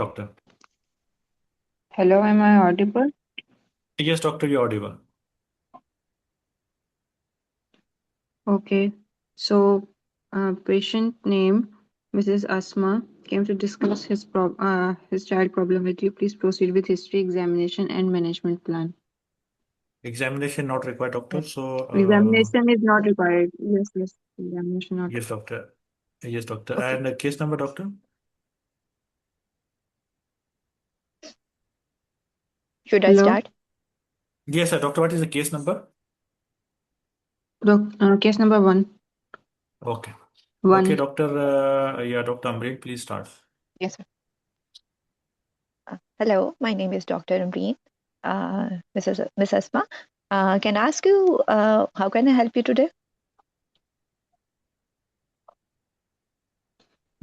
doctor. Hello, am I audible? Yes, doctor, you're audible. Okay. So, patient name Mrs. Asthma came to discuss his child problem with you. Please proceed with history, examination, and management plan. Examination not required, doctor. Yes. So, Examination is not required. Yes, yes. Examination not yes, required. doctor. Yes, doctor. Okay. And case number, doctor? Should I Hello. start? Yes, sir. Doctor, what is the case number? Case number one. Okay. Okay, One. doctor. Yeah, Dr. Amreen, please start. Yes, sir. Hello, my name is Dr. Amreen. Miss Asma, can I ask you how can I help you today?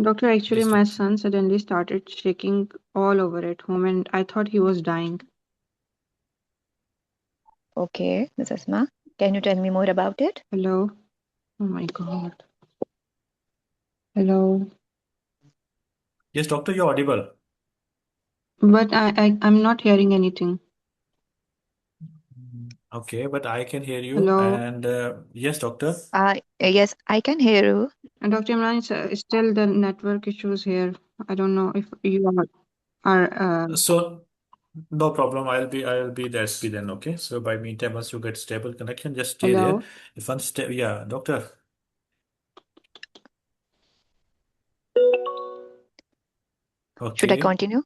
Doctor, actually, Yes, my doctor. son suddenly started shaking all over at home, and I thought he was dying. Okay, Miss Asma, can you tell me more about it? Hello. Oh my God. Hello. Yes, doctor, you're audible. But I'm not hearing anything. Okay, but I can hear you. Hello. And yes, doctor. Yes, I can hear you. And Dr. Imran, still the network issues here. I don't know if you are So, no problem. I'll be the SP then. Okay. So, by meantime, once you get stable connection, just stay there. hello. If one step, yeah, doctor. Should I Okay. continue,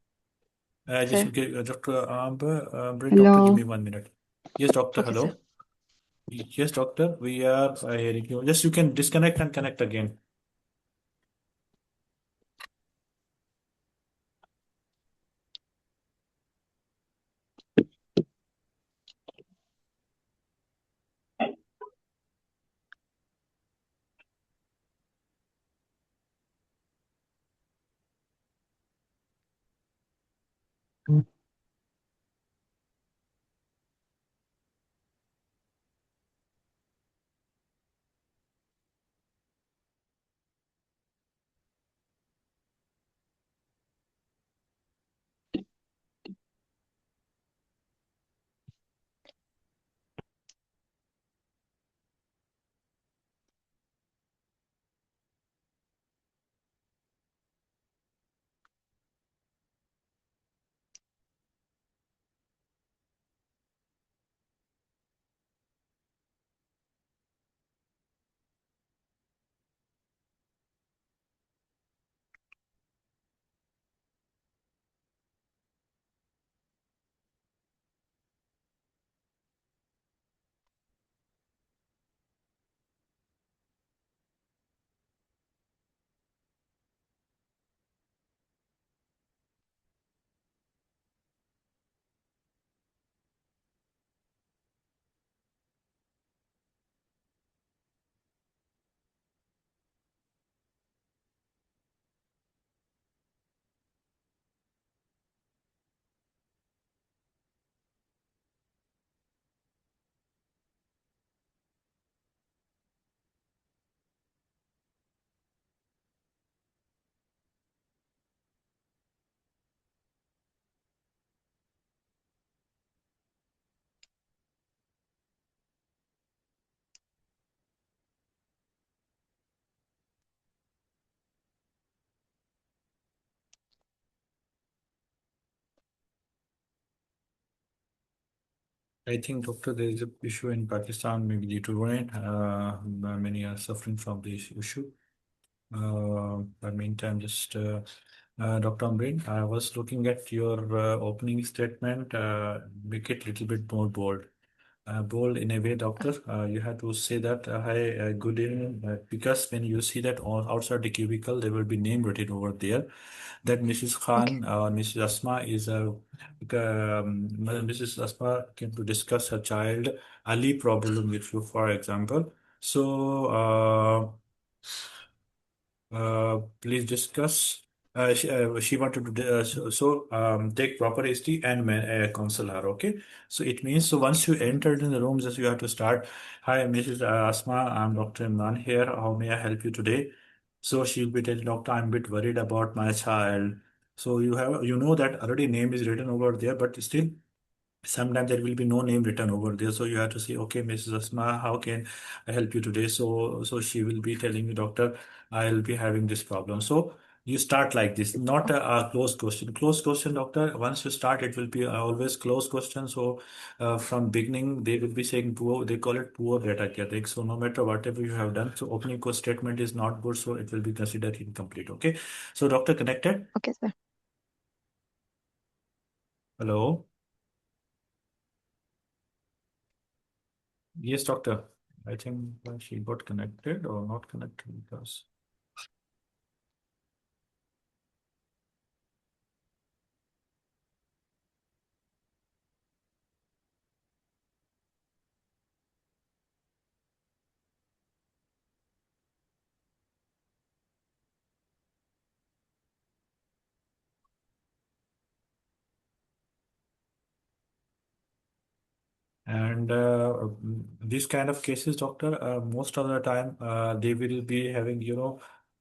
Just sir? okay, Dr. Amber, doctor, give me Hello. 1 minute. Yes, doctor. Okay, sir. Hello. Yes, doctor. We are hearing you. Just you can disconnect and connect again. I think, doctor, there is a issue in Pakistan, maybe due to rain. Many are suffering from this issue. By meantime, just Dr. Ambreen, I was looking at your opening statement. Make it a little bit more bold. Bold in a way, doctor. You have to say that, hi, good evening, because when you see that outside the cubicle, there will be name written over there. That Mrs. Okay. Khan or Mrs. Asma is Mrs. Asma came to discuss her child Ali problem with you, for example. So, please discuss. She wanted to take proper history and counsel her. Okay, so it means so once you entered in the room, just you have to start. Hi, Mrs. Asma. I'm Dr. Imran here. How may I help you today? So she'll be telling doctor, I'm a bit worried about my child. So you know that already name is written over there, but still sometimes there will be no name written over there. So you have to say, okay, Mrs. Asma, how can I help you today? So she will be telling you, doctor, I'll be having this problem. So you start like this, not a closed question. Closed question, doctor, once you start, it will be always closed question. So from beginning, they will be saying poor, they call it poor data gathering. So no matter whatever you have done, so opening statement is not good, so it will be considered incomplete. Okay. So doctor connected. Okay, sir. Hello. Yes, doctor. I think she got connected or not connected because. And these kind of cases, doctor, most of the time they will be having,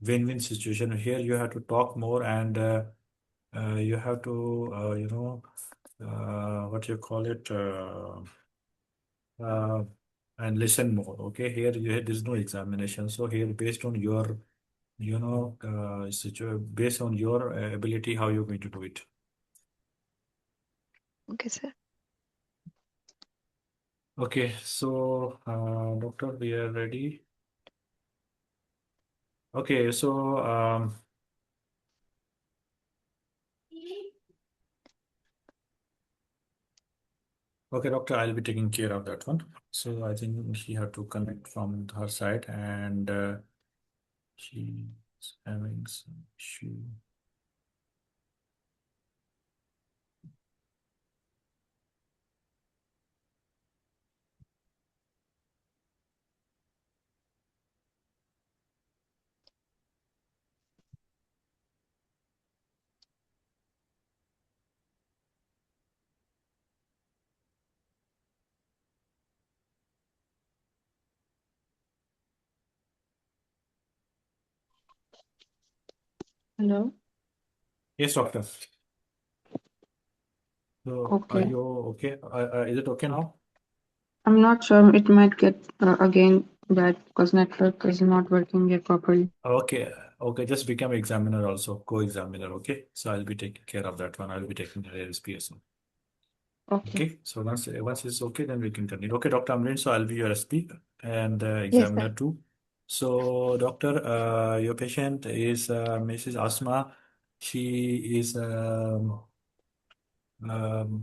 win-win situation. Here you have to talk more and you have to, what you call it, uh, and listen more. Okay, here there's no examination. So here, based on your, based on your ability, how you're going to do it. Okay, sir. Okay, so doctor, we are ready. Okay, so okay, doctor, I'll be taking care of that one. So I think she had to connect from her side, and she's having some issue. Hello. Yes, doctor. So are Okay. you okay? Is it okay now? I'm not sure. It might get again that because network is not working yet properly. Okay, okay, just become examiner also, co-examiner. Okay, so I'll be taking care of that one. I'll be taking the SPSO. Okay. Okay, so once it's okay, then we can continue. Okay, Dr. Amrin, so I'll be your SP and Yes, examiner sir. too. So, doctor, your patient is Mrs. Asma. She is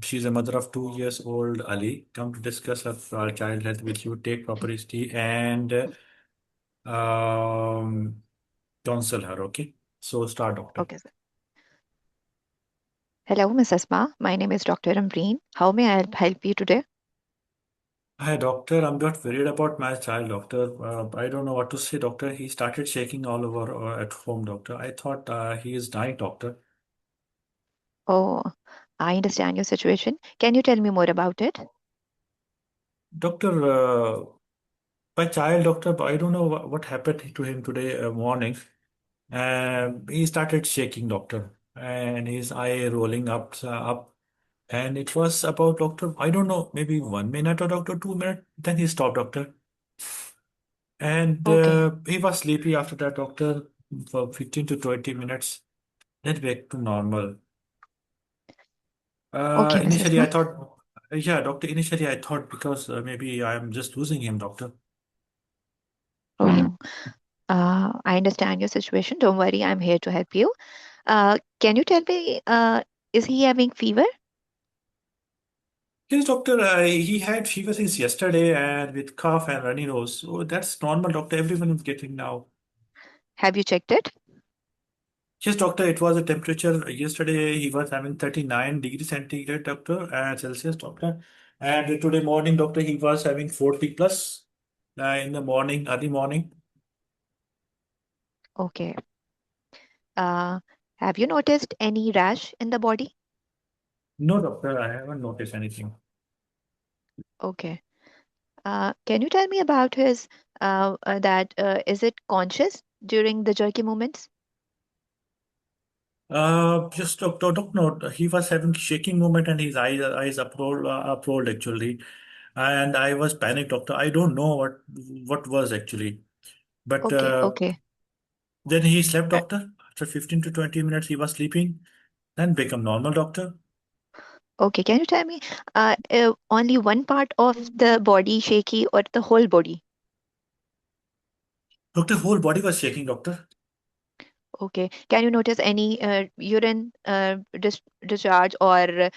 she's a mother of 2 years old Ali. Come to discuss her child health with you. Take proper history and um, counsel her. Okay, so start, doctor. Okay, sir. Hello, Miss Asma. My name is Dr. Amreen. How may I help you today? Hi, doctor. I'm not worried about my child, doctor. I don't know what to say, doctor. He started shaking all over at home, doctor. I thought he is dying, doctor. Oh, I understand your situation. Can you tell me more about it? Doctor, my child, doctor, I don't know what happened to him today morning. He started shaking, doctor, and his eye rolling up. And it was about, doctor, I don't know, maybe 1 minute or doctor, 2 minutes. Then he stopped, doctor. And Okay. he was sleepy after that, doctor, for 15 to 20 minutes. Then back to normal. Okay, Miss Initially, I Asma. thought, yeah, doctor, initially I thought because maybe I'm just losing him, doctor. Oh, I understand your situation. Don't worry, I'm here to help you. Can you tell me, is he having fever? Yes, doctor, he had fever since yesterday and with cough and runny nose. So that's normal, doctor. Everyone is getting now. Have you checked it? Yes, doctor, it was a temperature yesterday. He was having 39 degrees centigrade, doctor, and Celsius, doctor. And today morning, doctor, he was having 40 plus in the morning, early morning. Okay. Uh, have you noticed any rash in the body? No, doctor, I haven't noticed anything. Okay. Can you tell me about his is it conscious during the jerky movements? Just doctor, no, he was having shaking movement and his eyes uprolled actually, and I was panicked, doctor. I don't know what was actually, but Okay, okay. then he slept, Uh, doctor. After 15 to 20 minutes, he was sleeping, then become normal, doctor. okay, can you tell me, only one part of the body shaky or the whole body? Doctor, whole body was shaking, doctor. Okay. Can you notice any urine discharge or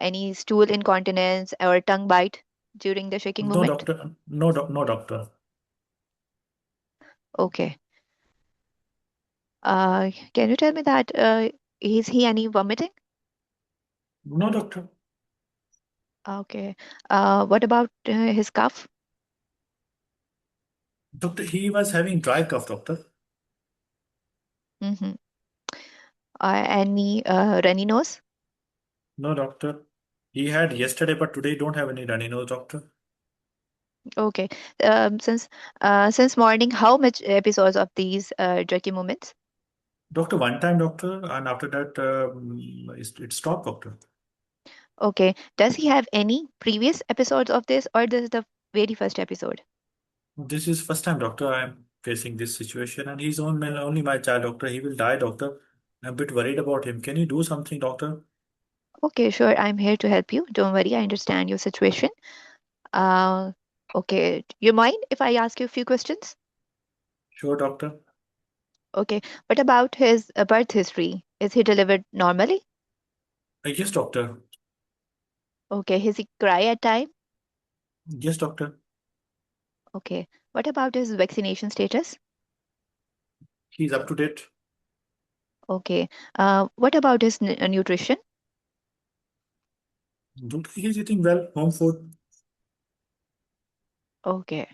any stool incontinence or tongue bite during the shaking No, movement? doctor. No, doctor. Okay. Can you tell me that is he any vomiting? No, doctor. Okay. What about his cough? Doctor, he was having dry cough, doctor. Mm-hmm. Any runny nose? No, doctor. He had yesterday, but today don't have any runny nose, doctor. Okay. Since morning, how much episodes of these jerky movements? Doctor, one time, doctor, and after that, it stopped, doctor. Okay. Does he have any previous episodes of this, or this is the very first episode? This is first time, doctor. I'm facing this situation, and he's only my child, doctor. He will die, doctor. I'm a bit worried about him. Can you do something, doctor? Okay, sure. I'm here to help you. Don't worry. I understand your situation. Uh, okay. You mind if I ask you a few questions? Sure, doctor. Okay. What about his birth history? Is he delivered normally? Yes, doctor. Okay. Does he cry at time? Yes, doctor. Okay. What about his vaccination status? He's up to date. Okay. What about his nutrition? Doctor, he's eating well. Home food. Okay.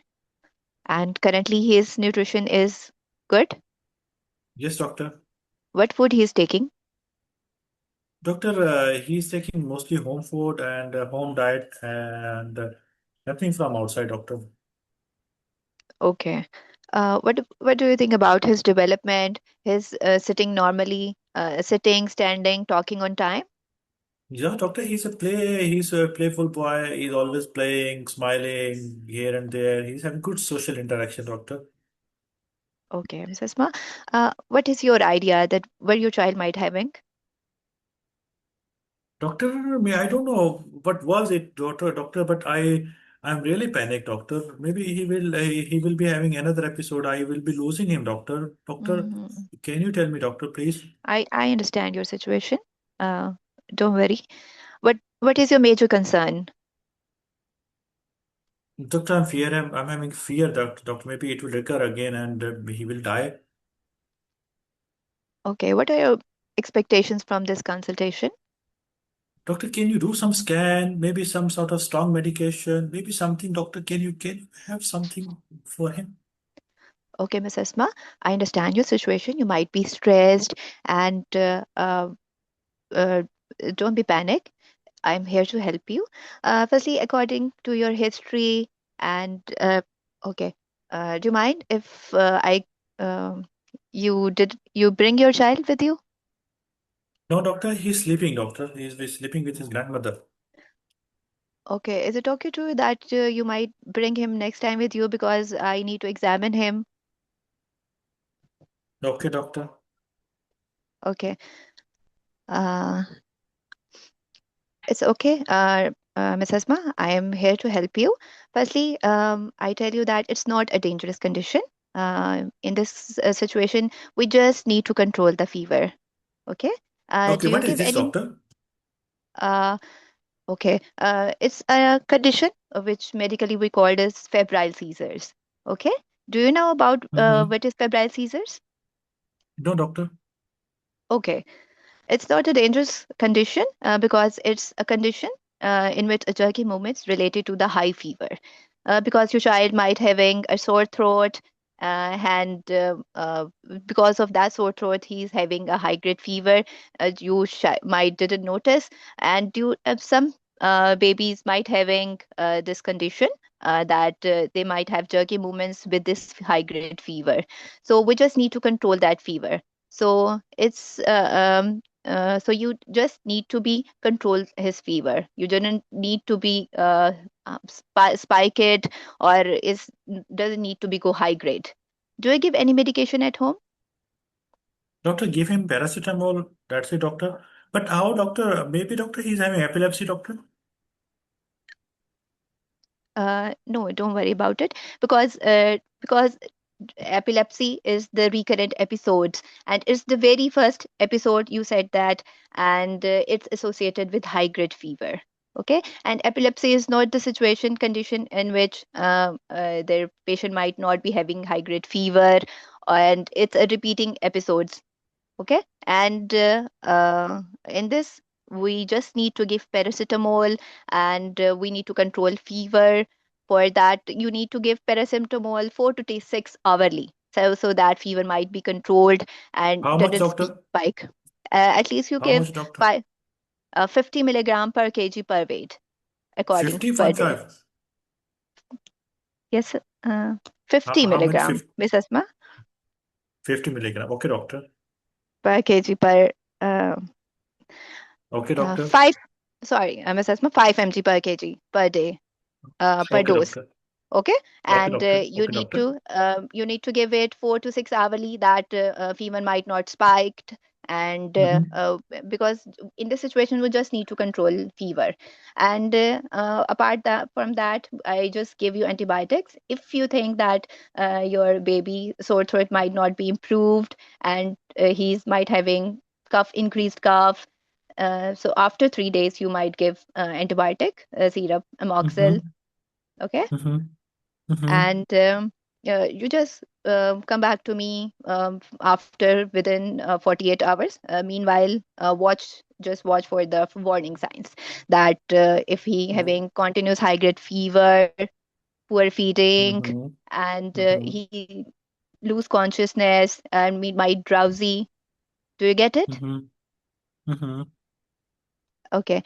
And currently his nutrition is good? Yes, doctor. What food he is taking? Doctor, he's taking mostly home food and home diet and nothing from outside, doctor. Okay. What do you think about his development, his sitting normally, sitting, standing, talking on time? Yeah, doctor, he's a playful boy. He's always playing, smiling here and there. He's having good social interaction, doctor. Okay, Mrs. Ma. What is your idea that what your child might having? Doctor, I don't know what was it, doctor, but I'm really panicked, doctor. Maybe he will be having another episode. I will be losing him, doctor. Doctor, Mhm. can you tell me, doctor, please? I understand your situation. Uh, don't worry. What is your major concern? Doctor, I'm having fear, doctor. Maybe it will recur again and he will die. Okay, what are your expectations from this consultation? Doctor, can you do some scan? Maybe some sort of strong medication? Maybe something, doctor. Can you have something for him? Okay, Miss Asma, I understand your situation. You might be stressed and uh, don't be panic. I'm here to help you. Firstly, according to your history and okay, do you mind if I um, you bring your child with you? No, doctor, he's sleeping, doctor. He's sleeping with his grandmother. Okay, is it okay to you that you might bring him next time with you because I need to examine him? Okay, doctor. Okay, uh, it's okay, Miss Asma. I am here to help you. Firstly, I tell you that it's not a dangerous condition. In this situation, we just need to control the fever. Okay. Okay, Do you what is give this, any? doctor? Uh, okay. It's a condition which medically we called as febrile seizures. Okay. Do you know about Mm-hmm. what is febrile seizures? No, doctor. Okay. It's not a dangerous condition because it's a condition in which a jerky movements related to the high fever. Because your child might having a sore throat and because of that sore throat, he's having a high grade fever. Might didn't notice, and some babies might having this condition. That they might have jerky movements with this high grade fever. So we just need to control that fever. So so you just need to be control his fever. You didn't need to be spike it, or is doesn't need to be go high grade. Do you give any medication at home? Doctor, give him paracetamol. That's it, doctor. But how, doctor? Maybe, doctor, he's having epilepsy, doctor. No, don't worry about it, because epilepsy is the recurrent episodes, and it's the very first episode you said that, and it's associated with high grade fever. Okay, and epilepsy is not the situation condition in which the patient might not be having high grade fever, and it's a repeating episodes. Okay, and in this we just need to give paracetamol, and we need to control fever. For that you need to give paracetamol 4 to 6 hourly, so that fever might be controlled and How much, doesn't doctor? spike. At least you How give much, doctor? 50 milligram per kg per weight according per day. 50.5. Yes, 50 How much? milligram, Miss Asma, 50 milligram. Okay, doctor. per kg per uh, Okay, doctor. 5, sorry, Miss Asma, 5 mg per kg per day, per Okay, dose. doctor. Okay, Okay, and doctor. Okay, doctor. you need to give it 4 to 6 hourly, that fever might not spiked, and Mm-hmm. because in this situation we just need to control fever. And apart from that, I just give you antibiotics if you think that your baby sore throat might not be improved, and he's might having increased cough. So after 3 days you might give antibiotic syrup, amoxil. Mm-hmm. Okay, Mm-hmm. Mm-hmm. and you just come back to me after within 48 hours. Meanwhile, watch for the warning signs, that if he having continuous high grade fever, poor feeding, Mm-hmm. and Mm-hmm. he lose consciousness and he might drowsy. Do you get it? Mm-hmm. Mm-hmm. Okay.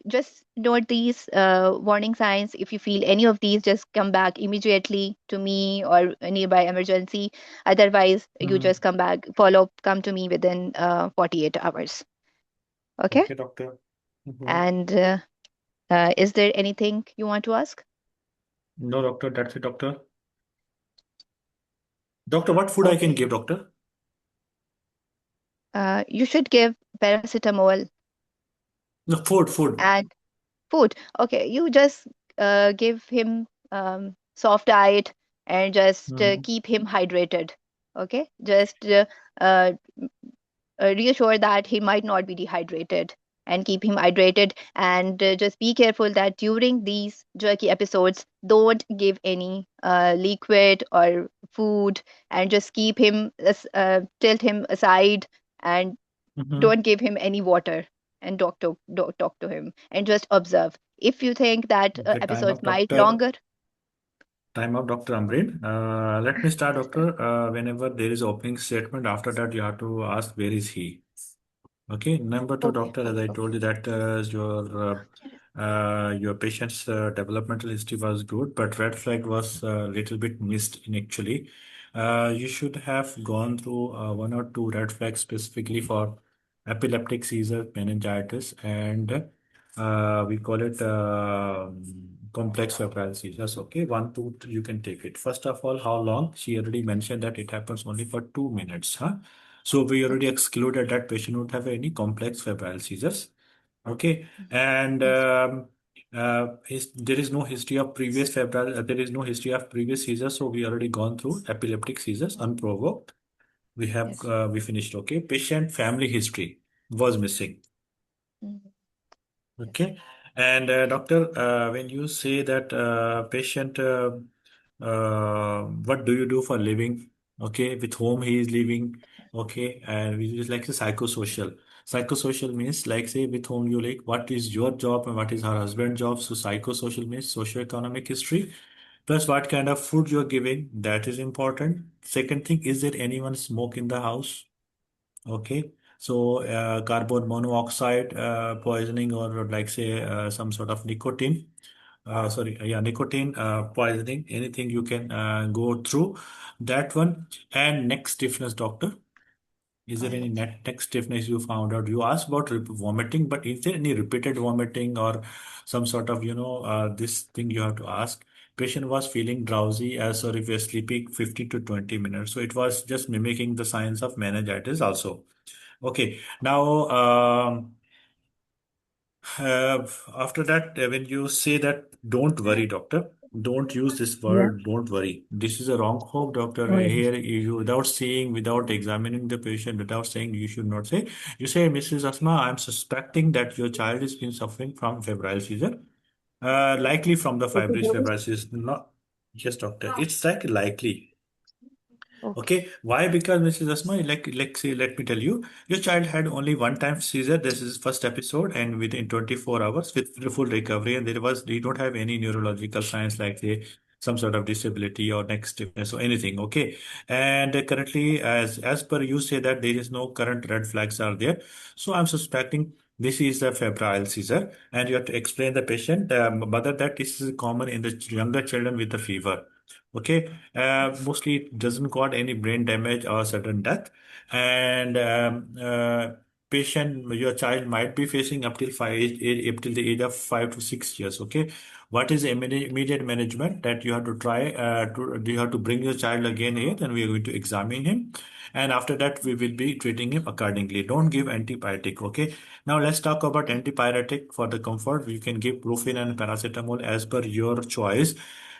Just note these warning signs. If you feel any of these, just come back immediately to me or a nearby emergency. Otherwise, you Mm-hmm. just come back, follow up, come to me within 48 hours. Okay. Okay, doctor. Mm-hmm. And is there anything you want to ask? No, doctor. That's it, doctor. Doctor, what food I can Okay. give, doctor? You should give paracetamol No, food. and food. Okay. You just give him soft diet, and just Mm-hmm. keep him hydrated. Okay. Just uh, reassure that he might not be dehydrated, and keep him hydrated, and just be careful that during these jerky episodes don't give any liquid or food, and just keep him tilt him aside, and Mm-hmm. don't give him any water, and talk to him, and just observe. If you think that Okay, time episodes up, might doctor. longer. Time up, Dr. Amrin. Let me start, doctor. Whenever there is opening statement, after that you have to ask where is he. Okay. Number two, Okay, doctor, as okay, I okay. told you that your patient's developmental history was good, but red flag was a little bit missed in actually. You should have gone through one or two red flags specifically for epileptic seizure, meningitis, and we call it complex febrile seizures. Okay, one, two, you can take it. First of all, how long? She already mentioned that it happens only for 2 minutes. Huh? So we already Okay. excluded that patient would have any complex febrile seizures. Okay, and Yes. there is no history of previous febrile. There is no history of previous seizures. So we already gone through epileptic seizures unprovoked. Yes. We finished. Okay, patient family history was missing. Mhm. Yes. Okay. And doctor, when you say that patient, what do you do for living? Okay, with whom he is living? Okay, and we is like a psychosocial. Psychosocial means like say with whom you like. What is your job and what is her husband's job? So psychosocial means socioeconomic history. Plus, what kind of food you're giving? That is important. Second thing, is there anyone smoke in the house? Okay, so carbon monoxide poisoning or like say some sort of nicotine, nicotine poisoning, anything you can go through that one. And neck stiffness, doctor. Is there any neck stiffness you found out? You asked about vomiting, but is there any repeated vomiting or some sort of, this thing you have to ask? Patient was feeling drowsy as or if you're sleeping 15 to 20 minutes. So it was just mimicking the signs of meningitis also. Okay. Now, uh, after that, when you say that, don't worry, doctor, don't use this Yeah. word, don't worry. This is a wrong hope, doctor. Oh, yes. Here, you, without seeing, without examining the patient, without saying, you should not say. You say, Mrs. Asma, I'm suspecting that your child has been suffering from febrile seizure, likely from the Okay, febrile seizure. Not, yes, doctor. It's like likely. Okay. Okay, why? Because Mrs. Asma, say, let me tell you, your child had only one time seizure. This is first episode, and within 24 hours with full recovery, and you don't have any neurological signs like say some sort of disability or neck stiffness or anything. Okay, and currently, as per you say that there is no current red flags are there, so I'm suspecting this is a febrile seizure, and you have to explain the patient, mother, that this is common in the younger children with the fever. Okay, mostly it doesn't got any brain damage or sudden death, and patient, your child might be facing up till up till the age of 5 to 6 years. Okay, what is the immediate management that you have to try? You have to bring your child again here, and we are going to examine him, and after that we will be treating him accordingly. Don't give antibiotic. Okay, now let's talk about antibiotic for the comfort. You can give brufen and paracetamol as per your choice.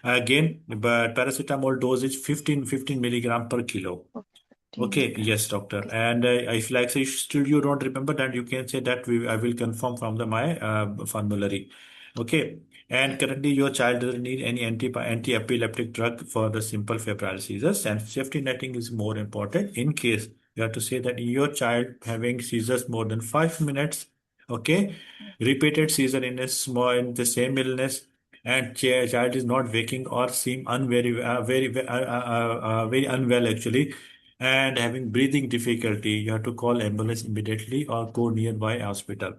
Again, but paracetamol dose is 15 milligram per kilo. Okay. 15 Okay, milligram. yes, doctor. Okay. And if like say still you don't remember that, you can say that I will confirm from the my formulary. Okay. And currently your child doesn't need any anti-epileptic drug for the simple febrile seizures, and safety netting is more important in case you have to say that your child having seizures more than 5 minutes. Okay. Repeated seizure in a small in the same illness, and child is not waking or seem very unwell actually, and having breathing difficulty, you have to call ambulance immediately or go nearby hospital.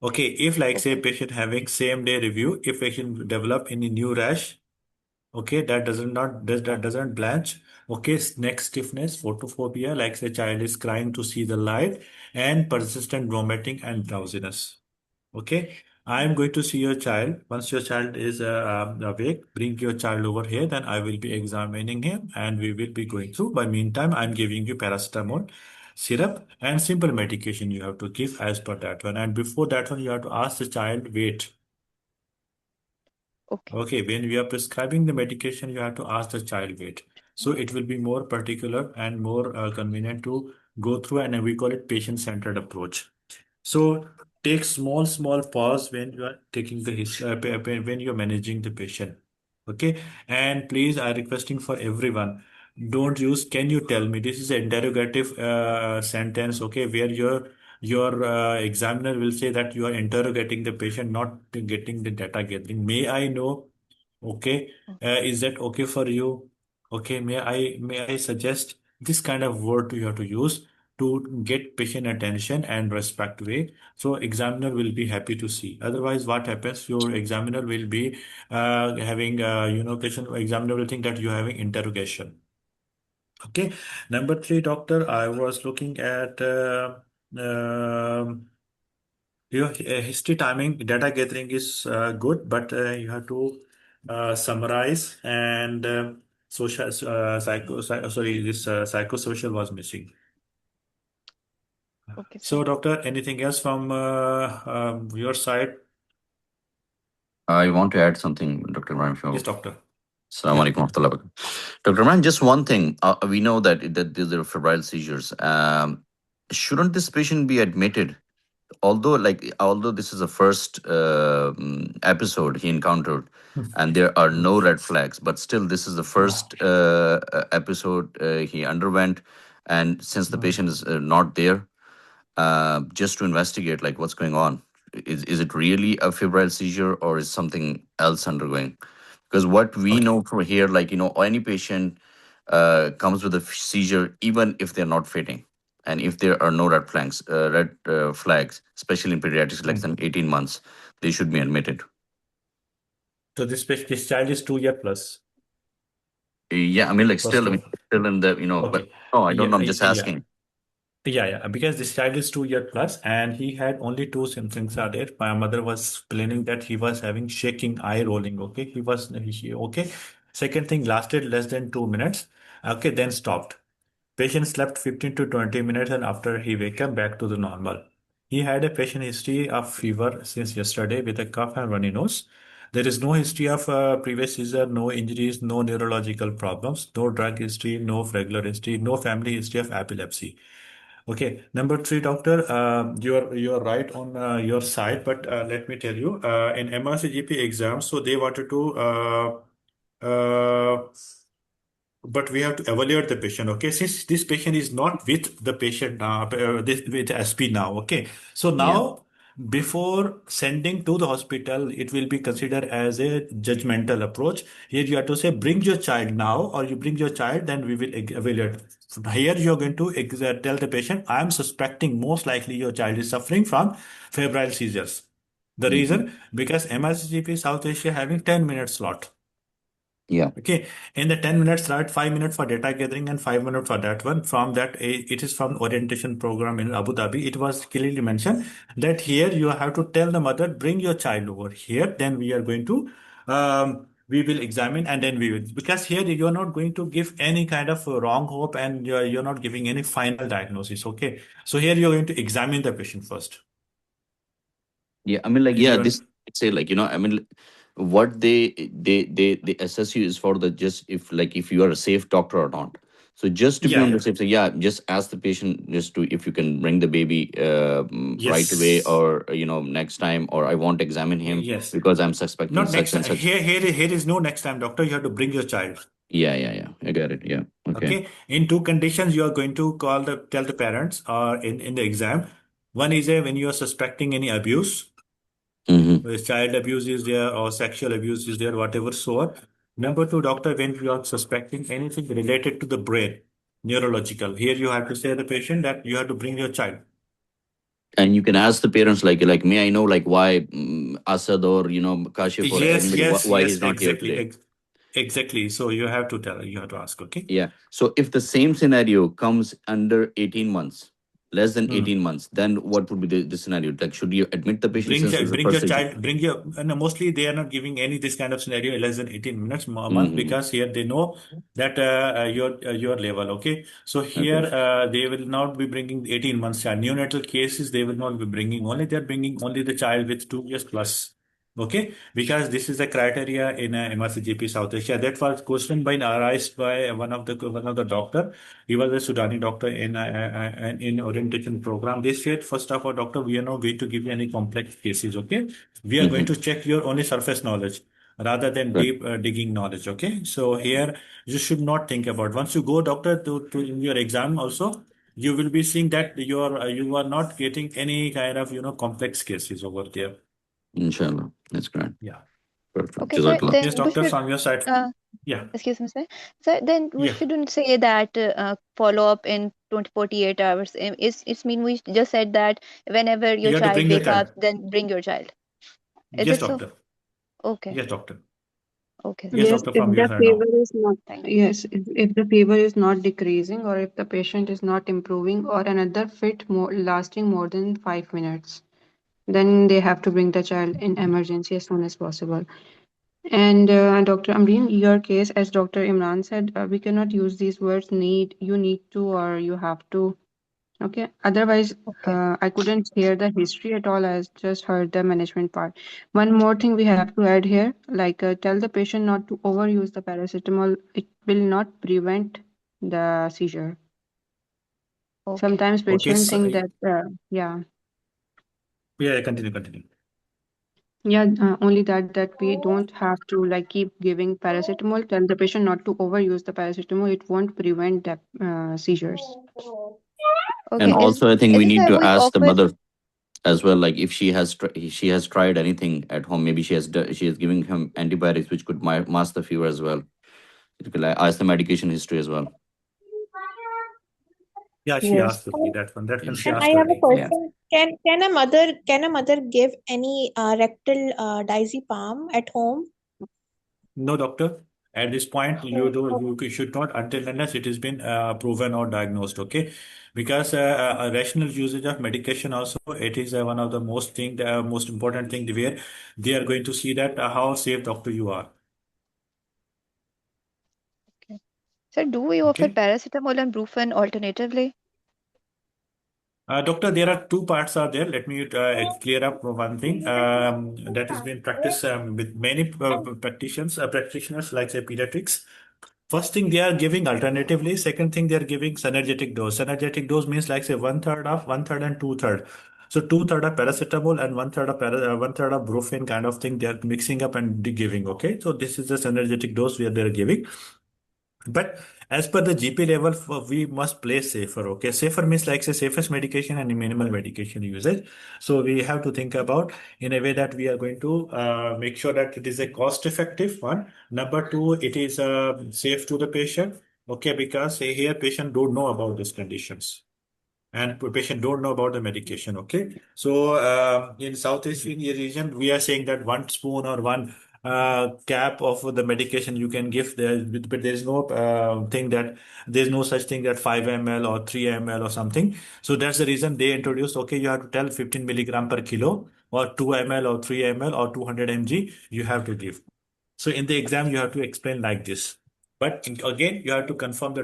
Okay, if like say Okay. patient having same day review, if patient develop any new rash, okay, that doesn't blanch. Okay, neck stiffness, photophobia, like say child is crying to see the light, and persistent vomiting and drowsiness. Okay, I am going to see your child. Once your child is awake, bring your child over here. Then I will be examining him, and we will be going through. By meantime, I'm giving you paracetamol syrup and simple medication you have to give as per that one. And before that one, you have to ask the child weight. Okay. Okay, when we are prescribing the medication, you have to ask the child weight. So it will be more particular and more convenient to go through, and we call it patient-centered approach. So take small pause when you are taking the when you're managing the patient. Okay. And please, I requesting for everyone, don't use can you tell me. This is an interrogative sentence, okay, where your examiner will say that you are interrogating the patient, not getting the data gathering. May I know? Okay. Is that okay for you? Okay. May I suggest this kind of word you have to use to get patient attention and respect way, so examiner will be happy to see. Otherwise, what happens? Your examiner will be having patient examiner will think that you're having interrogation. Okay. Number three, doctor, I was looking at um your history timing. Data gathering is good, but you have to summarize, and social sorry, this psychosocial was missing. Okay, So, sir. doctor, anything else from your side? I want to add something, Dr. Ibrahim. Yes, doctor. Assalamu Yeah. alaikum warahmatullahi wabarakatuh. Dr. Ibrahim, just one thing. We know that these are febrile seizures. Shouldn't this patient be admitted? Although this is the first episode he encountered, and there are no red flags, but still this is the first episode he underwent, and since the patient is not there, just to investigate like what's going on. Is it really a febrile seizure or is something else undergoing? Because what we Okay. know from here, any patient comes with a seizure, even if they're not fainting, and if there are no red flags, especially in pediatrics less than 18 months, they should be admitted. So this child is 2 year plus. Yeah, I mean, like First still, I mean, of still in the, but okay. no, I don't know. Yeah, I'm just yeah. asking. Yeah, because this child is 2 year plus and he had only two symptoms are there. My mother was explaining that he was having shaking, eye rolling. Okay, okay. Second thing lasted less than 2 minutes. Okay, then stopped. Patient slept 15 to 20 minutes and after he wake up back to the normal. He had a patient history of fever since yesterday with a cough and runny nose. There is no history of previous seizure, no injuries, no neurological problems, no drug history, no regular history, no family history of epilepsy. Okay, number three, doctor, you're right on your side, but let me tell you, in MRCGP exams, so they wanted to uh, but we have to evaluate the patient. Okay, since this patient is not with the patient now, this with SP now. Okay, so Yeah. now before sending to the hospital, it will be considered as a judgmental approach. Here you have to say, bring your child now, or you bring your child, then we will evaluate. Here you're going to tell the patient, I am suspecting most likely your child is suffering from febrile seizures. The Hmm. reason, because MRCGP South Asia having 10-minute slot. Yeah. Okay, in the 10 minutes, right, 5 minutes for data gathering and 5 minutes for that one. From that, it is from orientation program in Abu Dhabi. It was clearly mentioned that here you have to tell the mother, bring your child over here. Then we are going to, we will examine and then we will, because here you are not going to give any kind of wrong hope and you're not giving any final diagnosis. Okay, so here you're going to examine the patient first. Yeah, I mean, like, Did yeah, you? this say, like, I mean, what they assess you is for the just if, like, if you are a safe doctor or not. So just to be Yeah, on the yeah. safe side, yeah, just ask the patient just to if you can bring the baby right away, Yes. or next time, or I won't examine him Yes. because I'm suspecting Not such next and time. such. Here is no next time, doctor. You have to bring your child. Yeah, yeah, yeah. I got it. Yeah. Okay. Okay. In two conditions, you are going to tell the parents or in the exam. One is when you are suspecting any abuse, Mm-hmm. whether child abuse is there or sexual abuse is there, whatever sort. Number two, doctor, when you are suspecting anything related to the brain, neurological. Here you have to say to the patient that you have to bring your child. And you can ask the parents, like, may I know, like, why Asad or Kashif or Yes, anybody, yes, why yes, he's not here exactly. today? Exactly. So you have to tell, you have to ask, okay? Yeah. So if the same scenario comes under 18 months, less than Hmm. 18 months, then what would be the scenario? Like, should you admit the patient since it's the Bring first your stage? child, no, mostly they are not giving any this kind of scenario less than 18 minutes a month Mm-hmm. because here they know that your level, okay? So here Okay. they will not be bringing 18 months child. Neonatal cases they will not be bringing only they're bringing only the child with 2 years plus. Okay, because this is the criteria in MRCGP South Asia. That was questioned by asked by one of the doctor. He was a Sudani doctor in orientation program. They said, first of all, doctor, we are not going to give you any complex cases. Okay, we are going Mm-hmm. to check your only surface knowledge rather than Good. deep digging knowledge. Okay, so here you should not think about once you go doctor to in your exam also. You will be seeing that you are not getting any kind of complex cases over there. Inshallah. That's great. Yeah. Perfect. Okay, sir. Jazakallah. Yes, Then we doctor, should, from your side. uh, Yeah. excuse me, sir. Sir, then we Yeah. shouldn't say that follow up in 48 hours. It's mean we just said that whenever your You have to child bring your wake up, child. then bring your child. Is Yes, it so? doctor. Okay. Yes, doctor. Okay, sir. Yes, Yes, doctor, if from your the side fever now. is not, Thank you. yes, if the fever is not decreasing or if the patient is not improving or another fit more lasting more than 5 minutes, then they have to bring the child in emergency as soon as possible. And Dr. Amreen, your case, as Dr. Imran said, we cannot use these words need, you need to, or you have to. Okay. Otherwise, Okay. I couldn't hear the history at all. I just heard the management part. One more thing we have to add here, like tell the patient not to overuse the paracetamol. It will not prevent the seizure. Okay. Sometimes Okay. patients think that, yeah, Yeah, continue, continue. yeah, only that we don't have to like keep giving paracetamol. Tell the patient not to overuse the paracetamol. It won't prevent the seizures. And Okay. also, I think Is we it need that to we ask the offer? mother as well, like, if she has tried anything at home. Maybe she is giving him antibiotics which could mask the fever as well. You could, like, ask the medication history as well. Yeah, she Yes. asked me that one. That Yeah. one she I asked have a already. Yeah. question. Can a mother give any rectal diazepam at home? No, doctor. At this point, you should not until unless it has been proven or diagnosed. Okay, because a rational usage of medication also it is one of the most important thing where they are going to see that how safe doctor you are. Okay. Sir, do we offer Okay. paracetamol and brufen alternatively? Doctor, there are two parts are there. Let me clear up one thing that has been practiced with many practitioners like say pediatrics. First thing they are giving alternatively. Second thing they are giving synergetic dose. Synergetic dose means like say one third and two third. So two third of paracetamol and one third of brufen kind of thing they are mixing up and giving. Okay, so this is the synergetic dose where they are giving. But as per the GP level, we must play safer. Okay, safer means like say safest medication and minimal medication usage. So we have to think about in a way that we are going to make sure that it is a cost-effective one. Number two, it is safe to the patient. Okay, because here patient don't know about these conditions and patient don't know about the medication. Okay, so in Southeast Indian region, we are saying that one spoon or one cap of the medication you can give there, but there is no thing that there is no such thing that 5 ml or 3 ml or something. So that's the reason they introduced. Okay, you have to tell 15 milligram per kilo or 2 ml or 3 ml or 200 mg you have to give. So in the exam you have to explain like this. But again, you have to confirm the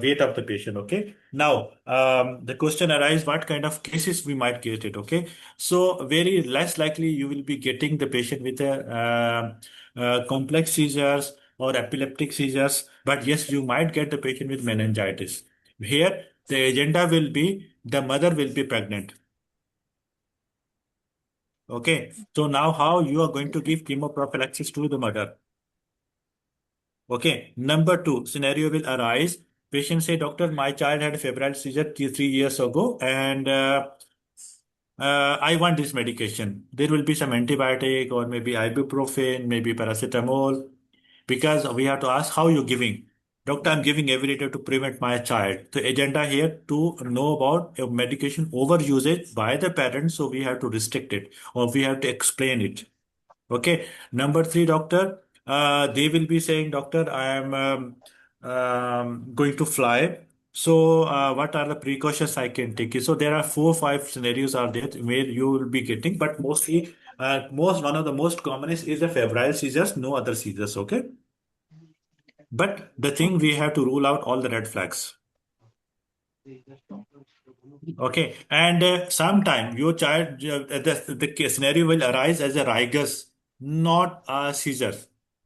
weight of the patient. Okay. Now, the question arises: what kind of cases we might get it? Okay. So very less likely you will be getting the patient with a complex seizures or epileptic seizures. But yes, you might get the patient with meningitis. Here, the agenda will be the mother will be pregnant. Okay. So now, how you are going to give chemoprophylaxis to the mother? Okay. Number two, scenario will arise. Patient say, doctor, my child had a febrile seizure 3 years ago, and I want this medication. There will be some antibiotic or maybe ibuprofen, maybe paracetamol, because we have to ask how you're giving. Doctor, I'm giving every day to prevent my child. The agenda here to know about medication over usage by the parents, so we have to restrict it or we have to explain it. Okay. Number three, doctor, they will be saying, doctor, I am going to fly. So, what are the precautions I can take? So, there are 4 or 5 scenarios are there where you will be getting, but mostly, one of the most common is the febrile seizures, no other seizures. Okay. But the thing we have to rule out all the red flags. Okay, and sometime your child, the scenario will arise as a rigors, not a seizure.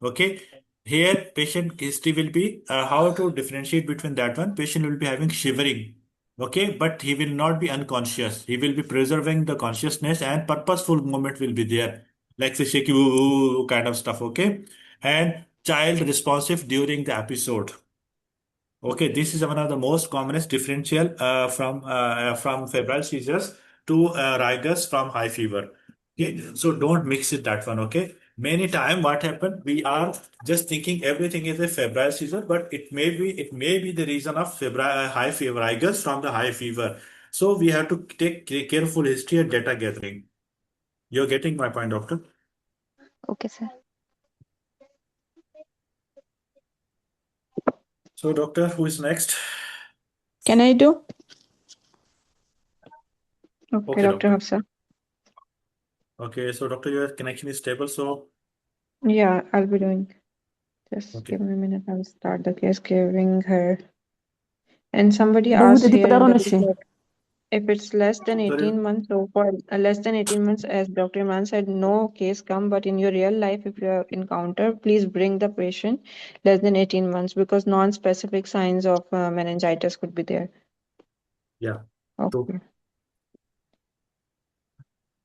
Okay, here patient history will be how to differentiate between that one. Patient will be having shivering. Okay, but he will not be unconscious. He will be preserving the consciousness and purposeful movement will be there, like the shaky kind of stuff. Okay, and child responsive during the episode. Okay, this is one of the most commonest differential from febrile seizures to rigors from high fever. Okay, so don't mix it that one. Okay, many time what happened we are just thinking everything is a febrile seizure, but it may be the reason of febrile high fever rigors from the high fever. So we have to take careful history and data gathering. You're getting my point, doctor? Okay, sir. So, doctor, who is next? Can I do? Okay, Okay, Dr. doctor. Hafsa. Okay, so doctor, your connection is stable. So, Yeah, I'll be doing. Just okay. give me a minute. I'll start the case giving her. And somebody Dove asked di here in the Padaronici. report, if it's less than Sorry. 18 months, so for less than 18 months, as Dr. Iman said, no case come, but in your real life, if you encounter, please bring the patient less than 18 months because non-specific signs of meningitis could be there. Yeah. Okay.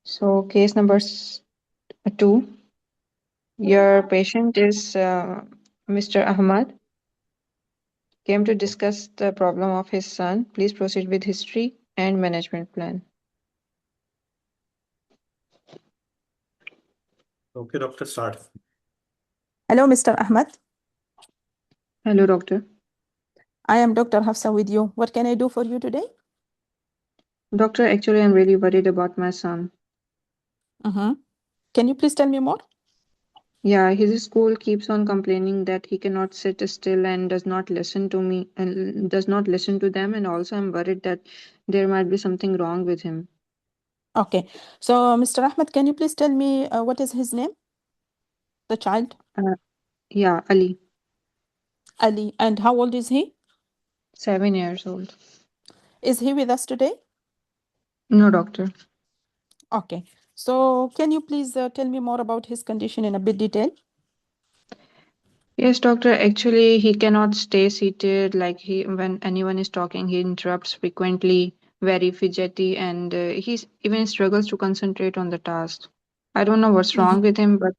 So case number 2, your patient is Mr. Ahmad, came to discuss the problem of his son. Please proceed with history and management plan. Okay, doctor, start. Hello, Mr. Ahmed. Hello, doctor. I am Dr. Hafsa with you. What can I do for you today? Doctor, actually, I'm really worried about my son. Can you please tell me more? Yeah, his school keeps on complaining that he cannot sit still and does not listen to me and does not listen to them. And also, I'm worried that there might be something wrong with him. Okay. So, Mr. Ahmed, can you please tell me what is his name? The child? Uh, yeah, Ali, Ali. And how old is he? 7 years old. Is he with us today? No, doctor. Okay. So, can you please tell me more about his condition in a bit detail? Yes, doctor. Actually, he cannot stay seated. Like when anyone is talking, he interrupts frequently, very fidgety, and he even struggles to concentrate on the task. I don't know what's wrong with him, but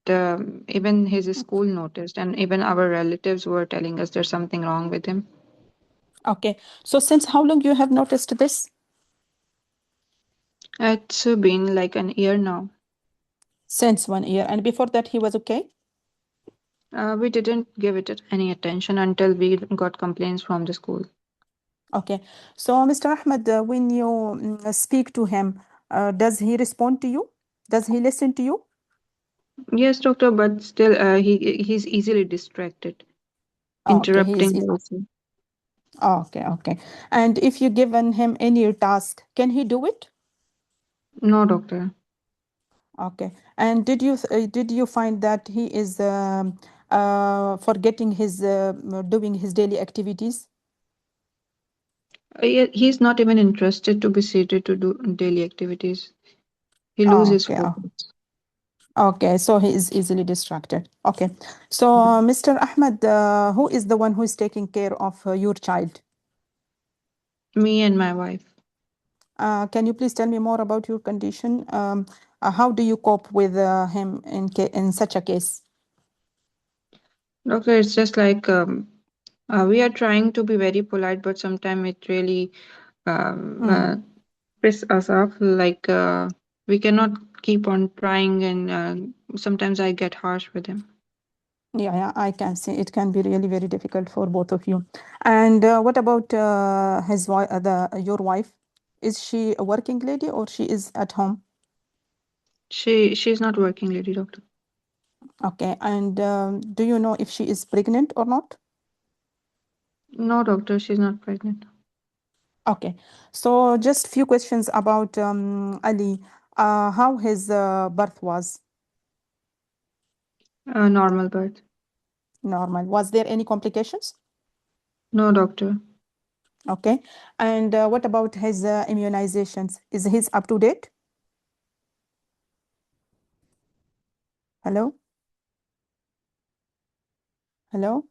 even his school noticed, and even our relatives were telling us there's something wrong with him. Okay. So, since how long you have noticed this? It's been like an year now. Since 1 year. And before that, he was okay? We didn't give it any attention until we got complaints from the school. Okay. So, Mr. Ahmed, when you speak to him, does he respond to you? Does he listen to you? Yes, doctor, but still, he's easily distracted, Okay, he is. interrupting also. Okay, okay. And if you given him any task, can he do it? No, doctor. Okay. And did you find that he is forgetting his doing his daily activities? He's not even interested to be seated to do daily activities. He loses Okay. focus. Okay. So he is easily distracted. Okay. So Mr. Ahmed, who is the one who is taking care of your child? Me and my wife. Can you please tell me more about your condition? How do you cope with him in such a case? Doctor, it's just like we are trying to be very polite, but sometimes it really piss us off. Like we cannot keep on trying, and sometimes I get harsh with him. Yeah, I can see it can be really very difficult for both of you. And what about his wife, your wife? Is she a working lady or she is at home? She's not working, lady doctor. Okay. And do you know if she is pregnant or not? No, doctor, she's not pregnant. Okay. So just few questions about Ali. How his birth was? Normal birth. Normal. Was there any complications? No, doctor. Okay. And what about his immunizations? Is his up to date? Hello? Hello?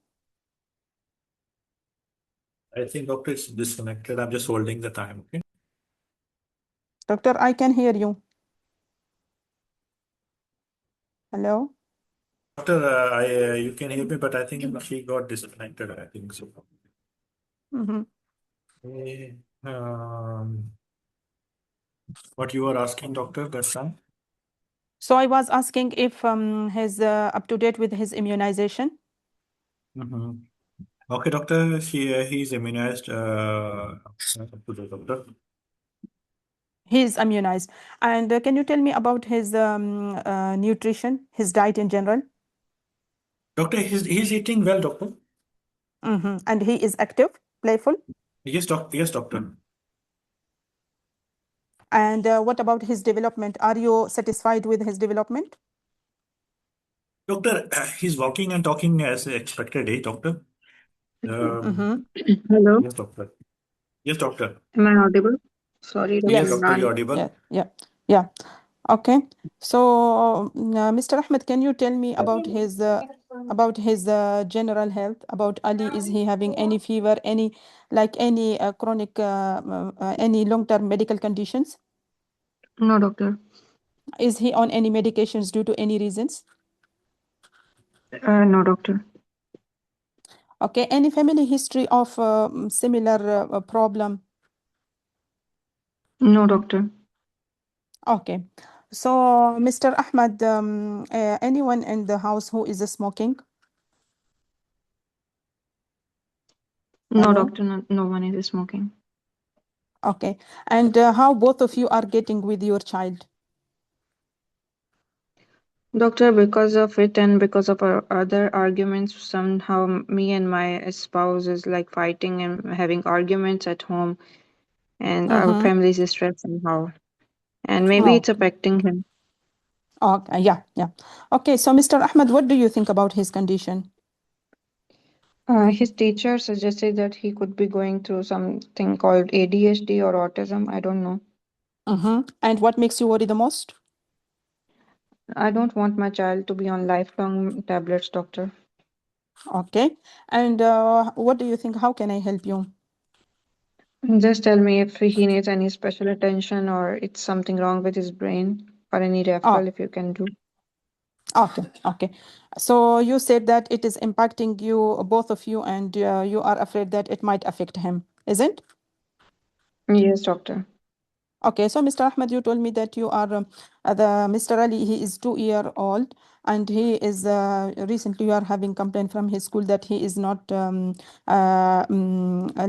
I think doctor is disconnected. I'm just holding the time. Okay. Doctor, I can hear you. Hello? Doctor, you can hear me, but I think she got disconnected. I think so. Mm-hmm. Okay. What you were asking, doctor, that time? So I was asking if he's up to date with his immunization. Okay, doctor. He's immunized. To the doctor. He's immunized. And can you tell me about his nutrition, his diet in general? Doctor, he's eating well, doctor. And he is active, playful. Yes, doctor. Yes, doctor. And what about his development? Are you satisfied with his development? Doctor, he's walking and talking as expected, eh, doctor? Hello, Yes, doctor. Yes, doctor. am I audible? Sorry, Yes, Dr. Yes. doctor, you're Imran. audible. Yeah. Okay. So, Mr. Ahmed, can you tell me about his general health? About Ali, is he having any fever, any chronic, any long-term medical conditions? No, doctor. Is he on any medications due to any reasons? No, doctor. Okay. Any family history of similar problem? No, doctor. Okay. So, Mr. Ahmed, anyone in the house who is smoking? No, Hello? doctor. No one is smoking. Okay. And how both of you are getting with your child? Doctor, because of it and because of our other arguments, somehow me and my spouse is like fighting and having arguments at home, and our Mm-hmm. family is stressed somehow. And maybe it's Oh, affecting him. okay. Yeah, yeah. Okay, so Mr. Ahmed, what do you think about his condition? His teacher suggested that he could be going through something called ADHD or autism. I don't know. Mm-hmm. And what makes you worry the most? I don't want my child to be on lifelong tablets, doctor. Okay. And what do you think? How can I help you? Just tell me if he needs any special attention or it's something wrong with his brain or any referral Oh, if you can do. okay. Okay. So you said that it is impacting you, both of you, and you are afraid that it might affect him, isn't? Yes, doctor. Okay, so Mr. Ahmed, you told me that you are the Mr. Ali. He is 2 year old, and he is recently you are having complaint from his school that he is not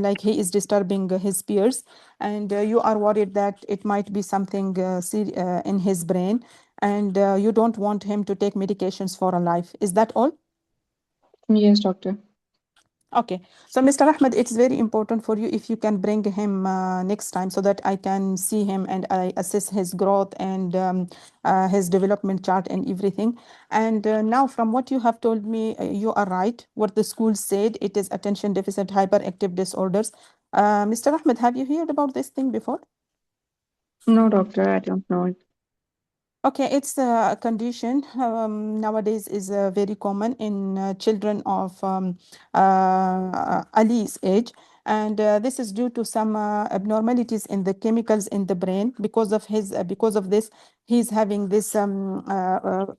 like he is disturbing his peers, and you are worried that it might be something in his brain, and you don't want him to take medications for a life. Is that all? Yes, doctor. Okay, so Mr. Ahmed, it's very important for you if you can bring him next time so that I can see him and I assess his growth and his development chart and everything. And now, from what you have told me, you are right. What the school said, it is attention deficit hyperactive disorders. Mr. Ahmed, have you heard about this thing before? No, doctor, I don't know it. Okay, it's a condition nowadays is very common in children of Ali's age, and this is due to some abnormalities in the chemicals in the brain. Because of this, he's having this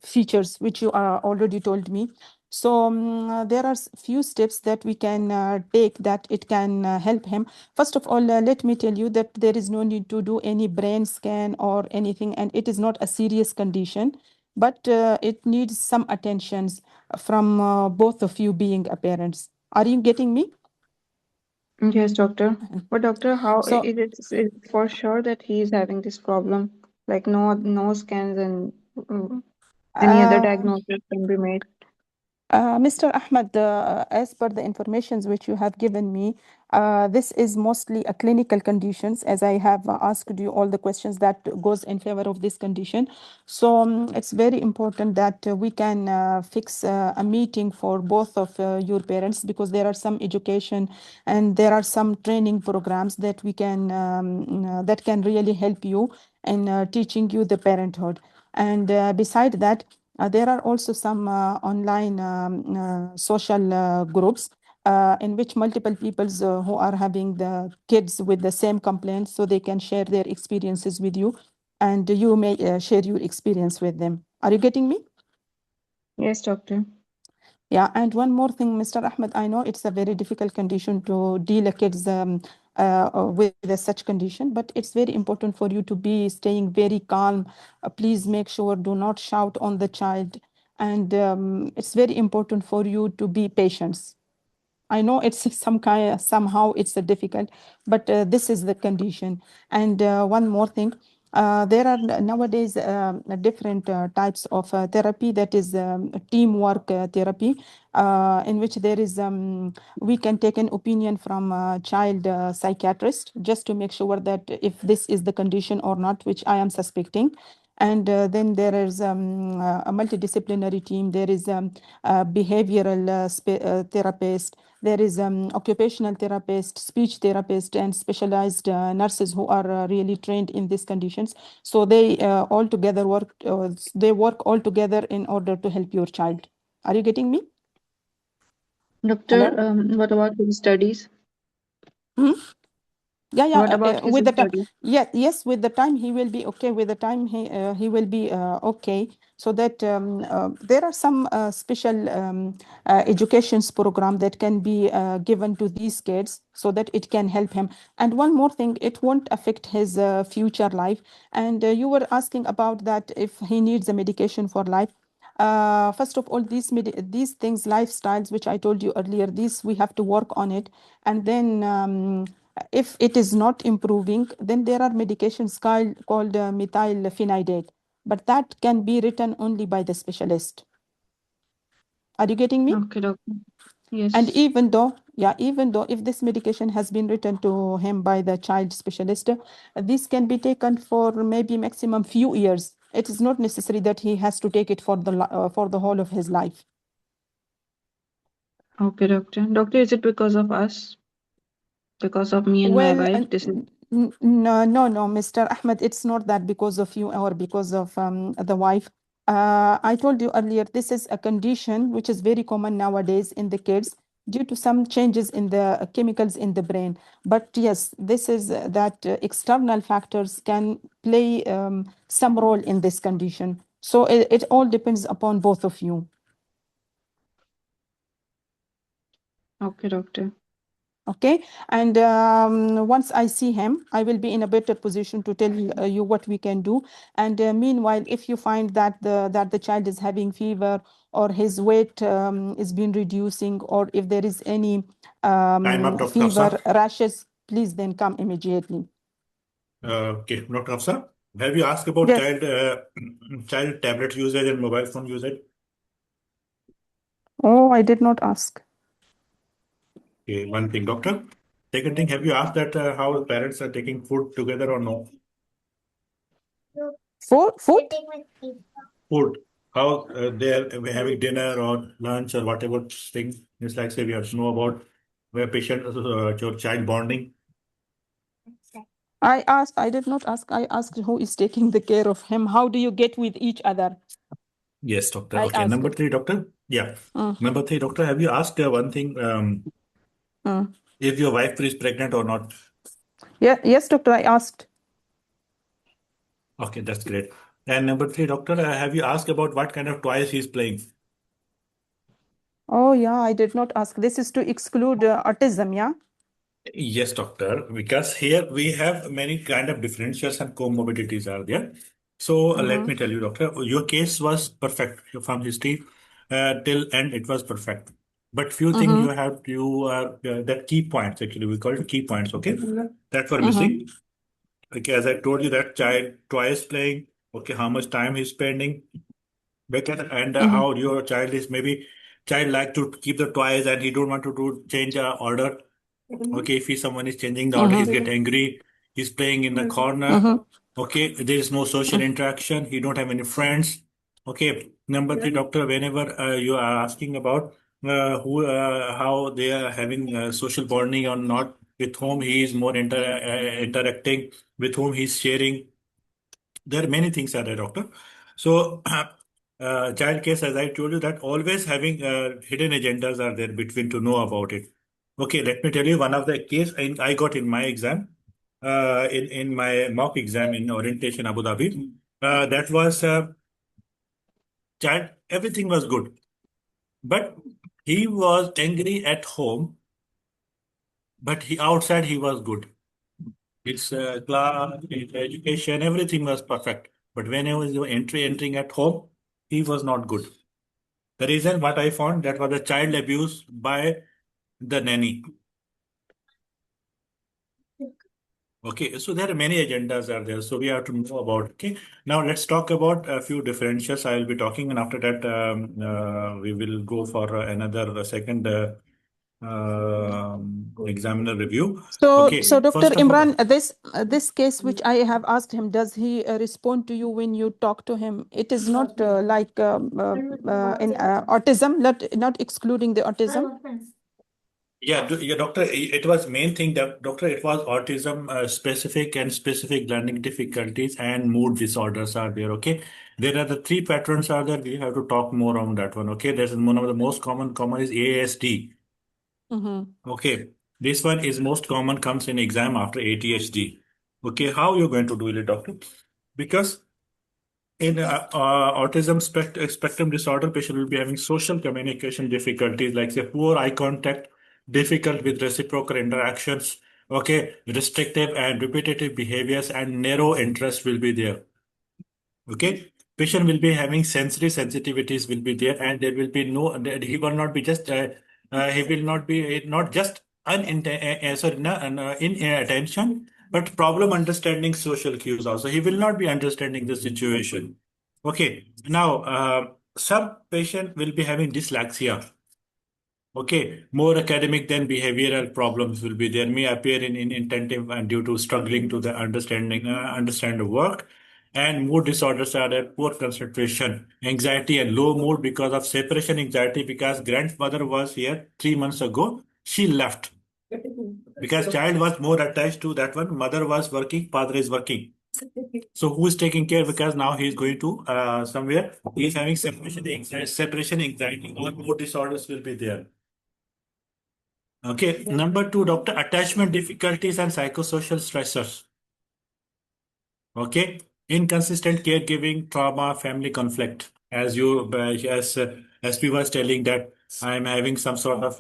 features which you already told me. So there are few steps that we can take that it can help him. First of all, let me tell you that there is no need to do any brain scan or anything, and it is not a serious condition, but it needs some attentions from both of you being a parents. Are you getting me? Yes, doctor. But doctor, how So, is it for sure that he is having this problem? Like no scans and any other uh, diagnosis can be made. Mr. Ahmed, as per the informations which you have given me, this is mostly a clinical conditions, as I have asked you all the questions that goes in favor of this condition. So it's very important that we can fix a meeting for both of your parents, because there are some education and there are some training programs that we can that can really help you in teaching you the parenthood. And beside that, there are also some online social groups in which multiple peoples who are having the kids with the same complaints, so they can share their experiences with you, and you may share your experience with them. Are you getting me? Yes, doctor. Yeah, and one more thing, Mr. Ahmed, I know it's a very difficult condition to deal a kids with such condition, but it's very important for you to be staying very calm. Please make sure do not shout on the child, and it's very important for you to be patient. I know it's some kind somehow it's a difficult, but this is the condition. And one more thing, there are nowadays different types of therapy, that is teamwork therapy, in which there is we can take an opinion from a child psychiatrist just to make sure that if this is the condition or not, which I am suspecting. And then there is a multidisciplinary team. There is a behavioral therapist. There is occupational therapist, speech therapist, and specialized nurses who are really trained in these conditions. So they all together work. They work all together in order to help your child. Are you getting me? Doctor, Hello? what about his studies? Mhm. Yeah, yeah. What about his With the time, studies? yeah, yes. With the time, he will be okay. With the time, he will be okay. So that there are some special educations program that can be given to these kids so that it can help him. And one more thing, it won't affect his future life. And you were asking about that if he needs a medication for life. First of all, these things, lifestyles, which I told you earlier, these we have to work on it, and then. If it is not improving, then there are medications called methylphenidate. but that can be written only by the specialist. Are you getting me? Okay, doctor. Yes. And even though if this medication has been written to him by the child specialist, this can be taken for maybe maximum few years. It is not necessary that he has to take it for the whole of his life. Okay, doctor. Doctor, is it because of us? Because of me and my Well, wife? This is no, Mr. Ahmed, it's not that because of you or because of the wife. I told you earlier, this is a condition which is very common nowadays in the kids due to some changes in the chemicals in the brain. But yes, this is that external factors can play some role in this condition. So it all depends upon both of you. okay, doctor. Okay, and once I see him, I will be in a better position to tell you what we can do. And meanwhile, if you find that the child is having fever or his weight is been reducing, or if there is any Time up, Dr. fever, Afsar. rashes, please then come immediately. Okay, Dr. Afsar, have you asked about Yes. child tablet usage and mobile phone usage? Oh, I did not ask. Okay, one thing, doctor. Second thing, have you asked that how the parents are taking food together or no? Food? Food. How they are having dinner or lunch or whatever thing. It's like say we have to know about where patient your child bonding. I did not ask. I asked who is taking the care of him. How do you get with each other? Yes, doctor. I Okay, asked. number 3, doctor. Yeah. Mm, Number 3, doctor, have you asked one thing, mm. if your wife is pregnant or not? Yeah, yes, doctor, I asked. Okay, that's great. And number 3, doctor, have you asked about what kind of toys he's playing? Oh, yeah, I did not ask. This is to exclude autism, yeah? Yes, doctor, because here we have many kind of differentials and comorbidities are there. So let me tell you, doctor, your case was perfect from history till end. It was perfect, but few things you have that key points, actually we call it key points. Okay, that were missing. Okay, as I told you, that child twice playing. Okay, how much time he's spending. Better, and how your child is, maybe child like to keep the toys and he don't want to do change order. Okay, if someone is changing the order, he's get angry. He's playing in the corner. Okay, there is no social interaction. He don't have any friends. Okay, number 3, doctor. Whenever you are asking about how they are having social bonding or not, with whom he is more interacting, with whom he's sharing. There are many things are there, doctor. So, child case, as I told you, that always having hidden agendas are there between to know about it. Okay, let me tell you one of the case I got in my exam, in my mock exam in orientation Abu Dhabi. That was child. Everything was good, but he was angry at home, but he outside he was good. His class, his education, everything was perfect. But when he was entering at home, he was not good. The reason what I found, that was a child abuse by the nanny. Okay, so there are many agendas are there, so we have to know about. Okay, now let's talk about a few differentials. I will be talking, and after that, we will go for another second examiner review. So, Okay, Dr. first of all, Imran, this case which I have asked him, does he respond to you when you talk to him? It is not like in autism, not excluding the autism. yeah, yeah, doctor, it was main thing that, doctor, it was autism specific and specific learning difficulties and mood disorders are there. Okay, there are the 3 patterns are there. We have to talk more on that one. Okay, there's one of the most common is ASD. Okay, this one is most common, comes in exam after ADHD. Okay, how you going to do it, doctor? Because in autism spectrum disorder, patient will be having social communication difficulties, like say poor eye contact, difficult with reciprocal interactions, okay, restrictive and repetitive behaviors, and narrow interest will be there. Okay, patient will be having sensory sensitivities will be there, and there will be no. He will not be just. He will not be not just inattention, but problem understanding social cues also. He will not be understanding the situation. Okay, now some patient will be having dyslexia. Okay, more academic than behavioral problems will be there. May appear in inattentive and due to struggling to the understand the work. And mood disorders are a poor concentration, anxiety, and low mood because of separation anxiety. Because grandmother was here 3 months ago, she left because child was more attached to that one. Mother was working, father is working. So who is taking care? Because now he is going to somewhere. He is having separation anxiety, or mood disorders will be there. Okay, number two, doctor, attachment difficulties and psychosocial stressors. Okay, inconsistent caregiving, trauma, family conflict. As we was telling that I'm having some sort of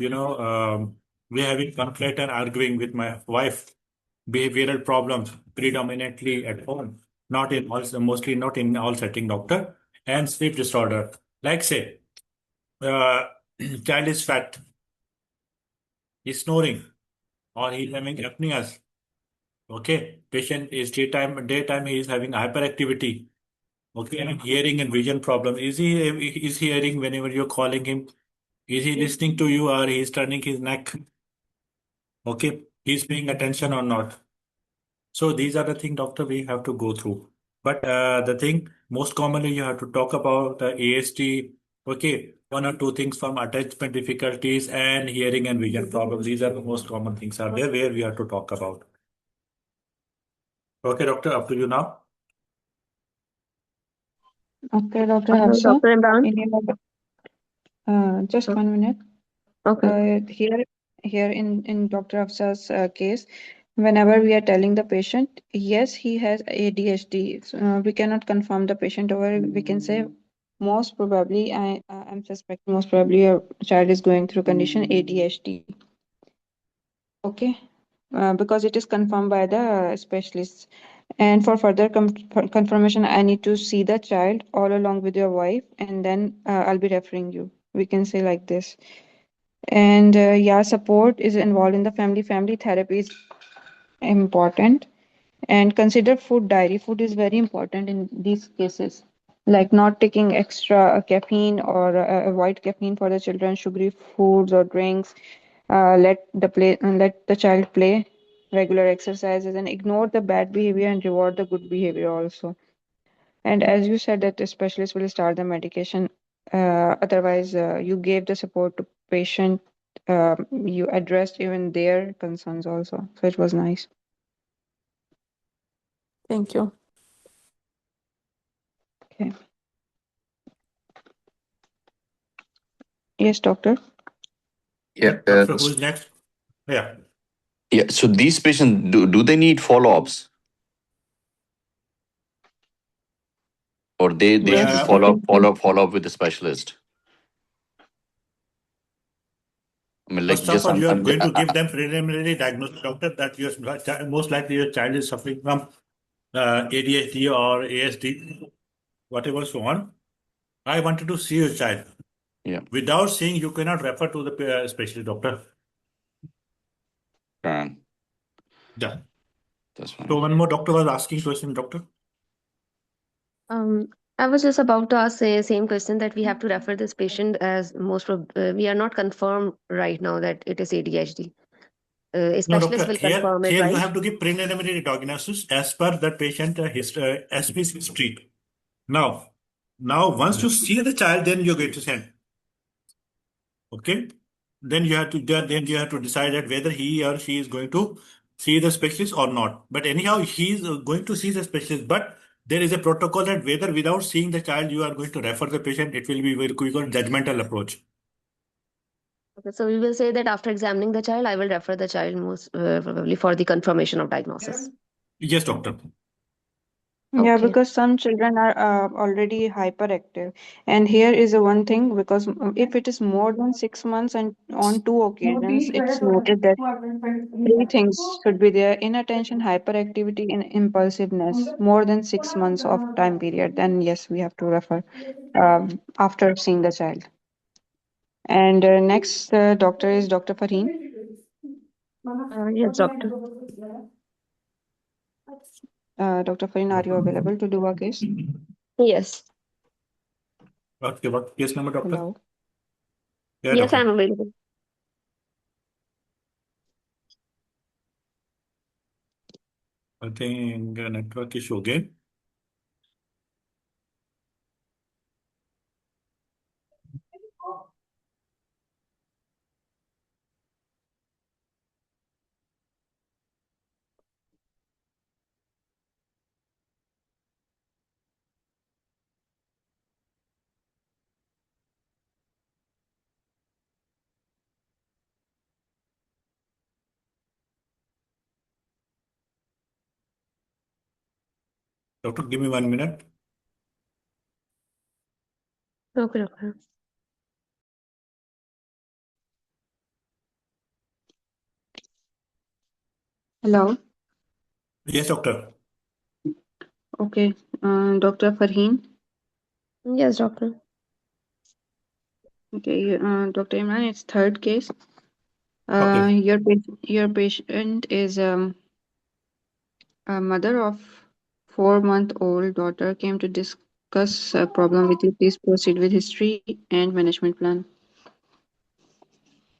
we're having conflict and arguing with my wife. Behavioral problems predominantly at home, not in all, mostly not in all setting, doctor, and sleep disorder. Like say, uh, child is fat, he's snoring, or he's having apneas. Okay, patient is daytime he is having hyperactivity. Okay, and hearing and vision problem. Is he hearing whenever you're calling him? Is he listening to you, or he's turning his neck? Okay, he's paying attention or not? So these are the things, doctor, we have to go through. But the thing most commonly you have to talk about ASD. Okay, one or two things from attachment difficulties and hearing and vision problems. These are the most common things are there where we have to talk about. Okay, doctor, up to you now. Okay, Dr. Okay, Hafsa, Dr. Imran. just 1 minute. Okay. Here in Dr. Hafsa's case, whenever we are telling the patient, yes, he has ADHD, we cannot confirm the patient, or we can say most probably, I'm suspecting most probably your child is going through condition ADHD. Okay, because it is confirmed by the specialists. And for further confirmation, I need to see the child all along with your wife, and then I'll be referring you. We can say like this. And yeah, support is involved in the family. Family therapy is important. And consider food diary. Food is very important in these cases. Like not taking extra caffeine or avoid caffeine for the children, sugary foods or drinks. Let the child play, regular exercises, and ignore the bad behavior and reward the good behavior also. And as you said that the specialist will start the medication, otherwise you gave the support to patient, you addressed even their concerns also. So it was nice. Thank you. Okay. Yes, doctor. Yeah. Doctor, who is next? Yeah. Yeah. So these patients, do they need follow-ups, or they should Yes, Uh, follow up with the specialist? I mean, like First of just all, you are going to give them preliminary diagnosis, doctor, that most likely your child is suffering from ADHD or ASD, whatever so on. I wanted to see your child. yeah. Without seeing, you cannot refer to the specialist doctor. Fine. Yeah. That's So fine. one more doctor was asking question, doctor. I was just about to ask the same question, that we have to refer this patient, as we are not confirmed right now that it is ADHD. A No, specialist doctor. will Here, confirm it, here you right? have to give preliminary diagnosis as per the patient SP's history. Now, once you see the child, then you're going to send. Okay, then you have to decide that whether he or she is going to see the specialist or not. But anyhow, he is going to see the specialist. But there is a protocol that whether without seeing the child you are going to refer the patient, it will be very quick or judgmental approach. Okay, so we will say that after examining the child, I will refer the child most probably for the confirmation of diagnosis. Yes, doctor. yeah, Okay. because some children are already hyperactive. And here is a one thing, because if it is more than 6 months and on two occasions, it's noted that three things should be there: inattention, hyperactivity, and impulsiveness. More than 6 months of time period, then yes, we have to refer after seeing the child. And next doctor is Dr. Farheen. Yes, doctor. Dr. Farheen, are you available to do our case? Yes. What case number, doctor? Hello. Yeah, Yes, doctor. I'm available. I think network issue again. Doctor, give me 1 minute. Okay, doctor. Hello. Yes, doctor. Okay. Dr. Farheen. Yes, doctor. Okay. Dr. Imran, it's third case. Okay. Your patient is a mother of 4-month-old daughter came to discuss a problem with you. Please proceed with history and management plan.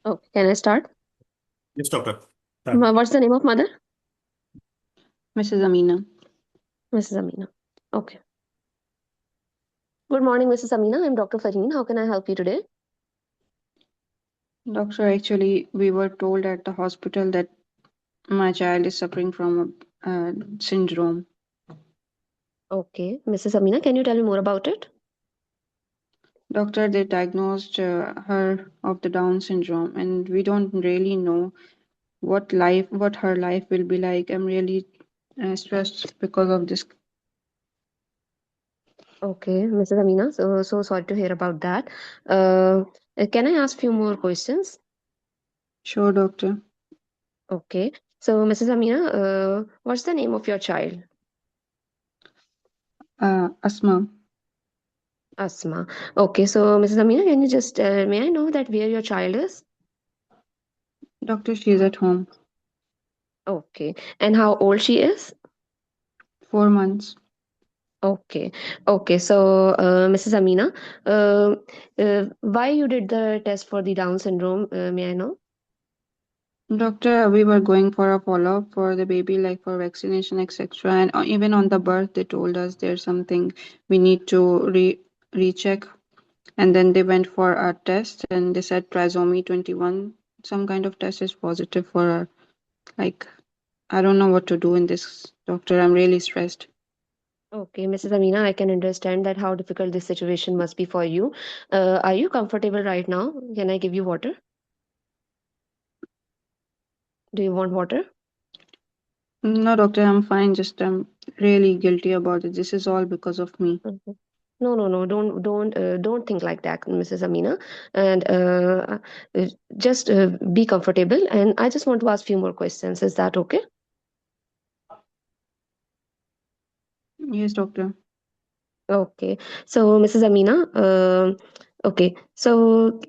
Okay, can I start? Yes, doctor. Done. What's the name of mother? Mrs. Amina. Mrs. Amina. Okay. Good morning, Mrs. Amina. I'm Dr. Farheen. How can I help you today? Doctor, actually, we were told at the hospital that my child is suffering from a syndrome. Okay. Mrs. Amina, can you tell me more about it? Doctor, they diagnosed her of the Down syndrome, and we don't really know what her life will be like. I'm really stressed because of this. Okay, Mrs. Amina. So sorry to hear about that. Uh, can I ask few more questions? Sure, doctor. Okay. So, Mrs. Amina, what's the name of your child? Asthma. Asma. Okay. So, Mrs. Amina, can you just may I know that where your child is? Doctor, she is at home. Okay. And how old she is? 4 months. Okay. Okay. So, Mrs. Amina, why you did the test for the Down syndrome? May I know? Doctor, we were going for a follow-up for the baby, like for vaccination, etc. And even on the birth, they told us there's something we need to recheck. And then they went for a test, and they said trisomy 21. Some kind of test is positive for her. Like, I don't know what to do in this, doctor. I'm really stressed. Okay, Mrs. Amina, I can understand that how difficult this situation must be for you. Are you comfortable right now? Can I give you water? Do you want water? No, doctor, I'm fine. Just I'm really guilty about it. This is all because of me. Mhm. No, no, no. Don't think like that, Mrs. Amina. And uh, just be comfortable. And I just want to ask few more questions. Is that okay? Yes, doctor. Okay. So, Mrs. Amina, okay. So,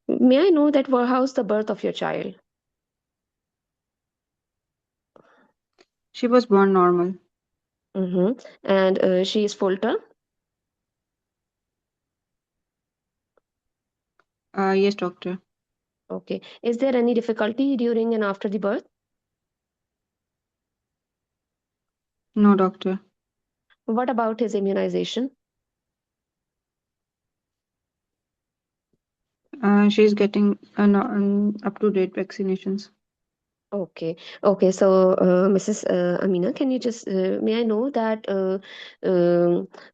may I know that how's the birth of your child? She was born normal. Mm-hmm. And she is full term? Yes, doctor. Okay. Is there any difficulty during and after the birth? No, doctor. What about his immunization? She's getting up-to-date vaccinations. Okay, okay. So, Mrs. Amina, can you just may I know that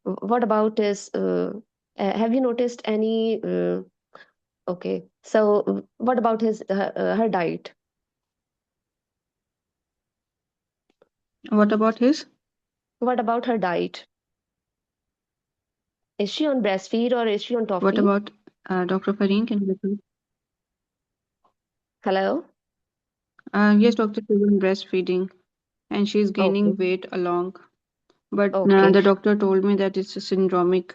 what about his? Have you noticed any? Okay, so what about his her diet? What about his? What about her diet? Is she on breastfeed or is she on What toffee? about Dr. Fareen? Can you repeat? Hello. Yes, doctor, she's on breastfeeding and she's Okay, gaining weight along. But okay, the doctor told me that it's a syndromic.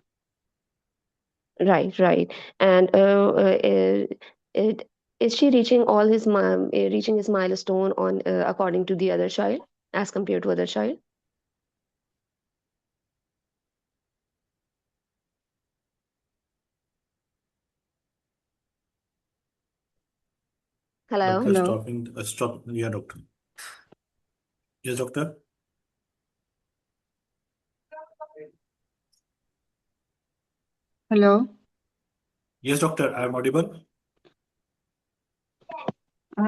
right, right. And it, is she reaching all his reaching his milestone on according to the other child as compared to other child? Hello. Doctor, Hello. stop. Yeah, doctor. Yes, doctor. Hello. Yes, doctor. I'm audible.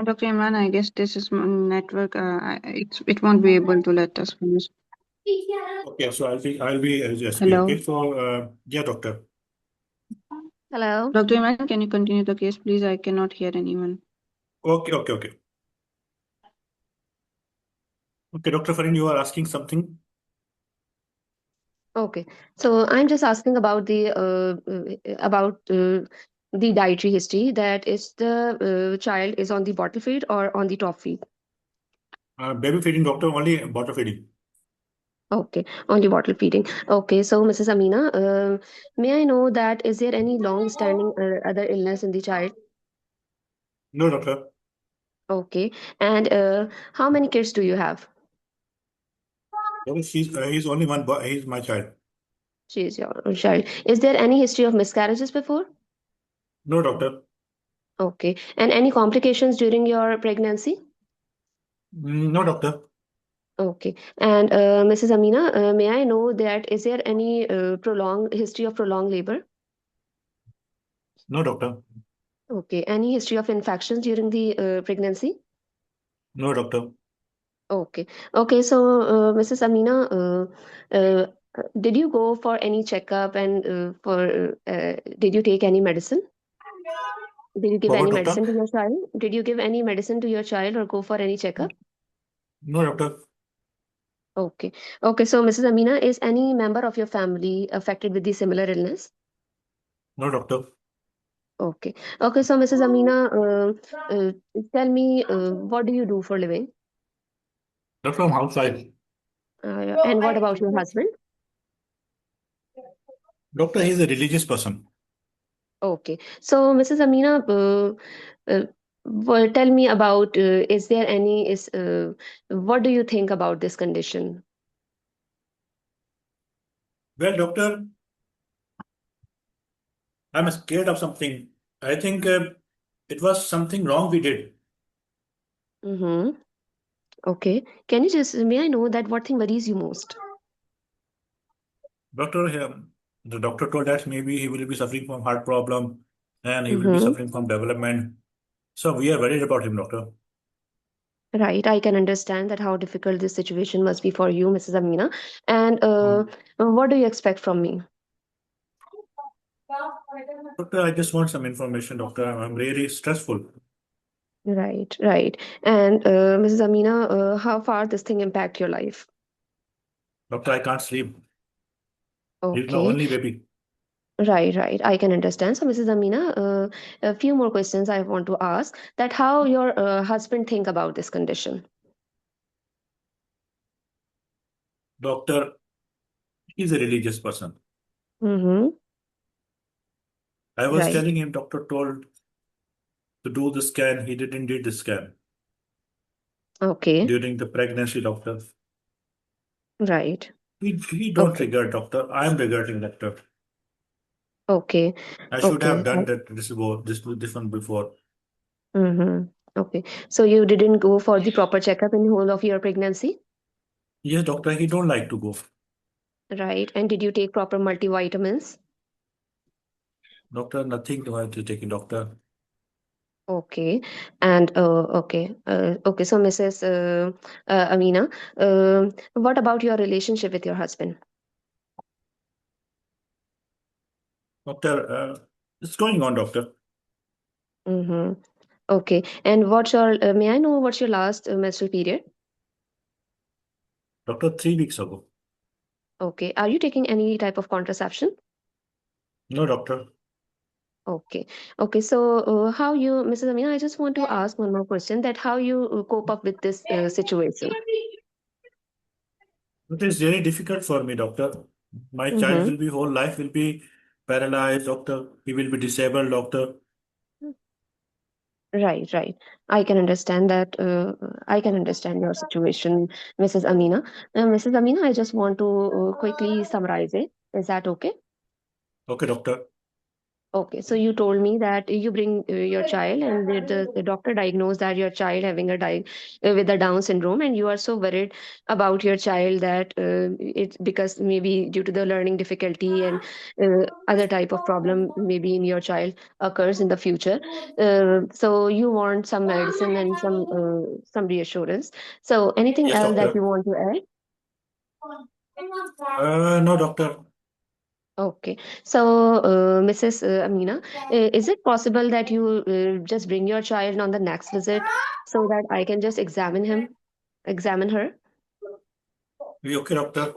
Dr. Imran, I guess this is network. It won't be able to let us finish. Okay, so I'll be SP. Hello. Okay, so yeah, doctor. Hello. Dr. Imran, can you continue the case, please? I cannot hear anyone. Okay. Okay, Dr. Farin, you are asking something. Okay. So I'm just asking about the dietary history. That is the child is on the bottle feed or on the top feed. Baby feeding, doctor, only bottle feeding. Okay, only bottle feeding. Okay, so Mrs. Amina, may I know that is there any long-standing other illness in the child? No, doctor. Okay, and how many kids do you have? Doctor, he's only one boy. He's my child. She is your child. Is there any history of miscarriages before? No, doctor. Okay, and any complications during your pregnancy? No, doctor. Okay, and Mrs. Amina, may I know that is there any prolonged history of prolonged labor? No, doctor. Okay, any history of infections during the pregnancy? No, doctor. Okay. Okay. So, Mrs. Amina, uh, did you go for any checkup and did you take any medicine? Did you give For what, any doctor? medicine to your child? Did you give any medicine to your child or go for any checkup? No, doctor. Okay. Okay. So, Mrs. Amina, is any member of your family affected with the similar illness? No, doctor. Okay. Okay. So, Mrs. Amina, uh, tell me, what do you do for living? Doctor, I'm outside. And what about your husband? Doctor, he's a religious person. Okay. So, Mrs. Amina, uh, tell me about is there any is what do you think about this condition? Well, doctor, I'm scared of something. I think it was something wrong we did. Mm-hmm. Okay. Can you just may I know that what thing worries you most? Doctor, the doctor told us maybe he will be suffering from heart problem and he will be Mm-hmm. suffering from development. So we are worried about him, doctor. Right. I can understand that how difficult this situation must be for you, Mrs. Amina. And Hmm. what do you expect from me? Doctor, I just want some information, doctor. I'm really stressful. Right. Right. And Mrs. Amina, how far this thing impact your life? Doctor, I can't sleep. He's my Okay. only baby. Right, right. I can understand. So, Mrs. Amina, a few more questions I want to ask. That how your husband think about this condition? Doctor, he's a religious person. Mm-hmm. I was Right. telling him, doctor told to do the scan. He didn't do the scan Okay. during the pregnancy, doctor. Right. He don't Okay. regret, doctor. I'm regretting, doctor. Okay. I should have Okay. done that this one before. Mm-hmm. Okay. So you didn't go for the proper checkup in the whole of your pregnancy, Yes, doctor, he don't like to go. right? And did you take proper multivitamins? Doctor, nothing to have to take, doctor. Okay. And okay. Okay. So, Mrs. Amina, what about your relationship with your husband? Doctor, it's going on, doctor. Mm-hmm. Okay. And what's your, may I know what's your last menstrual period? Doctor, 3 weeks ago. Okay. Are you taking any type of contraception? No, doctor. Okay. Okay. So, how you, Mrs. Amina, I just want to ask one more question that how you cope up with this situation? It is very difficult for me, doctor. My child Mm-hmm. will be whole life will be paralyzed, doctor. He will be disabled, doctor. Right, right. I can understand that. I can understand your situation, Mrs. Amina. Mrs. Amina, I just want to quickly summarize it. Is that okay? Okay, doctor. Okay, so you told me that you bring your child, and the doctor diagnosed that your child having with a Down syndrome, and you are so worried about your child that it's because maybe due to the learning difficulty and other type of problem maybe in your child occurs in the future. So you want some medicine and some reassurance. So anything Yes, else that doctor. you want to add? No, doctor. Okay, so Mrs. Amina, is it possible that you just bring your child on the next visit so that I can just examine her? We okay, doctor?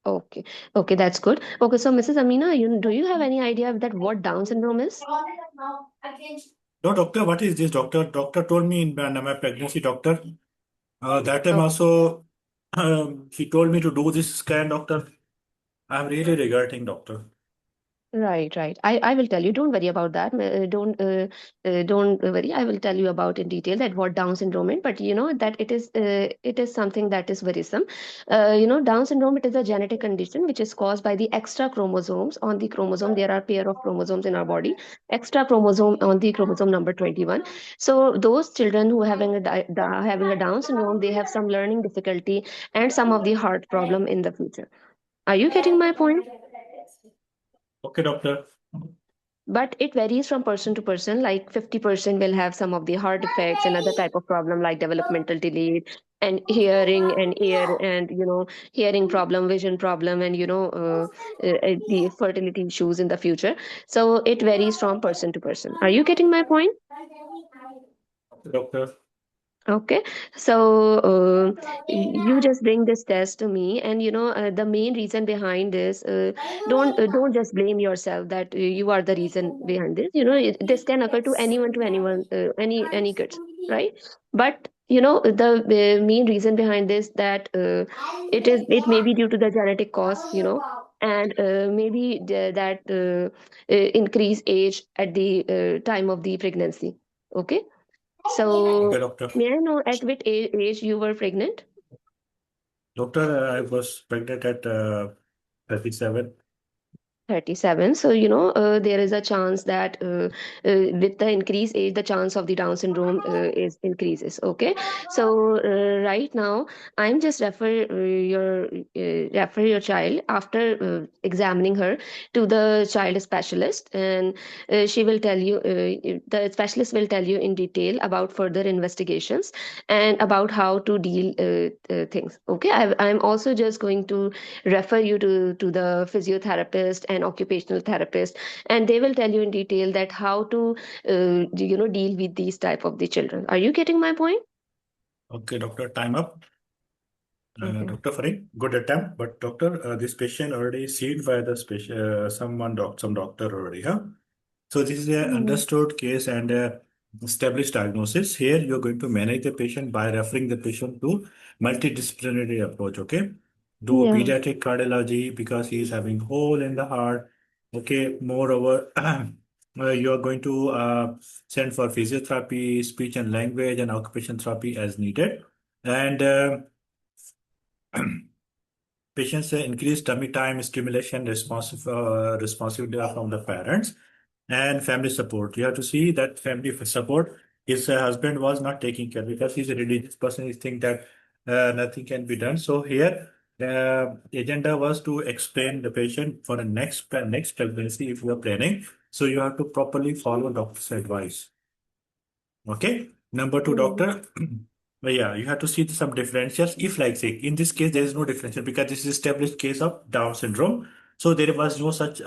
Okay, okay, that's good. Okay, so Mrs. Amina, do you have any idea that what Down syndrome is? No, doctor, what is this, doctor? Doctor told me in my pregnancy, doctor. That time Oh, also, he told me to do this scan, doctor. I'm really regretting, doctor. right, right. I will tell you. Don't worry about that. Don't worry. I will tell you about in detail that what Down syndrome is. But you know that it is something that is worrisome. Down syndrome, it is a genetic condition which is caused by the extra chromosomes on the chromosome. There are pair of chromosomes in our body. Extra chromosome on the chromosome number 21. So those children who having a Down syndrome, they have some learning difficulty and some of the heart problem in the future. Are you getting my point? Okay, doctor. But it varies from person to person. Like 50% will have some of the heart defects and other type of problem like developmental delay and hearing and ear and hearing problem, vision problem, and the fertility issues in the future. So it varies from person to person. Are you getting my point? Okay, doctor. Okay, so you just bring this test to me, and the main reason behind this. Don't just blame yourself that you are the reason behind this. This can occur to anyone, any kids, right? But the main reason behind this that it may be due to the genetic cause, and maybe that increase age at the time of the pregnancy. Okay. Okay, So, doctor. may I know at which age you were pregnant? Doctor, I was pregnant at 37. 37. So, there is a chance that with the increased age, the chance of the Down syndrome is increases. Okay. So, right now, I'm just refer your child after examining her to the child specialist, and she will tell you, the specialist will tell you in detail about further investigations and about how to deal things. Okay. I'm also just going to refer you to the physiotherapist and occupational therapist, and they will tell you in detail that how to deal with these type of the children. Are you getting my point? Okay, doctor, time up. Okay. Dr. Farid, good attempt, but doctor, this patient already seen by the some doctor already, huh? So this is a Mm. understood case and a established diagnosis. Here you're going to manage the patient by referring the patient to multidisciplinary approach. Okay, do a Yeah. pediatric cardiology because he is having hole in the heart. Okay, moreover, you are going to send for physiotherapy, speech and language, and occupation therapy as needed, and patients increased tummy time, stimulation, responsive from the parents, and family support. You have to see that family support. His husband was not taking care because he's a religious person. He think that nothing can be done. So here, the agenda was to explain the patient for the next pregnancy if you are planning. So you have to properly follow doctor's advice. Okay. Number two, Mm. doctor. Yeah, you have to see some differentials. If, like, say, in this case, there is no differential because this is established case of Down syndrome. So there was no such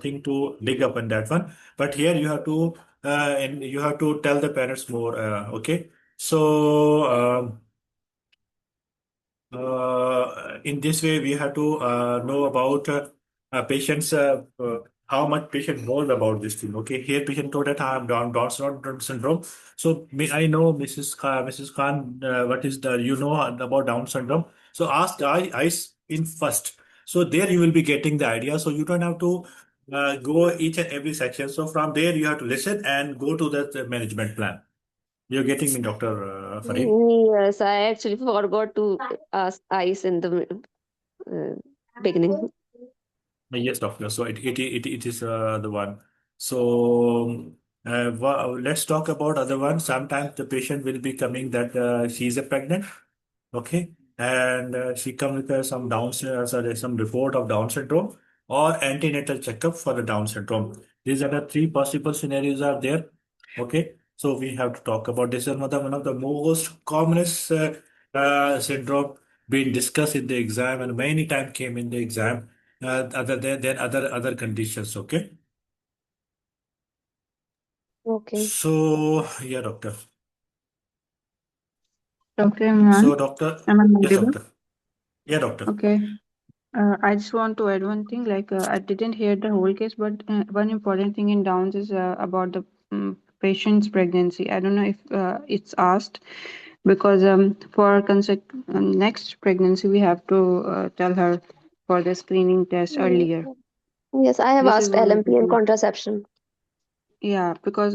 thing to dig up on that one. But here and you have to tell the parents more. Okay. So in this way, we have to know about patients, how much patient knows about this thing. Okay, here patient told that I am Down syndrome. So I know Mrs. Khan, what is the about Down syndrome? So ask I in first. So there you will be getting the idea. So you don't have to go each and every section. So from there you have to listen and go to the management plan. You're getting me, Dr. Farid? Yes, I actually forgot to ask Ice in the uh, beginning. Yes, doctor. So it is the one. So let's talk about other one. Sometimes the patient will be coming that she's a pregnant, okay, and she come with some some report of Down syndrome or antenatal checkup for the Down syndrome. These are the three possible scenarios are there, okay. So we have to talk about this. Is one of the most commonest syndrome being discussed in the exam and many times came in the exam other than other conditions, okay. Okay. So yeah, doctor. Dr. So Imran, doctor, am I yes, audible? doctor. Yeah, doctor. Okay. I just want to add one thing. Like, I didn't hear the whole case, but one important thing in Downs is about the patient's pregnancy. I don't know if it's asked because for next pregnancy, we have to tell her for the screening test Mm, earlier. Yes, I have This is asked one of the LMP and things. contraception. Yeah, because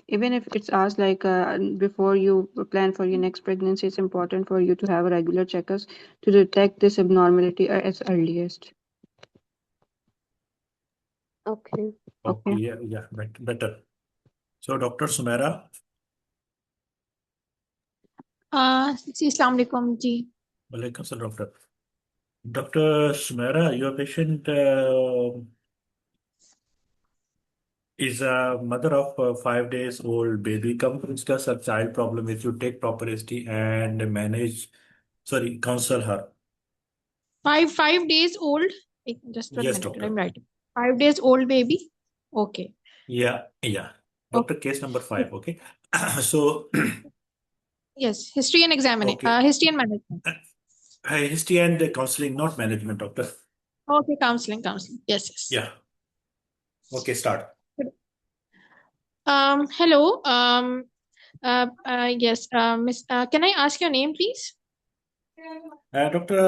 even if it's asked like before you plan for your next pregnancy, it's important for you to have regular checkups to detect this abnormality as earliest. Okay. Okay, Okay. yeah, better. So Dr. Sumera, जी अस्सलाम वालेकुम जी welcome, sir, doctor. Dr. Sumera, your patient is a mother of a 5 days old baby. Come to discuss a child problem with you. Take proper ST and counsel her. five days old just 1 Yes, minute doctor. I'm writing 5 days old baby okay Yeah. okay Doctor, case number 5, okay? So, yes history and examining okay. history and management History and counseling, not management, doctor. okay counseling yes Yeah. Okay, start. hello yes miss can I ask your name please Doctor,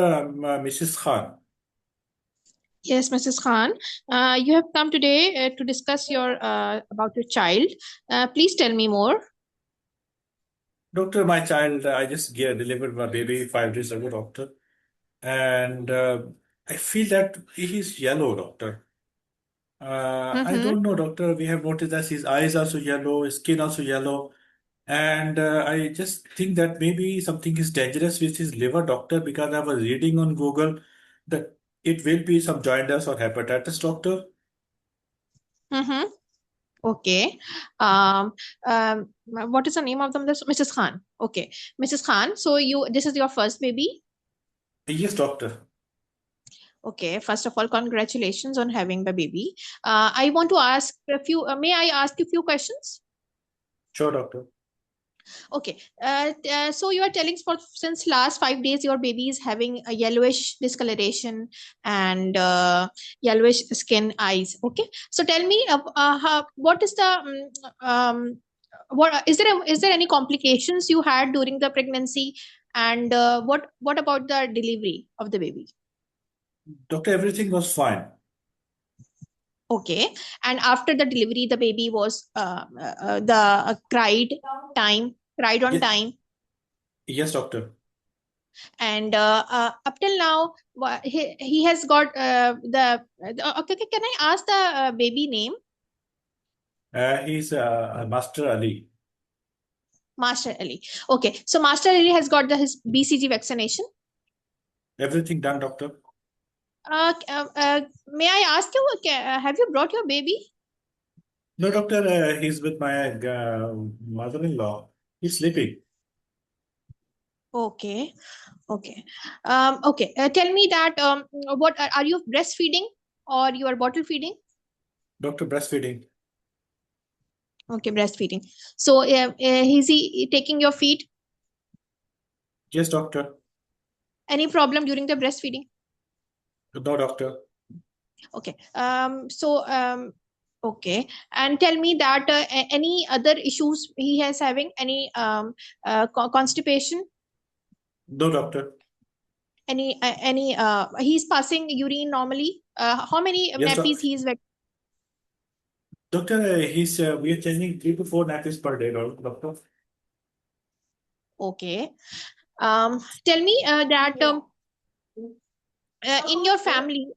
Mrs. Khan. yes Mrs. Khan you have come today to discuss your about your child please tell me more Doctor, my child, I just delivered my baby 5 days ago, doctor. And I feel that he is yellow, doctor. I mm-hmm. don't know, doctor. We have noticed that his eyes also yellow, his skin also yellow. And I just think that maybe something is dangerous with his liver, doctor, because I was reading on Google that it will be some jaundice or hepatitis, doctor. Mm-hmm. Okay. Um, what is the name of them? Mrs. Khan. Okay. Mrs. Khan. So this is your first baby. Yes, doctor. Okay. First of all, congratulations on having the baby. I want to ask a few, may I ask you a few questions? Sure, doctor. Okay. So you are telling since last 5 days, your baby is having a yellowish discoloration and yellowish skin eyes. Okay. So tell me, what is the what is there any complications you had during the pregnancy, and what about the delivery of the baby? Doctor, everything was fine. Okay. And after the delivery, the baby was the cried on Yes, time. yes, doctor. And up till now he has got okay, can I ask the baby name? He's Master Ali. Master Ali. Okay, so Master Ali has got his BCG vaccination. Everything done, doctor. May I ask you, have you brought your baby? No, doctor, he's with my mother-in-law. He's sleeping. Okay. Okay. Okay, tell me that what are you breastfeeding or you are bottle feeding? Doctor, breastfeeding. Okay, breastfeeding. So is he taking your feed? Yes, doctor. Any problem during the breastfeeding? No, doctor. Okay. Okay. And tell me that any other issues he has having, any constipation, No, doctor. any he's passing urine normally. How many Yes, nappies he is wet? doctor. We are changing 3 to 4 nappies per day, doctor. Okay. Tell me that in your family,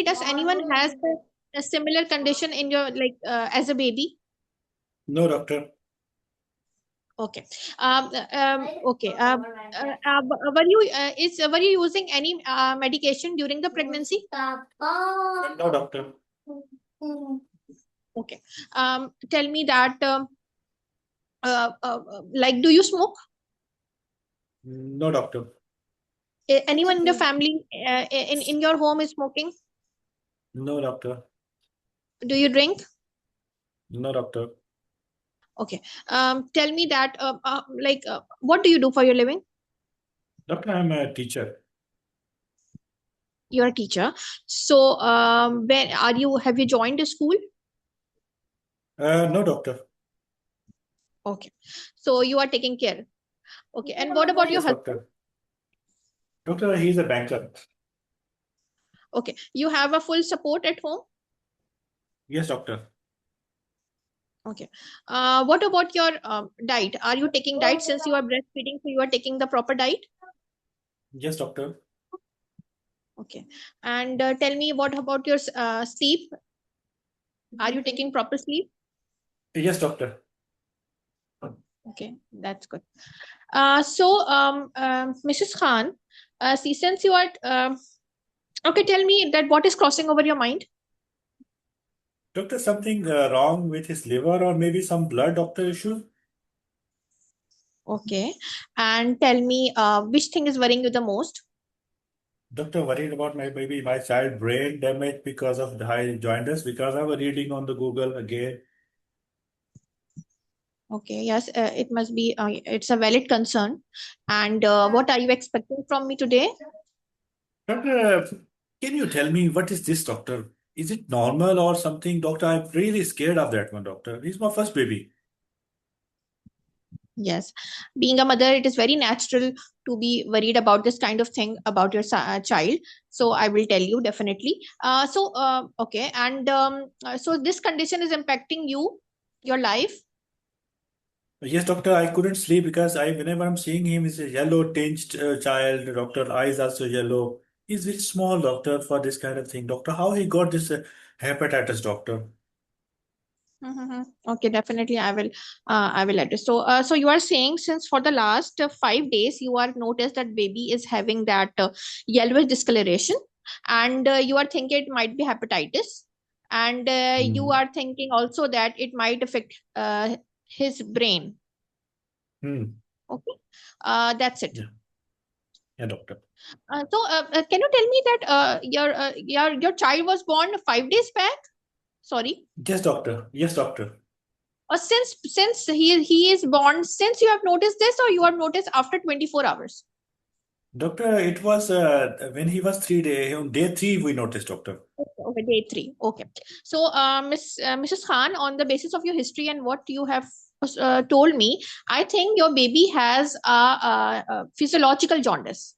does anyone has the a similar condition in your as a baby? No, doctor. Okay. Okay. Were you using any medication during the pregnancy? No, doctor. Okay. Tell me that. Like, do you smoke? No, doctor. Anyone in the family, in your home, is smoking? No, doctor. Do you drink? No, doctor. Okay. Tell me that. What do you do for your living? Doctor, I'm a teacher. You're a teacher. So, when are you? Have you joined a school? No, doctor. Okay. So you are taking care. Okay. And what about your Yes, husband? doctor. Doctor, he's a banker. Okay. You have a full support at home? Yes, doctor. Okay. What about your diet? Are you taking diet since you are breastfeeding? So you are taking the proper diet? Yes, doctor. Okay. And tell me, what about your sleep? Are you taking proper sleep? Yes, doctor. Okay, that's good. Mrs. Khan, see, since you are okay, tell me that what is crossing over your mind? Doctor, something wrong with his liver or maybe some blood doctor issue? Okay. And tell me, which thing is worrying you the most? Doctor, worried about my child brain damage because of the high jaundice, because I was reading on the Google again. Okay, yes, it must be, it's a valid concern. And what are you expecting from me today? Doctor, can you tell me what is this, doctor? Is it normal or something? Doctor, I'm really scared of that one, doctor. He's my first baby. Yes, being a mother, it is very natural to be worried about this kind of thing about your child. So I will tell you definitely. Okay, and so this condition is impacting you, your life. Yes, doctor, I couldn't sleep because whenever I'm seeing him, he's a yellow tinged child. Doctor, eyes also yellow. He's very small, doctor, for this kind of thing. Doctor, how he got this hepatitis, doctor? Mm-hmm. Okay, definitely. I will address. So you are saying since for the last 5 days you are noticed that baby is having that yellowish discoloration, and you are thinking it might be hepatitis, and you Hmm. are thinking also that it might affect his brain. Hmm. Okay, that's it. Yeah, yeah, doctor. Can you tell me that your child was born 5 days back? Sorry. Yes, doctor. Yes, doctor. Or since he is born, since you have noticed this, or you have noticed after 24 hours? Doctor, it was when he was 3 day, on day three we noticed, doctor. Okay, day 3. Okay. So, Mrs. Khan, on the basis of your history and what you have told me, I think your baby has a physiological jaundice.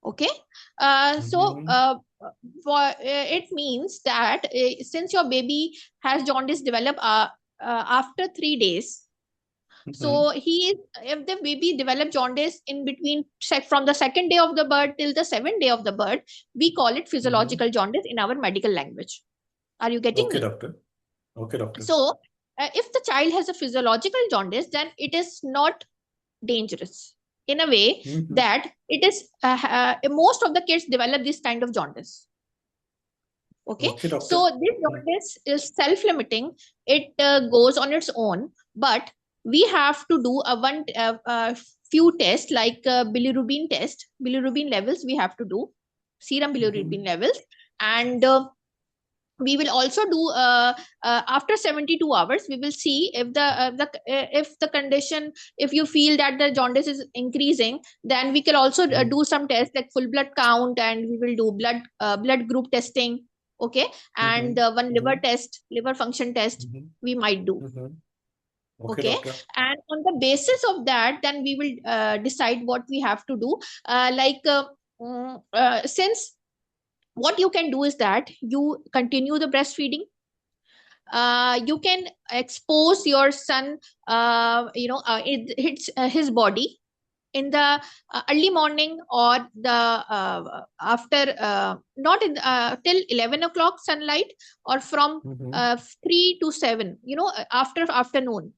Okay. Mm-hmm. It means that since your baby has jaundice developed after 3 days, so if the baby develop jaundice in between from the second day of the birth till the 7th day of the birth, we call it Mm-hmm. physiological jaundice in our medical language. Are you getting Okay, me? doctor. Okay, doctor. So, if the child has a physiological jaundice, then it is not dangerous in a way Mm-hmm. that it is most of the kids develop this kind of jaundice. Okay, Okay, doctor. so this jaundice is self-limiting. It goes on its own, but we have to do a few tests like bilirubin test, bilirubin levels we have to do, serum bilirubin Mm-hmm. levels, and we will also do after 72 hours we will see if the condition, if you feel that the jaundice is increasing, then we can also do some tests like full blood count, and we will do blood group testing. Okay, and Mm-hmm. one liver Mm-hmm. test, liver function test Mm-hmm. we might do. Mm-hmm. Okay, Okay, doctor. and on the basis of that, then we will decide what we have to do. Since what you can do is that you continue the breastfeeding. You can expose your son, his body in the early morning or the after not in till 11 o'clock sunlight, or from 3 to 7, after afternoon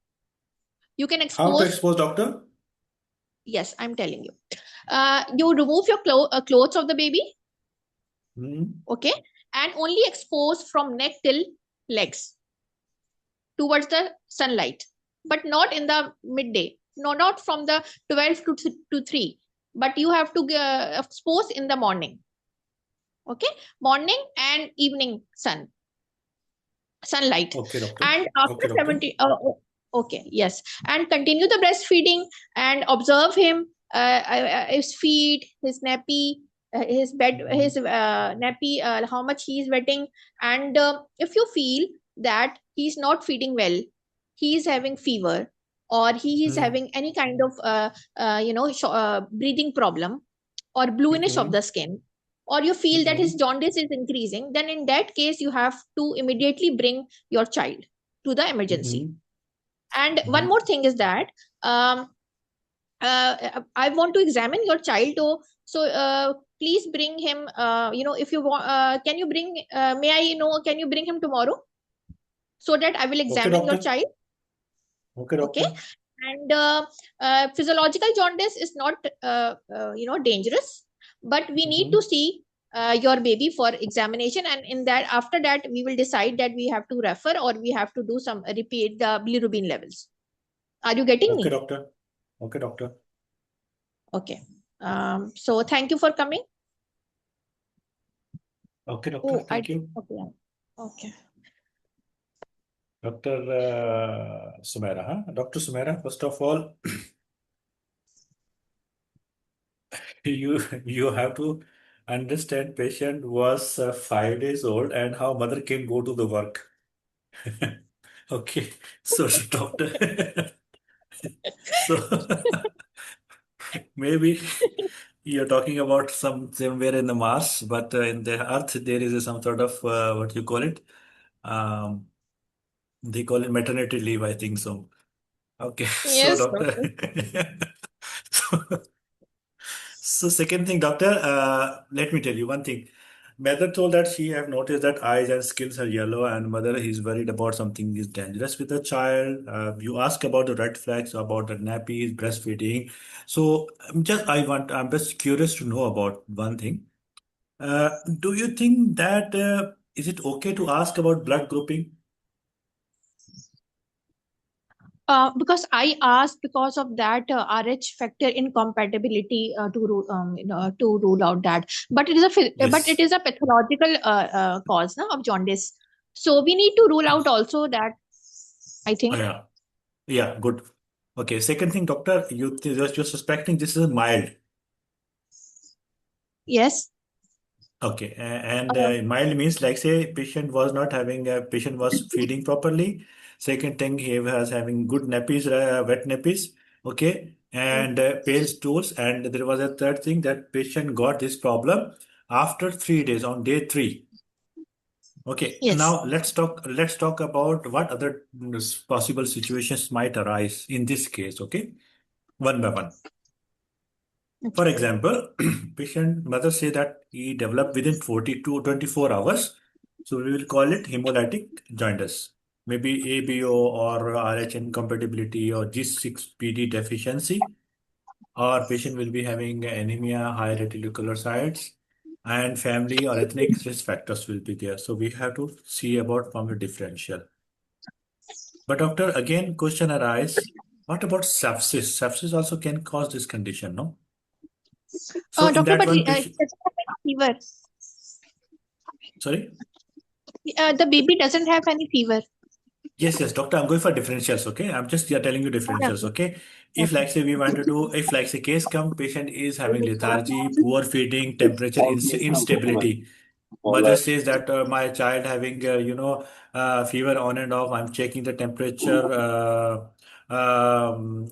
you can How to expose. expose, doctor? Yes, I'm telling you. You remove your clothes of the baby, okay, and only expose from neck till legs towards the sunlight, but not in the midday. No, not from the 12 to 3, but you have to expose in the morning. Okay, morning and evening sunlight. Okay, doctor. And after Okay, doctor. 70, okay, yes, and continue the breastfeeding and observe him, his feed, his nappy, his bed, his nappy, how much he is wetting. And if you feel that he's not feeding well, he is having fever, or he is having any kind of breathing problem, or bluish of the skin, or you feel that his jaundice is increasing, then in that case you have to immediately bring your child to the emergency. And one more thing is that I want to examine your child, so please bring him, if you want, can you bring, may I know, can you bring him tomorrow so that I will Okay, examine your doctor. child? Okay, Okay. doctor. And physiological jaundice is not dangerous, but we need to see your baby for examination, and in that, after that, we will decide that we have to refer or we have to do some repeat the bilirubin levels. Are you getting Okay, me? doctor. Okay, doctor. Okay. So thank you for coming. Okay, doctor. Thank you. Okay. Okay. Dr. Sumaira, huh? Dr. Sumaira, first of all, you have to understand patient was 5 days old and how mother can go to the work. Okay, so doctor, so maybe you're talking about somewhere in the Mars, but in the Earth there is some sort of what you call it? Um, they call it maternity leave, I think so. Okay, so Yes, doctor. doctor. So, so second thing, doctor, let me tell you one thing. Mother told that she have noticed that eyes and skins are yellow, and mother is worried about something is dangerous with the child. You ask about the red flags, about the nappies, breastfeeding. So I'm just curious to know about one thing. Do you think that is it okay to ask about blood grouping? Because I asked because of that RH factor incompatibility to rule out that, but it Yes. is a pathological cause of jaundice, so we need to rule out also that, I Oh, think. yeah. Yeah. Good. Okay. Second thing, doctor, you're suspecting this is mild. Yes. Okay, and uh, mild means like say patient was feeding properly. Second thing, he was having good nappies, wet nappies. Okay, and pale stools. And there was a third thing that patient got this problem after 3 days on day 3. Okay, yes. now let's talk about what other possible situations might arise in this case. Okay, one by one. For Okay. example, patient mother say that he developed within 40 to 24 hours. So we will call it hemolytic jaundice. Maybe ABO or RH incompatibility or G6PD deficiency. Or patient will be having anemia, high reticulocytes, and family or ethnic risk factors will be there. So we have to see about from the differential. But doctor, again, question arise, what about sepsis? Sepsis also can cause this condition, no? So in Doctor, that but one it patient, doesn't have any fever. sorry? The baby doesn't have any fever. Yes, yes, doctor, I'm going for differentials, okay? I'm just telling you differentials, Okay. okay? If Okay. like say we want to do, if like say case come, patient is having lethargy, poor feeding, temperature instability. Mother says that my child having, fever on and off. I'm checking the temperature on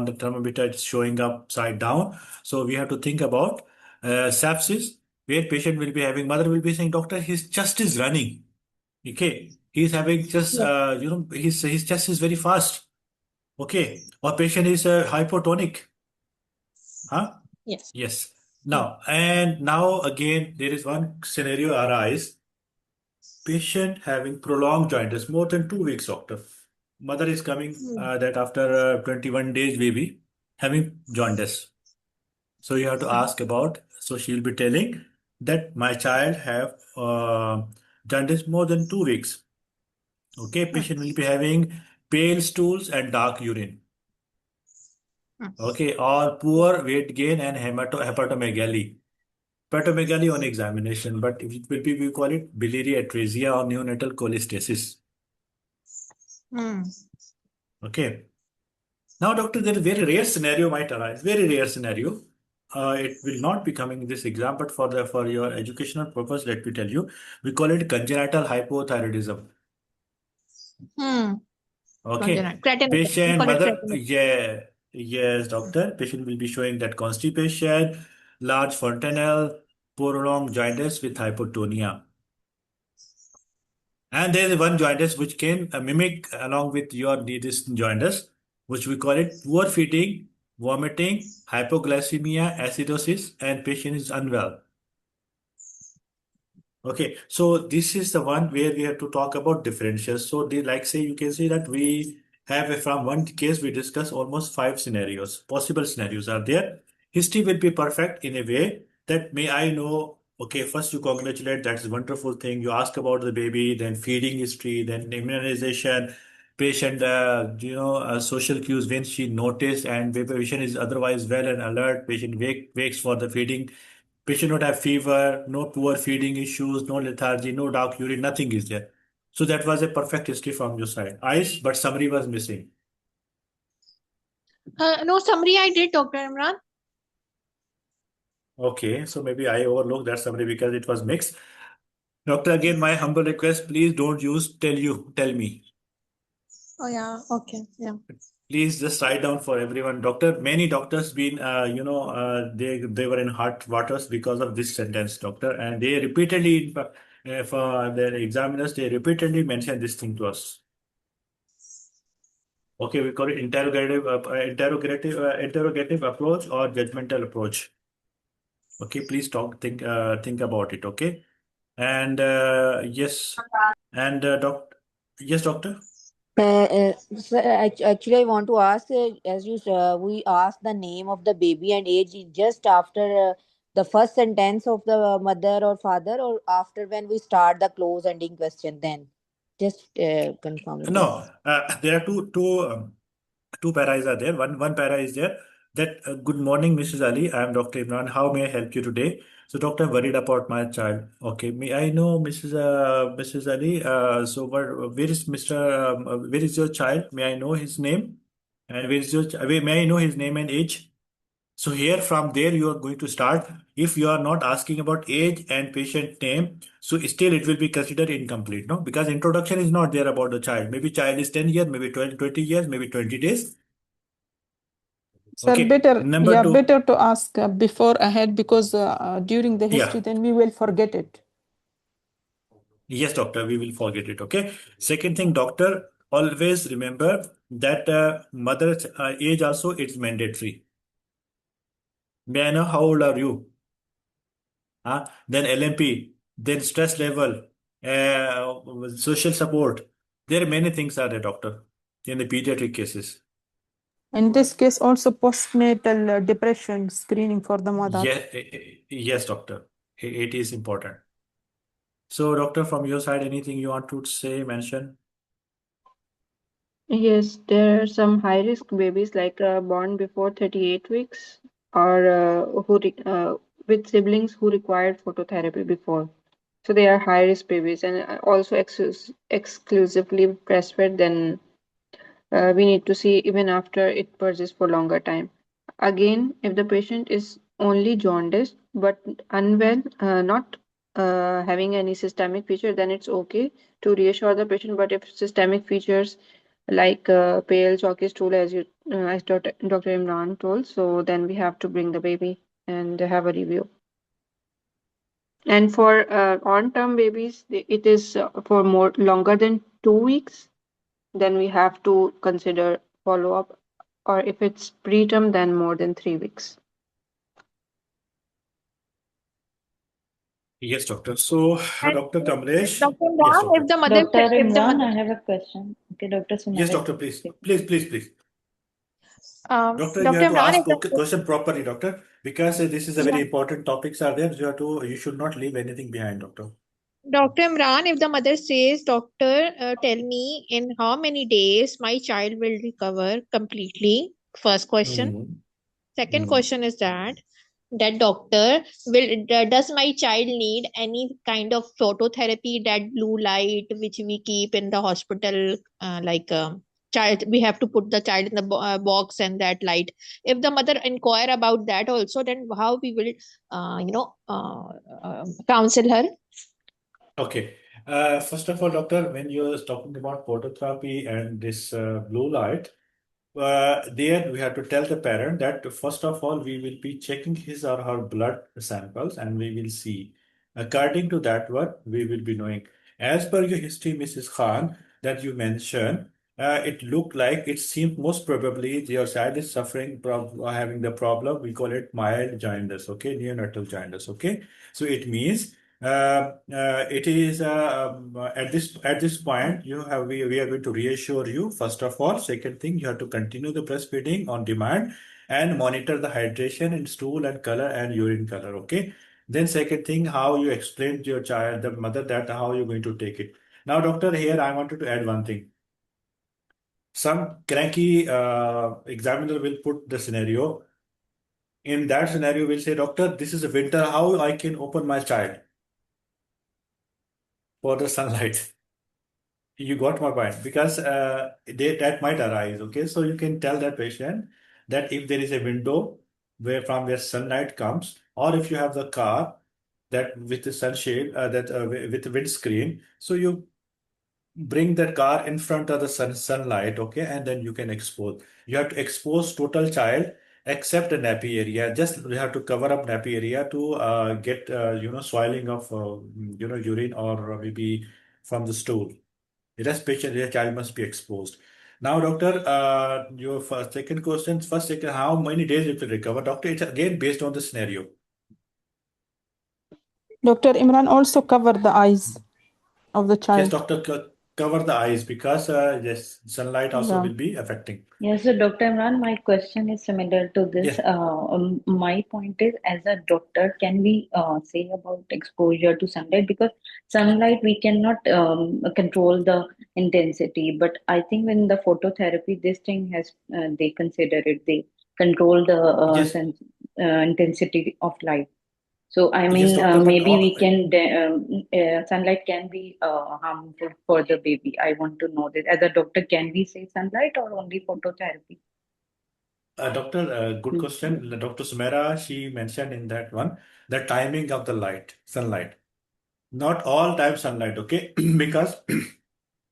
the thermometer. It's showing upside down. So we have to think about sepsis, where patient will be having, mother will be saying, doctor, his chest is running. Okay, he's having just Yes. his chest is very fast. Okay, or patient is hypotonic. Huh? Yes. Yes. Now again, there is one scenario arise. Patient having prolonged jaundice, more than 2 weeks, doctor. Mother is coming that after 21 days baby having jaundice. So you have to ask about, so she'll be telling that my child have jaundice more than 2 weeks. Okay, patient will be having pale stools and dark urine. Okay, or poor weight gain and hepatomegaly. Hepatomegaly on examination, but it will be, we call it biliary atresia or neonatal cholestasis. Okay. Now, doctor, there is very rare scenario might arise. Very rare scenario. It will not be coming in this exam, but for your educational purpose, let me tell you, we call it congenital hypothyroidism. Okay. Creatinine. We Patient call it mother, creatinine. yeah, yes, doctor. Patient will be showing that constipation, large fontanelle, prolonged jaundice with hypotonia. And there is one jaundice which can mimic along with your this jaundice, which we call it poor feeding, vomiting, hypoglycemia, acidosis, and patient is unwell. Okay, so this is the one where we have to talk about differentials. So they like say you can see that we have from one case we discuss almost 5 scenarios. Possible scenarios are there. History will be perfect in a way that may I know. Okay, first you congratulate, that's a wonderful thing. You ask about the baby, then feeding history, then immunization, patient, social cues when she noticed and the patient is otherwise well and alert. Patient wakes for the feeding. Patient not have fever, no poor feeding issues, no lethargy, no dark urine, nothing is there. So that was a perfect history from your side. Eyes, but summary was missing. No summary I did, Dr. Imran. Okay, so maybe I overlooked that summary because it was mixed. Doctor, again, my humble request, please don't use tell me. Oh yeah, okay, yeah. Please just write down for everyone. Doctor, many doctors been, they were in hot waters because of this sentence, doctor, and they repeatedly, for their examiners, they repeatedly mentioned this thing to us. Okay, we call it interrogative approach or judgmental approach. Okay, please think about it. Okay, and yes, and yes, doctor. Actually, I want to ask, as you we asked the name of the baby and age just after the first sentence of the mother or father, or after when we start the close ending question. Then, just confirm it, No, please. there are two paras are there. One para is there that good morning, Mrs. Ali. I am Dr. Imran. How may I help you today? So, doctor, I'm worried about my child. Okay, may I know, Mrs. Ali? So, where is Mr. Where is your child? May I know his name? And may I know his name and age? So here from there you are going to start. If you are not asking about age and patient name, so still it will be considered incomplete, no? Because introduction is not there about the child. Maybe child is 10 years, maybe 12, 20 years, maybe 20 days. Sir, Okay. Number two. better to ask before ahead because during the history, Yeah. then we will forget it. Yes, doctor, we will forget it. Okay. Second thing, doctor, always remember that mother's age also it's mandatory. May I know how old are you? Then LMP, then stress level, social support. There are many things are there, doctor, in the pediatric cases. In this case, also postnatal depression screening for the mother. Yes, doctor. It is important. So, doctor, from your side, anything you want to say, mention? Yes, there are some high-risk babies like born before 38 weeks or with siblings who required phototherapy before. So they are high-risk babies and also exclusively breastfed, then we need to see even after it persists for longer time. Again, if the patient is only jaundiced but unwell, not having any systemic feature, then it's okay to reassure the patient. But if systemic features like pale chalky stool, as Dr. Imran told, so then we have to bring the baby and have a review. And for on-term babies, it is for more longer than 2 weeks. Then we have to consider follow-up, or if it's preterm, then more than 3 weeks. Yes, doctor. So, And Dr. Kamlesh. Dr. Yes, Imran, doctor. if the mother, Dr. if the Imran, mother, I have a question. Okay, Dr. Yes, Sumaya. doctor, please. Please. Doctor, you Dr. have to Imran, ask if the, question properly, doctor, because this is a yeah, very important topics are there. You should not leave anything behind, doctor. Dr. Imran, if the mother says, Doctor, tell me in how many days my child will recover completely? First question. Hmm. Second question is that doctor will does my child need any kind of phototherapy, that blue light which we keep in the hospital, child, we have to put the child in the box and that light. If the mother inquire about that also, then how we will counsel her? Okay. First of all, doctor, when you're talking about phototherapy and this blue light, there we have to tell the parent that first of all we will be checking his or her blood samples and we will see. According to that, what we will be knowing. As per your history, Mrs. Khan, that you mentioned, it looked like it seemed most probably your child is suffering from having the problem. We call it mild jaundice, okay, neonatal jaundice, okay. So it means it is at this point we are going to reassure you first of all. Second thing, you have to continue the breastfeeding on demand and monitor the hydration in stool and color and urine color. Okay. Then second thing, how you explain to your child, the mother, that how you're going to take it. Now, doctor, here I wanted to add one thing. Some cranky examiner will put the scenario. In that scenario, we'll say, doctor, this is a winter. How I can open my child for the sunlight? You got my point because that might arise. Okay, so you can tell that patient that if there is a window where sunlight comes, or if you have the car that with the sunshade with the windscreen, so you bring that car in front of the sunlight. Okay, and then you can expose. You have to expose total child except the nappy area. Just you have to cover up nappy area to get soiling of urine or maybe from the stool. Rest patient, the child must be exposed. Now, doctor, your second question, how many days it will recover? Doctor, it's again based on the scenario. Dr. Imran also cover the eyes of the Yes, child. doctor, cover the eyes because yes, sunlight also Yeah. will be affecting. Yes, so Dr. Imran, my question is similar to this. Yeah. My point is, as a doctor, can we say about exposure to sunlight? Because sunlight, we cannot control the intensity. But I think in the phototherapy, this thing has, they consider it, they control the Yes. intensity of light. So I Yes, mean, doctor, but maybe we can sunlight can be harmful for the baby. I want to know this. As a doctor, can we say sunlight or only phototherapy? doctor, good question. Dr. Sumera, she mentioned in that one the timing of the sunlight. Not all time sunlight, okay? Because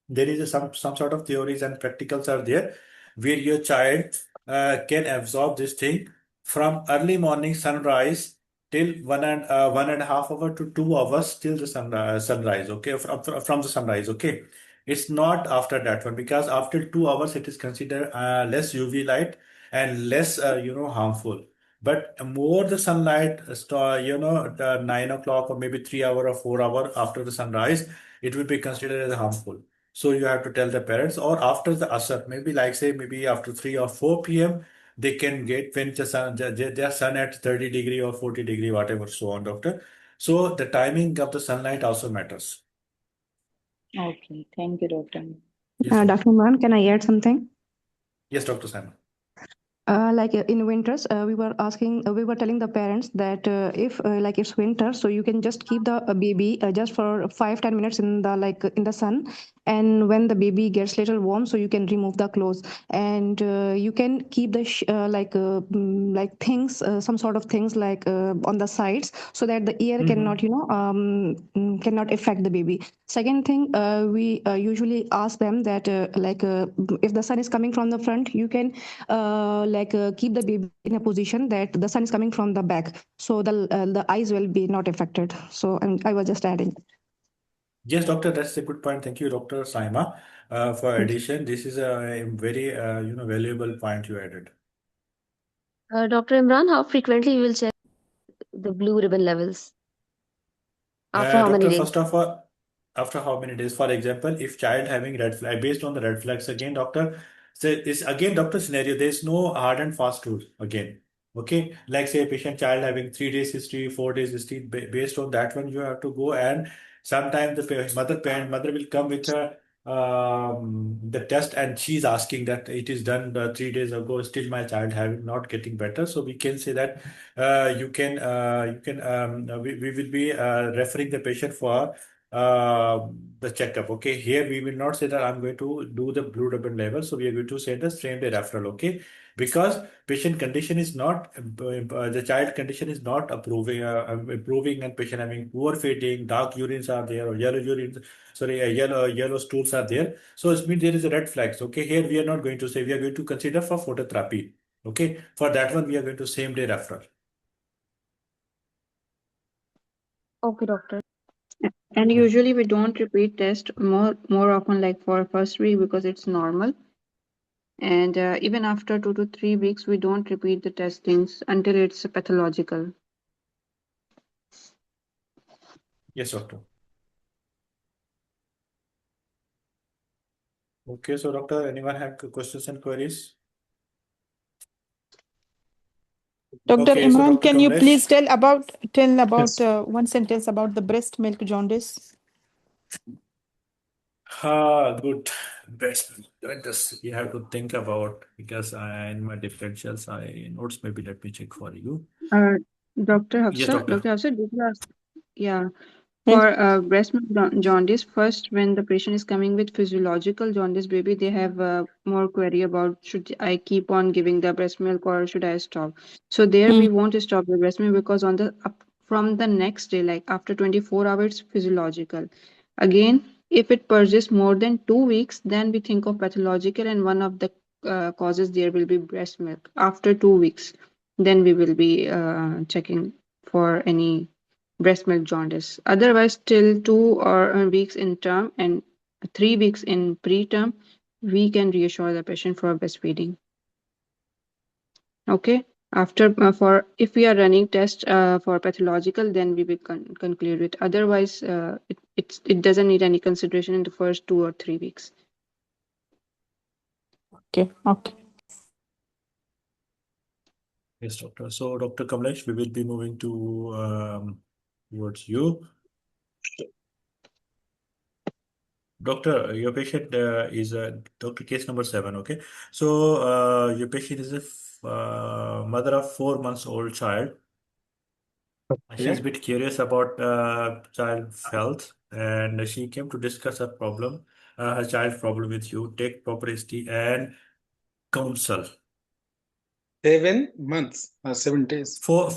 there is some sort of theories and practicals are there where your child can absorb this thing from early morning sunrise till 1.5 hour to 2 hours till the sunrise, okay, from the sunrise, okay. It's not after that one because after 2 hours it is considered less UV light and less harmful. But more the sunlight the 9 o'clock or maybe 3 hour or 4 hour after the sunrise, it will be considered as harmful. So you have to tell the parents, or after the asar, maybe like say maybe after 3 or 4 p.m. they can get when their sun at 30 degree or 40 degree, whatever, so on, doctor. So the timing of the sunlight also matters. Okay, thank you, Doctor. Yes, doctor. Dr. Imran, can I add something? Yes, Dr. Simon. In winters, we were telling the parents that if like it's winter, so you can just keep the baby just for 5-10 minutes in the in the sun, and when the baby gets little warm, so you can remove the clothes, and you can keep the things, some sort of things on the sides, so that the air cannot cannot affect the baby. Second thing, we usually ask them that if the sun is coming from the front, you can keep the baby in a position that the sun is coming from the back, so the eyes will be not affected. So I was just adding. Yes, doctor, that's a good point. Thank you, Dr. Saima, for addition. This is a very valuable point you added. Dr. Imran, how frequently you will check the blue ribbon levels? After how many Doctor, days? first of all, after how many days? For example, if child having red flag, based on the red flags again, doctor, say is again doctor scenario. There is no hard and fast rule again. Okay, like say a patient child having 3 days history, 4 days history. Based on that one, you have to go and sometimes the mother will come with a the test and she's asking that it is done 3 days ago. Still, my child having not getting better. So we can say that we will be referring the patient for the checkup. Okay, here we will not say that I'm going to do the blue ribbon level, so we are going to say the same day referral. Okay, because patient condition is not the child condition is not improving, and patient having poor feeding, dark urines are there, or yellow urines, sorry, yellow stools are there. So it means there is a red flags. Okay, here we are not going to say, we are going to consider for phototherapy. Okay, for that one we are going to same day referral. Okay, doctor. And Yeah. usually we don't repeat test more often, like for first week, because it's normal. And even after 2 to 3 weeks, we don't repeat the testings until it's pathological. Yes, doctor. Okay, so doctor, anyone have questions and queries? Dr. Okay, so Imran, Dr. can you please Kamlesh. tell about Yes. one sentence about the breast milk jaundice? Good. Best. Just you have to think about, because in my differentials I notes, maybe let me check for you. Uh, Dr. Yes, Hafsa, doctor. Dr. Hafsa, did you ask? Yeah. Yes. For breast milk jaundice, first, when the patient is coming with physiological jaundice baby, they have more query about should I keep on giving the breast milk or should I stop? So there Mm. we won't stop the breast milk, because on the from the next day, like after 24 hours, physiological. Again, if it persists more than 2 weeks, then we think of pathological, and one of the causes there will be breast milk. After 2 weeks, then we will be checking for any breast milk jaundice. Otherwise, till 2 weeks in term and 3 weeks in preterm, we can reassure the patient for breastfeeding. Okay. After for if we are running tests for pathological, then we will conclude it. Otherwise, it doesn't need any consideration in the first 2 or 3 weeks. Okay. Okay. Yes, doctor. So, Dr. Kamlesh, we will be moving to towards you. Doctor, your patient is doctor case number 7. Okay. So, your patient is a mother of 4 months old child. She's a Okay. bit curious about child health, and she came to discuss her problem, her child problem with you, take proper history and counsel. 7 months or 7 days. 4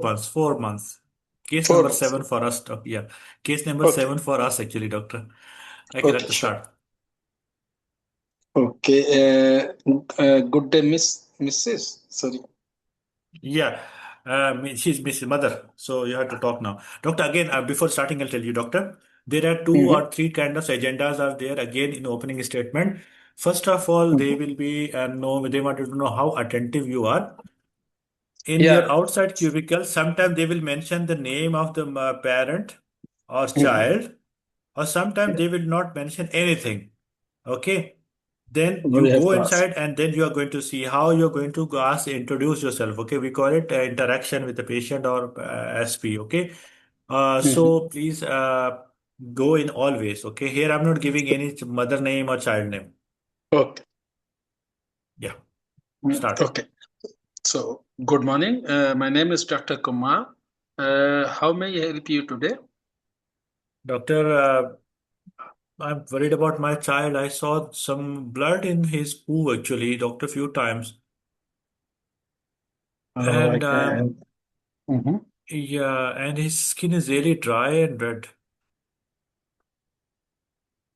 months, 4 months. Case Four number months. 7 for us. Yeah, case number Okay. 7 for us actually, doctor. Okay, Okay, let's sure. start. Okay. Good day, Mrs. Sorry. Yeah, she's Mrs. Mother, so you have to talk now. Doctor, again, before starting, I'll tell you, doctor, there are two Mm-hmm. or three kind of agendas are there again in opening statement. First of all, they Mm-hmm. will be know they wanted to know how attentive you are. In your Yeah. outside cubicle, sometimes they will mention the name of the parent or Mm-hmm. child, or sometimes they will not mention anything. Okay. Then What do you you have go to ask? inside and then you are going to see how you're going to go ask, introduce yourself. Okay. We call it interaction with the patient or SP. Okay. Mm-hmm. So please go in always. Okay. Here I'm not giving any mother name or child name. Okay. Yeah. Mm, Start. okay. So, good morning. My name is Dr. Kumar. How may I help you today? Doctor, I'm worried about my child. I saw some blood in his poo actually, doctor, few times. I And can. Mm-hmm. yeah, and his skin is really dry and red.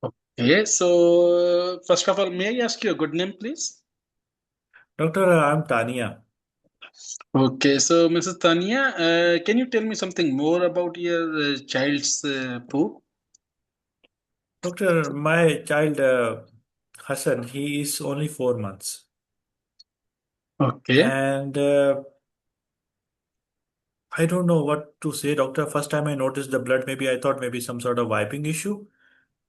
Okay. So, first of all, may I ask you a good name, please? Doctor, I'm Tania. Okay, so Mrs. Tanya, can you tell me something more about your child's poo? Doctor, my child Hassan, he is only 4 months. Okay. And I don't know what to say, doctor. First time I noticed the blood, maybe I thought maybe some sort of wiping issue.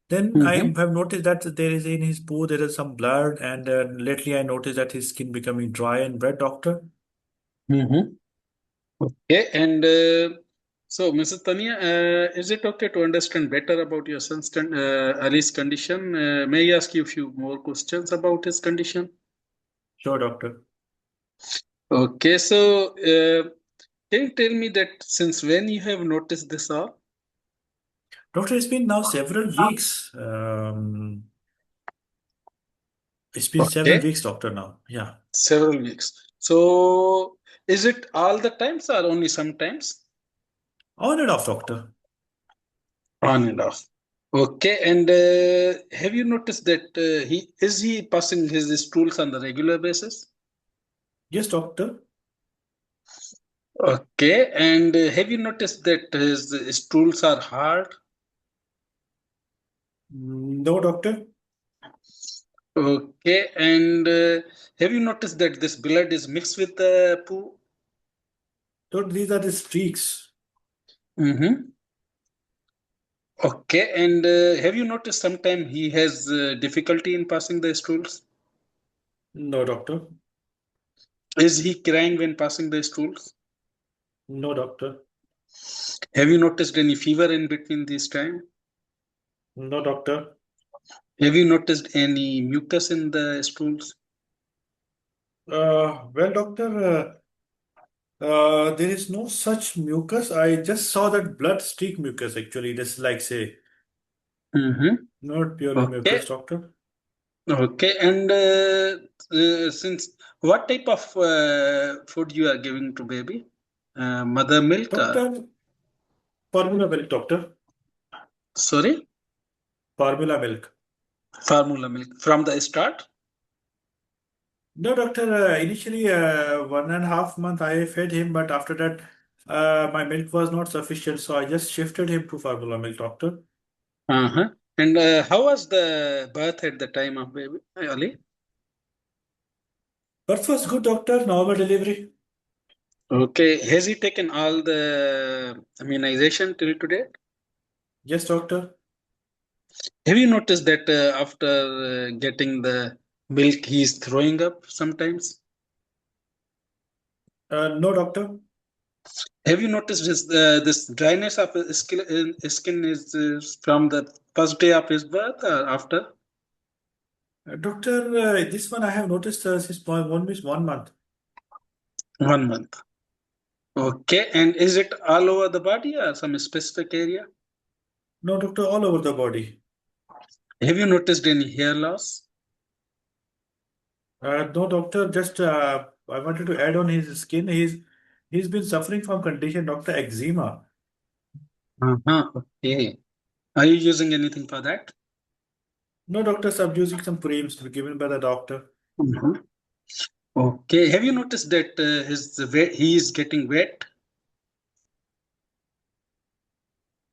Then I Mm-hmm. have noticed that there is in his poo there is some blood, and lately I noticed that his skin becoming dry and red, doctor. Mm-hmm. Okay, and so, Mrs. Tania, is it okay to understand better about your son's Ali's condition? May I ask you a few more questions about his condition? Sure, doctor. Okay, so can you tell me that since when you have noticed this all? Doctor, it's been now several weeks. It's been several Okay, weeks, doctor, now. Yeah. several weeks. So, is it all the times or only sometimes? On and off, doctor. On and off. Okay, and have you noticed that he passing his stools on the regular basis? Yes, doctor. Okay, and have you noticed that his stools are hard? No, doctor. Okay, and have you noticed that this blood is mixed with the poo? Doctor, these are the streaks. Mm-hmm. Okay, and have you noticed sometime he has difficulty in passing the stools? No, doctor. Is he crying when passing the stools? No, doctor. Have you noticed any fever in between this time? No, doctor. Have you noticed any mucus in the stools? Well, doctor, there is no such mucus. I just saw that blood streak mucus, actually. This is like, say, Mm-hmm. not purely Okay, mucus, doctor. okay, and since what type of food you are giving to baby? Mother milk? Doctor, formula milk, doctor. Sorry, Formula milk. formula milk from the start? No, doctor. Initially, 1.5 months I fed him, but after that, my milk was not sufficient, so I just shifted him to formula milk, doctor. Uh-huh. And how was the birth at the time of baby, Ali? Birth was good, doctor. Normal delivery. Okay, has he taken all the immunization till today? Yes, doctor. Have you noticed that after getting the milk, he's throwing up sometimes? No, doctor. Have you noticed this dryness of his skin is from the first day of his birth or after Doctor, this one I have noticed since 1 month. 1 month? Okay, and is it all over the body or some specific area? No, doctor, all over the body. Have you noticed any hair loss? No, doctor. Just I wanted to add on his skin. He's been suffering from condition, doctor, eczema. Uh-huh. Okay. Are you using anything for that? No, doctor. I'm using some creams given by the doctor. Mhm. Okay. Have you noticed that he is getting wet?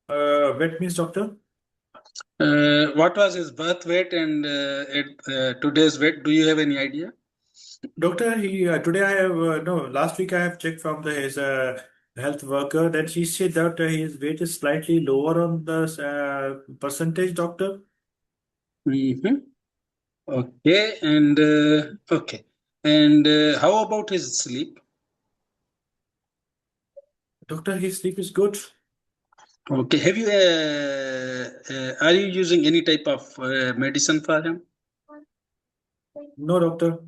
Wet means, doctor. What was his birth weight and today's weight? Do you have any idea? Doctor, he today I have no. Last week I have checked from his health worker that she said that his weight is slightly lower on the percentage, doctor. Mm-hmm. Okay. And okay. And how about his sleep? Doctor, his sleep is good. Okay. Have you are you using any type of medicine for him? No, doctor.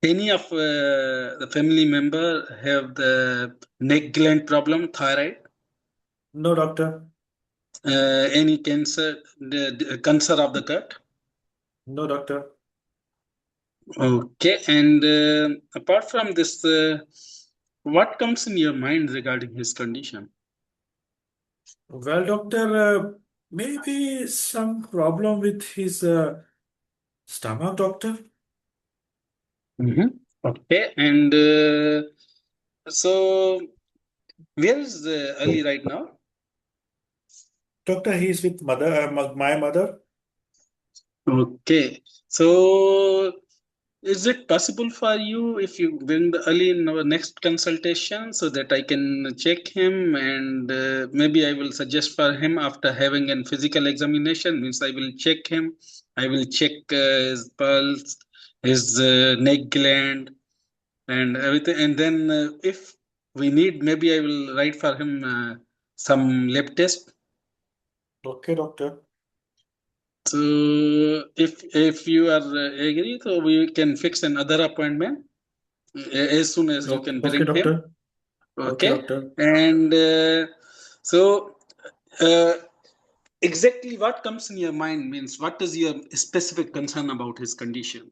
Any of the family member have the neck gland problem, thyroid? No, doctor. Any cancer, the cancer of the gut? No, doctor. Okay, and apart from this, what comes in your mind regarding his condition? Well, doctor, maybe some problem with his stomach, doctor. Mm-hmm. Okay, and so where is Ali right now? Doctor, he is with mother, my mother. Okay, so is it possible for you if you bring the early in our next consultation so that I can check him, and maybe I will suggest for him after having a physical examination, means I will check him, I will check his pulse, his neck gland and everything, and then if we need, maybe I will write for him some lab test. Okay, doctor. So if you are agree, so we can fix another appointment as soon as you can Okay, bring him. doctor. Okay, Okay, doctor. and so uh, exactly what comes in your mind, means what is your specific concern about his condition?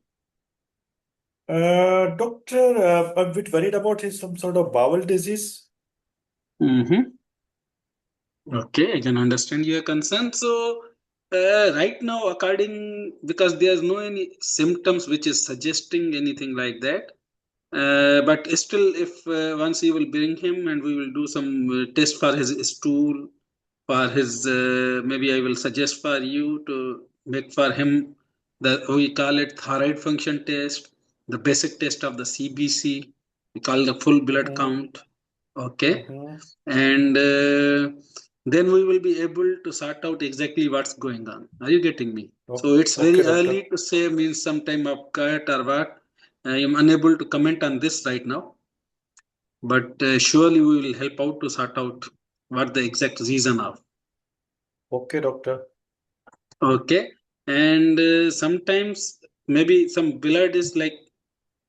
Doctor, I'm a bit worried about his some sort of bowel disease. Mm-hmm. Okay, I can understand your concern. So right now, because there's no any symptoms which is suggesting anything like that. But still, if once you will bring him and we will do some test for his stool, for his maybe I will suggest for you to make for him we call it thyroid function test, the basic test of the CBC. We call the full blood Mm-hmm. count. Okay, Mm-hmm. and then we will be able to sort out exactly what's going on. Are you getting me? So it's Okay, very doctor. early to say, means sometime of cut or what. I am unable to comment on this right now, but surely we will help out to sort out what the exact reason of. Okay, doctor. Okay, and sometimes maybe some blood is like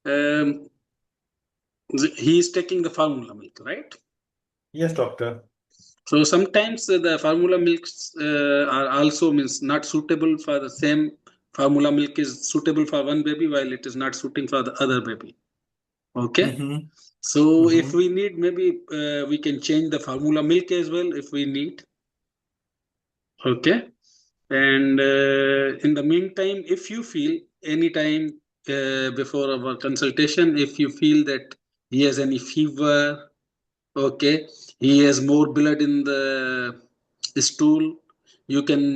um, he is taking the formula milk, right? Yes, doctor. So sometimes the formula milks are also means not suitable for the same. Formula milk is suitable for one baby while it is not suiting for the other baby. Okay. Mm-hmm. So if Mm-hmm. we need, maybe we can change the formula milk as well if we need. Okay. And in the meantime, if you feel anytime before our consultation, if you feel that he has any fever, okay, he has more blood in the stool, you can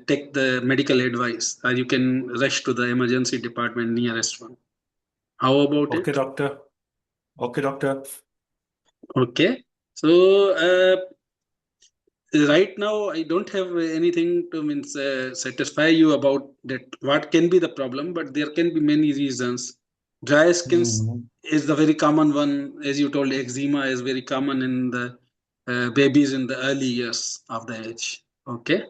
take the medical advice or you can rush to the emergency department nearest one. How about Okay, it? doctor. Okay, doctor. Okay. So right now I don't have anything to means satisfy you about that what can be the problem, but there can be many reasons. Dry skins Mm-hmm. is the very common one. As you told, eczema is very common in the babies in the early years of the age. Okay,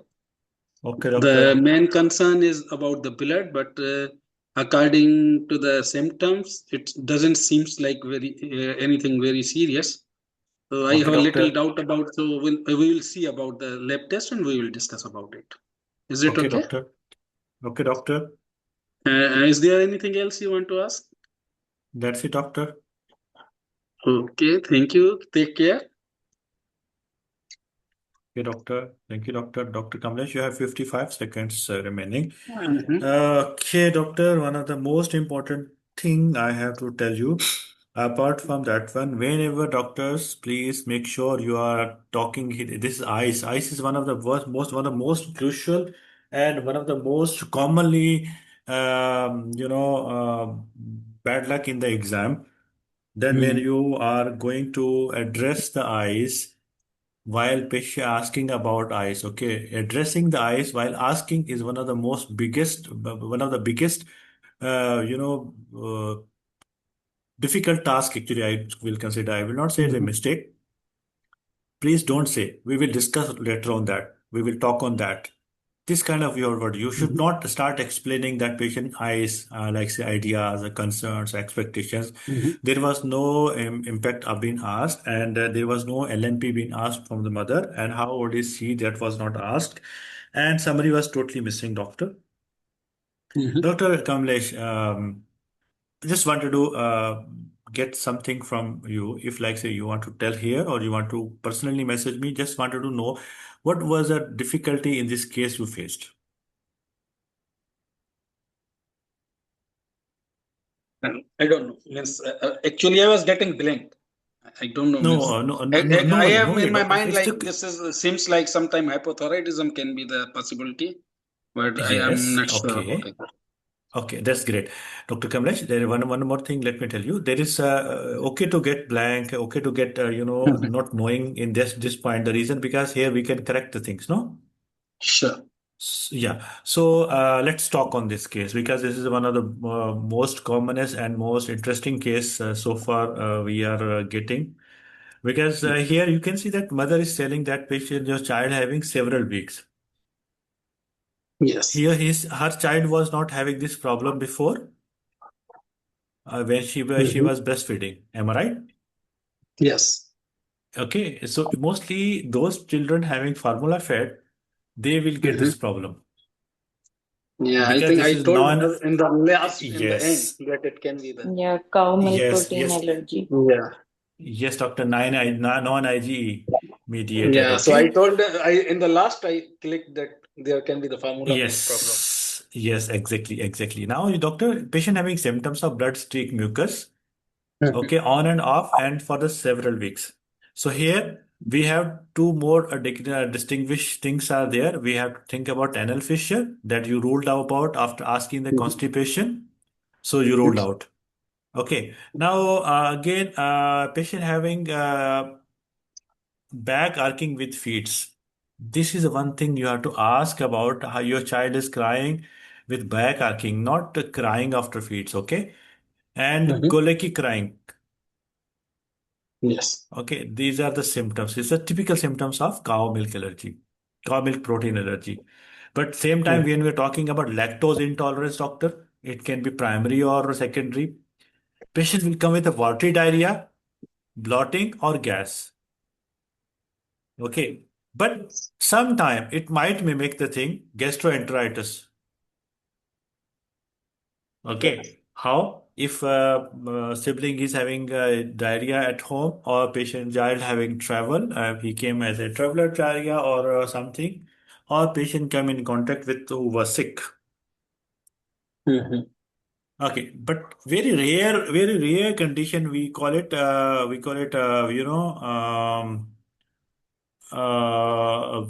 Okay, the doctor. main concern is about the blood, but according to the symptoms it doesn't seems like very anything very serious. So I Okay, have a little doctor. doubt about, so we will see about the lab test and we will discuss about it. Is it Okay, okay? doctor. Okay, doctor. Is there anything else you want to ask? That's it, doctor. Okay, thank you. Take care. Okay, doctor. Thank you, doctor. Dr. Kamlesh, you have 55 seconds remaining. Mhm. Okay, doctor, one of the most important thing I have to tell you, apart from that one, whenever doctors, please make sure you are talking. This is ice. Ice is one of the one of the most crucial and one of the most commonly, bad luck in the exam. Then when Mhm. you are going to address the eyes while patient asking about eyes, okay, addressing the eyes while asking is one of the biggest, uh, you know, uh, difficult task. Actually, I will consider. I will not say it's a Mhm. mistake. Please don't say. We will discuss later on that. We will talk on that. This kind of your word. You should Mhm. not start explaining that patient eyes, like say ideas, concerns, expectations. Mhm. There was no impact being asked, and there was no LNP being asked from the mother. And how old is she? That was not asked, and summary was totally missing. Mhm. Doctor Kamlesh, just wanted to get something from you. If, like, say, you want to tell here or you want to personally message me, just wanted to know what was the difficulty in this case you faced. I don't know. Means actually, I was getting blank. I don't know. No, Means no, no, no, I no worry, no have worry, in my doctor. mind It's like the this is seems like sometime hypothyroidism can be the possibility, but I am yes, not sure about okay. it. Okay, that's great. Dr. Kamlesh, there is one more thing, let me tell you. There is okay to get blank, okay to get, not knowing in this point. The reason because here we can correct the things, no? Sure. Yeah. So let's talk on this case because this is one of the most commonest and most interesting case so far we are getting. Because here you can see that mother is telling that patient, your child having several weeks. Yes. Here her child was not having this problem before when she Mhm. was breastfeeding. Am I right? Yes. Okay. So mostly those children having formula fed, they will get Mhm. this problem Yeah, I because think this I is told non. in the end Yes. that it can be the. Yeah, cow milk Yes. protein Yes. allergy. Yeah. Yes, Doctor. Non-IgE mediated. Yeah. So I Okay. told I in the last I clicked that there can be the formula problem. Yes. Yes. Exactly. Exactly. Now, doctor, patient having symptoms of blood streak mucus. Mhm. Okay, on and off, and for the several weeks. So here we have two more distinguished things are there. We have to think about anal fissure that you ruled out about after asking the Mhm. constipation. So you Mhm. ruled out. Okay. Now again, patient having back arcing with feet. This is one thing you have to ask about how your child is crying with back arcing, not crying after feeds. Okay, and Mhm. colicky crying. Yes. Okay, these are the symptoms. It's a typical symptoms of cow milk allergy, cow milk protein allergy. But same time, Mhm. when we're talking about lactose intolerance, doctor, it can be primary or secondary. Patient will come with a watery diarrhea, bloating, or gas. Okay, but sometime it might mimic the thing gastroenteritis. Okay, how? If sibling is having diarrhea at home or patient child having travel, he came as a traveler diarrhea or something, or patient come in contact with who was sick. Mhm. Okay, but very rare condition. We call it,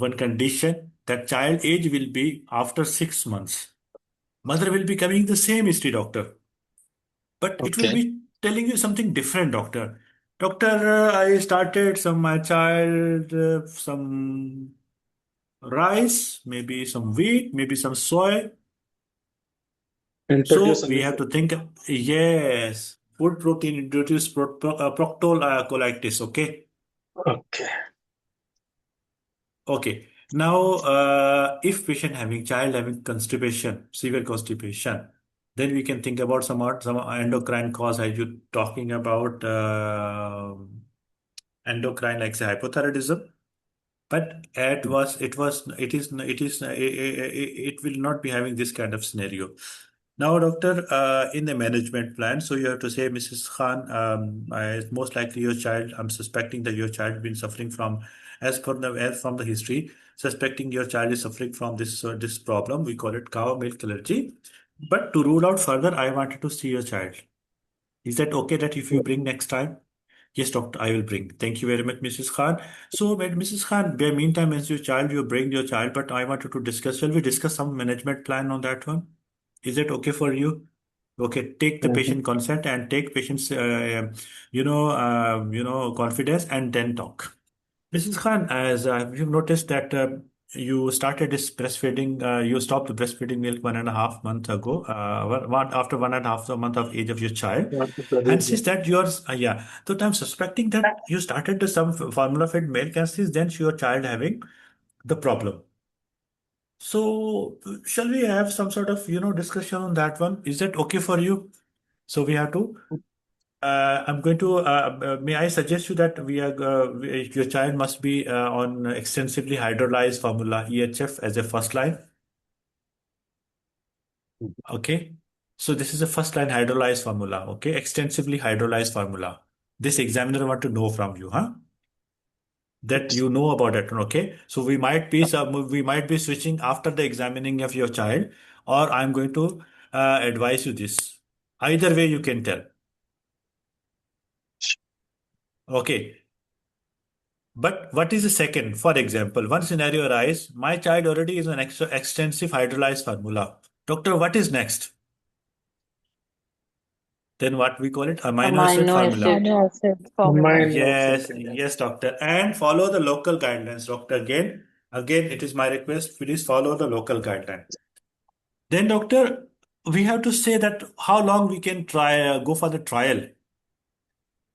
one condition that child age will be after 6 months. Mother will be coming the same history, doctor. But it will Okay. be telling you something different, doctor. Doctor, I started some my child some rice, maybe some wheat, maybe some soy. Introduce So a we new have food. to think. Yes, food protein introduce proctal colitis. Okay, Okay. okay. Now, if patient having child having constipation, severe constipation, then we can think about some endocrine cause. Are you talking about? Endocrine like say hypothyroidism, but it will not be having this kind of scenario. Now, doctor, in the management plan, so you have to say, Mrs. Khan, most likely your child, I'm suspecting that your child been suffering from, as from the history, suspecting your child is suffering from this problem. We call it cow milk allergy. But to rule out further, I wanted to see your child. Is that okay that if you bring next time? Yes, doctor, I will bring. Thank you very much, Mrs. Khan. So, Mrs. Khan, by meantime, as your child, you bring your child, but I wanted to discuss. Shall we discuss some management plan on that one? Is it okay for you? Okay, take the Mhm. patient consent and take patient's, confidence and then talk. Mrs. Khan, as you've noticed that you started this breastfeeding, you stopped the breastfeeding milk 1.5 months ago, after 1.5 month of age of your child. Want to And produce, yeah. since that yours, yeah, so I'm suspecting that you started the some formula fed milk and since then your child having the problem. So shall we have some sort of, discussion on that one? Is that okay for you? So we have to I'm going to, may I suggest you that your child must be on extensively hydrolyzed formula EHF as a first line. Okay. So this is a first line hydrolyzed formula. Okay. Extensively hydrolyzed formula. This examiner want to know from you, huh? That you know about it. Okay. So we might be switching after the examining of your child, or I'm going to advise you this. Either way, you can tell. Okay. But what is the second? For example, one scenario arises, my child already is an extensive hydrolyzed formula. Doctor, what is next? Then what we call it? Amino acid Amino formula. acid. Amino acid formula. Amino Yes, acid. yes, doctor. And follow the local guidelines, doctor. Again, it is my request. Please follow the local guideline. Then, doctor, we have to say that how long we can try go for the trial,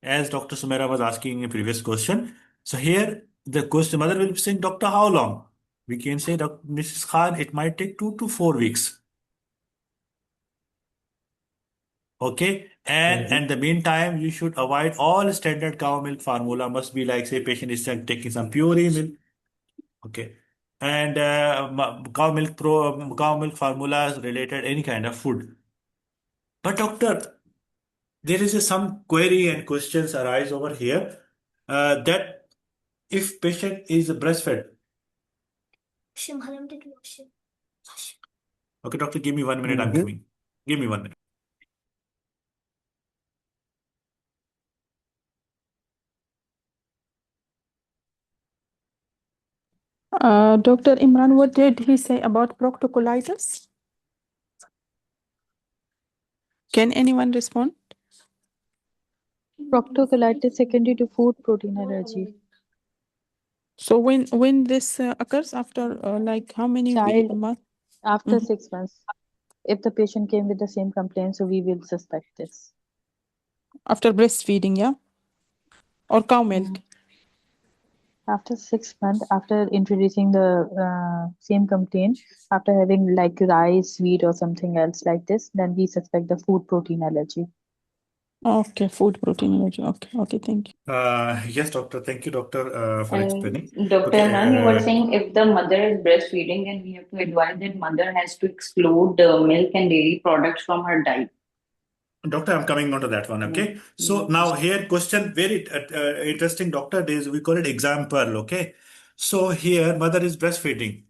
as Dr. Sumera was asking in a previous question. So here, the question mother will be saying, doctor, how long? We can say, Dr. Mrs. Khan, it might take 2 to 4 weeks. Okay, and in the meantime, you should avoid all standard cow milk formula. Must be like, say, patient is taking some puree milk. Okay, and cow milk formulas related any kind of food. But doctor, there is some query and questions arise over here that if patient is breastfed. Okay, doctor, give me 1 minute. I'm coming. Give me 1 minute. Dr. Imran, what did he say about proctocolitis? Can anyone respond? Proctocolitis secondary to food protein allergy. So when this occurs after like how many Child months? after 6 months. If the patient came with the same complaint, so we will suspect this. After breastfeeding, yeah? Or cow milk? After 6 months, after introducing the same complaint, after having like rice, wheat, or something else like this, then we suspect the food protein allergy. Okay, food protein allergy. Okay, thank you. Yes, doctor. Thank you, doctor, for explaining. Dr. Okay, Imran, you were saying if the mother is breastfeeding, then we have to advise that mother has to exclude milk and dairy products from her diet. doctor, I'm coming on to that one. Okay, so now here question very interesting, doctor. We call it example. Okay, so here mother is breastfeeding.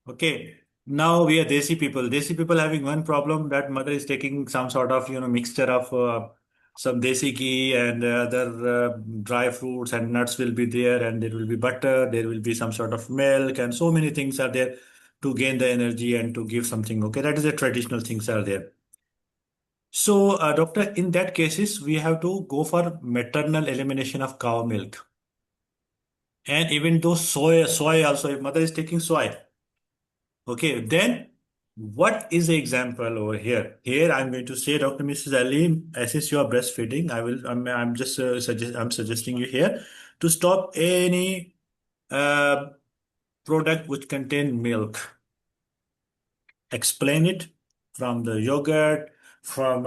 Okay, now we are Desi people. Desi people having one problem that mother is taking some sort of mixture of some Desi ghee and other dry fruits and nuts will be there, and there will be butter. There will be some sort of milk, and so many things are there to gain the energy and to give something. Okay, that is the traditional things are there. So, doctor, in that cases, we have to go for maternal elimination of cow milk. And even though soy also, if mother is taking soy, okay, then what is the example over here? Here, I'm going to say, Dr. Mrs. Ali, since you are breastfeeding, I'm just I'm suggesting you here to stop any product which contain milk. Explain it from the yogurt, from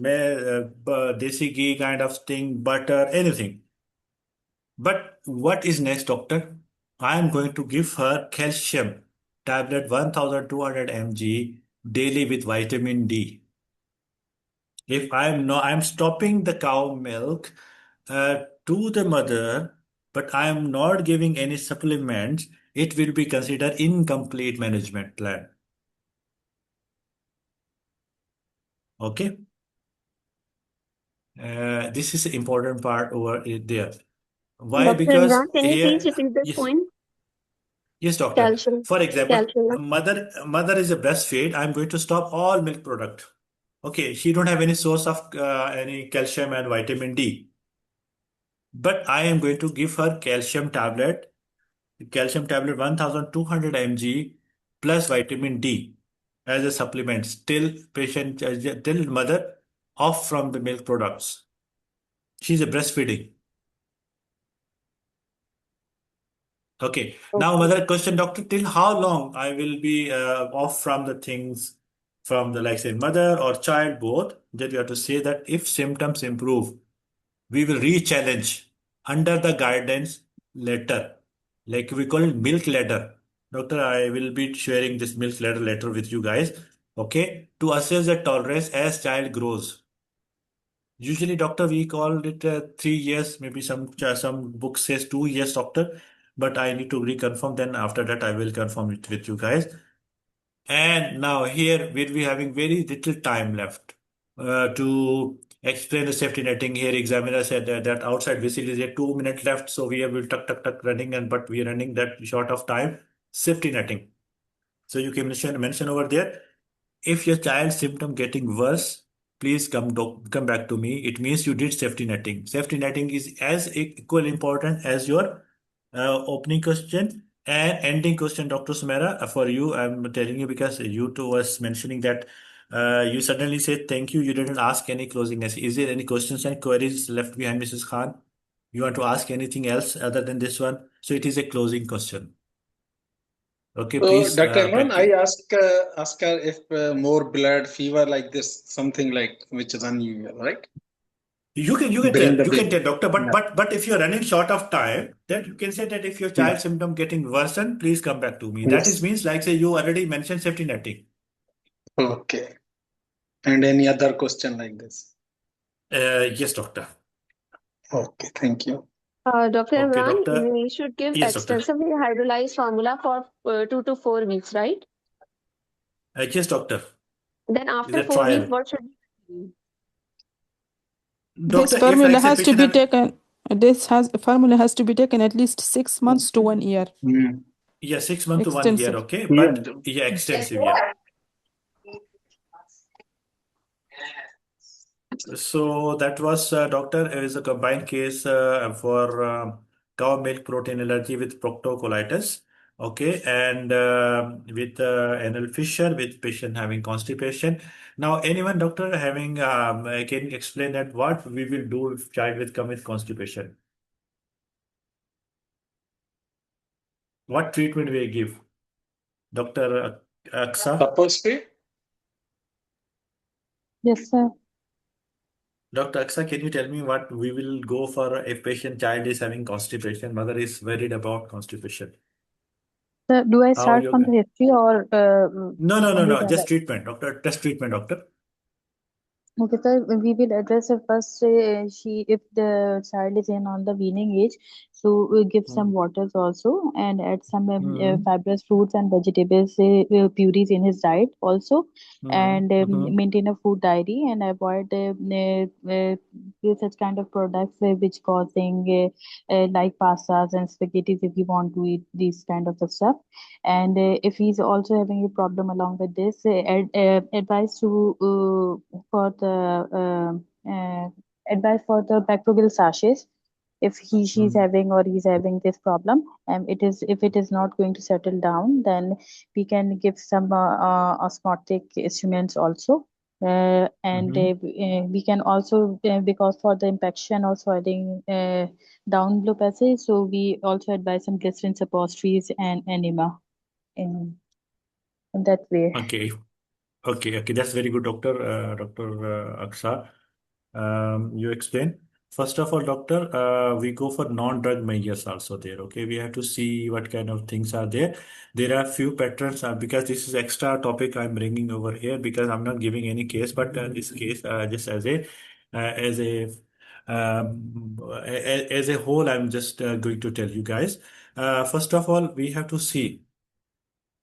desi ghee kind of thing, butter, anything. But what is next, doctor? I am going to give her calcium tablet 1200 mg daily with vitamin D. If I'm stopping the cow milk to the mother, but I am not giving any supplements, it will be considered incomplete management plan. Okay. This is the important part over there. Why? Dr. Because Imran, can you please here, repeat this yes, point? yes, doctor. Calcium, For example, calcium. mother is a breastfeed. I'm going to stop all milk product. Okay, she don't have any source of any calcium and vitamin D. But I am going to give her calcium tablet 1200 mg plus vitamin D as a supplement. Still, till mother off from the milk products. She's a breastfeeding. Okay. Now, another question, doctor, till how long I will be off from the things from the, like, say, mother or child, both? Then you have to say that if symptoms improve, we will re-challenge under the guidance letter. Like we call it milk ladder. Doctor, I will be sharing this milk ladder letter with you guys. Okay. To assess the tolerance as child grows. Usually, doctor, we call it 3 years. Maybe some book says 2 years, doctor. But I need to reconfirm. Then after that, I will confirm it with you guys. And now here we'll be having very little time left to explain the safety netting. Here, examiner said that outside whistle is a 2 minute left. So we will tuck tuck tuck running, but we are running that short of time. Safety netting. So you can mention over there. If your child's symptom getting worse, please come back to me. It means you did safety netting. Safety netting is as equal important as your opening question and ending question, Dr. Sumera. For you, I'm telling you because you two was mentioning that you suddenly said thank you. You didn't ask any closing. Is there any questions and queries left behind, Mrs. Khan? You want to ask anything else other than this one? So it is a closing question. Okay, So, please Dr. Imran, back I to. ask her if more blood, fever like this, something like which is unusual, right? Bring the You can baby. tell, doctor, Yeah. but if you're running short of time, then you can say that if your Yeah. child symptom getting worsened, please come back to me. That is Yes. means like say you already mentioned safety netting. Okay. And any other question like this? Yes, doctor. Okay, thank you. Dr. Okay, Imran, doctor. we should give Yes, doctor. extensively hydrolyzed formula for 2 to 4 weeks, right? Yes, doctor. Then Is after a 4 weeks, trial. what should we do? This Doctor, if formula like say has to patient be have taken. This has formula has to be taken at least 6 months to 1 year. Mm. yeah 6 months to 1 year, Extensive. okay, Yeah. but yeah extensive, yeah. So that was doctor is a combined case for cow milk protein allergy with proctocolitis. Okay, and with anal fissure with patient having constipation. Now, anyone doctor having can you explain that what we will do if child with come with constipation? What treatment we give, Doctor Aksa? Supposed to? Yes, sir. Dr. Aksa, can you tell me what we will go for if patient child is having constipation, mother is worried about constipation? Sir, do I How start you from the history or no, only no, the just treatment, doctor. Test treatment, doctor. Okay, sir, we will address it first. If the child is in on the weaning age, so we'll give some Hmm. waters also and add some Hmm. fibrous fruits and vegetables purees in his diet also, Hmm. and Hmm. maintain a food diary and avoid such kind of products which causing like pastas and spaghettis if you want to eat these kind of stuff. And if he's also having a problem along with this, advice to for the advice for the Pactobil sachets if she's Hmm. having or he's having this problem. It is if it is not going to settle down, then we can give some osmotic instruments also. And Hmm. we can also because for the infection or swelling down below passage, so we also advise some glycerin suppositories and enema in that way. Okay. Okay. That's very good, doctor. Dr. Aksa. You explain. First of all, doctor, we go for non-drug measures also there. Okay, we have to see what kind of things are there. There are few patterns because this is extra topic I'm bringing over here because I'm not giving any case, but this case just as a as a whole, I'm just going to tell you guys. First of all, we have to see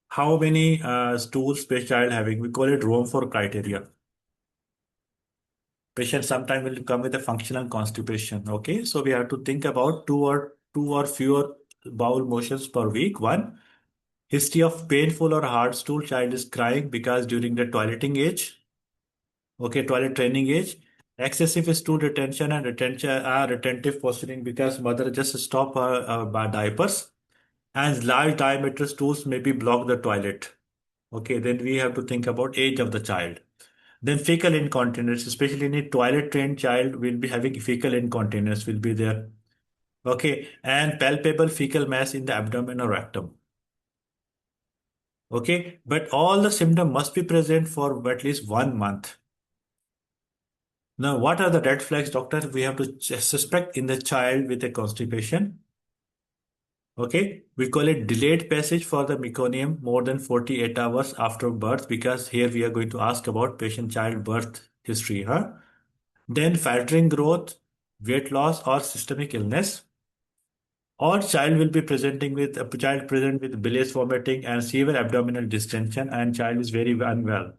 how many stools per child having. We call it room for criteria. Patient sometimes will come with a functional constipation. Okay, so we have to think about two or fewer bowel motions per week. One, history of painful or hard stool. Child is crying because during the toileting age. Okay, toilet training age. Excessive stool retention and retentive posturing because mother just stop her diapers and large diameter stools maybe block the toilet. Okay, then we have to think about age of the child. Then fecal incontinence, especially in a toilet trained child, will be having fecal incontinence will be there. Okay, and palpable fecal mass in the abdomen or rectum. Okay, but all the symptoms must be present for at least 1 month. Now, what are the red flags, doctor? We have to suspect in the child with a constipation. Okay, we call it delayed passage for the meconium more than 48 hours after birth because here we are going to ask about patient child birth history. Huh? Then faltering growth, weight loss or systemic illness. Or child will be presenting with a child present with bilious vomiting and severe abdominal distension and child is very unwell.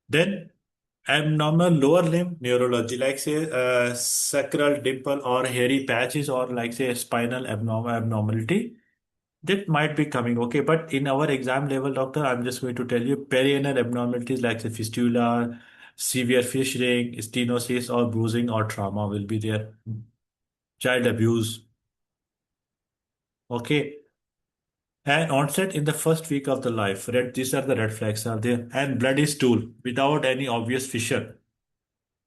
Then abnormal lower limb neurology like say sacral dimple or hairy patches or like say spinal abnormality. That might be coming, okay, but in our exam level, doctor, I'm just going to tell you perianal abnormalities like the fistula, severe fissuring, stenosis, or bruising or trauma will be there. Child abuse, okay, and onset in the first week of the life. These are the red flags are there, and bloody stool without any obvious fissure.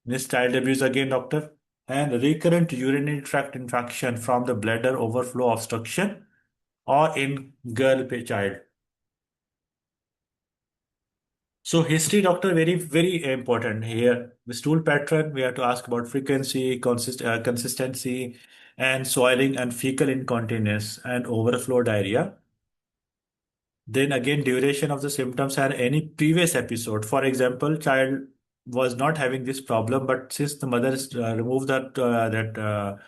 This child abuse again, doctor, and recurrent urinary tract infection from the bladder overflow obstruction or in girl child. So history, doctor, very, very important here. The stool pattern, we have to ask about frequency, consistency, and soiling and fecal incontinence and overflow diarrhea. Then again, duration of the symptoms and any previous episode. For example, child was not having this problem, but since the mother removed that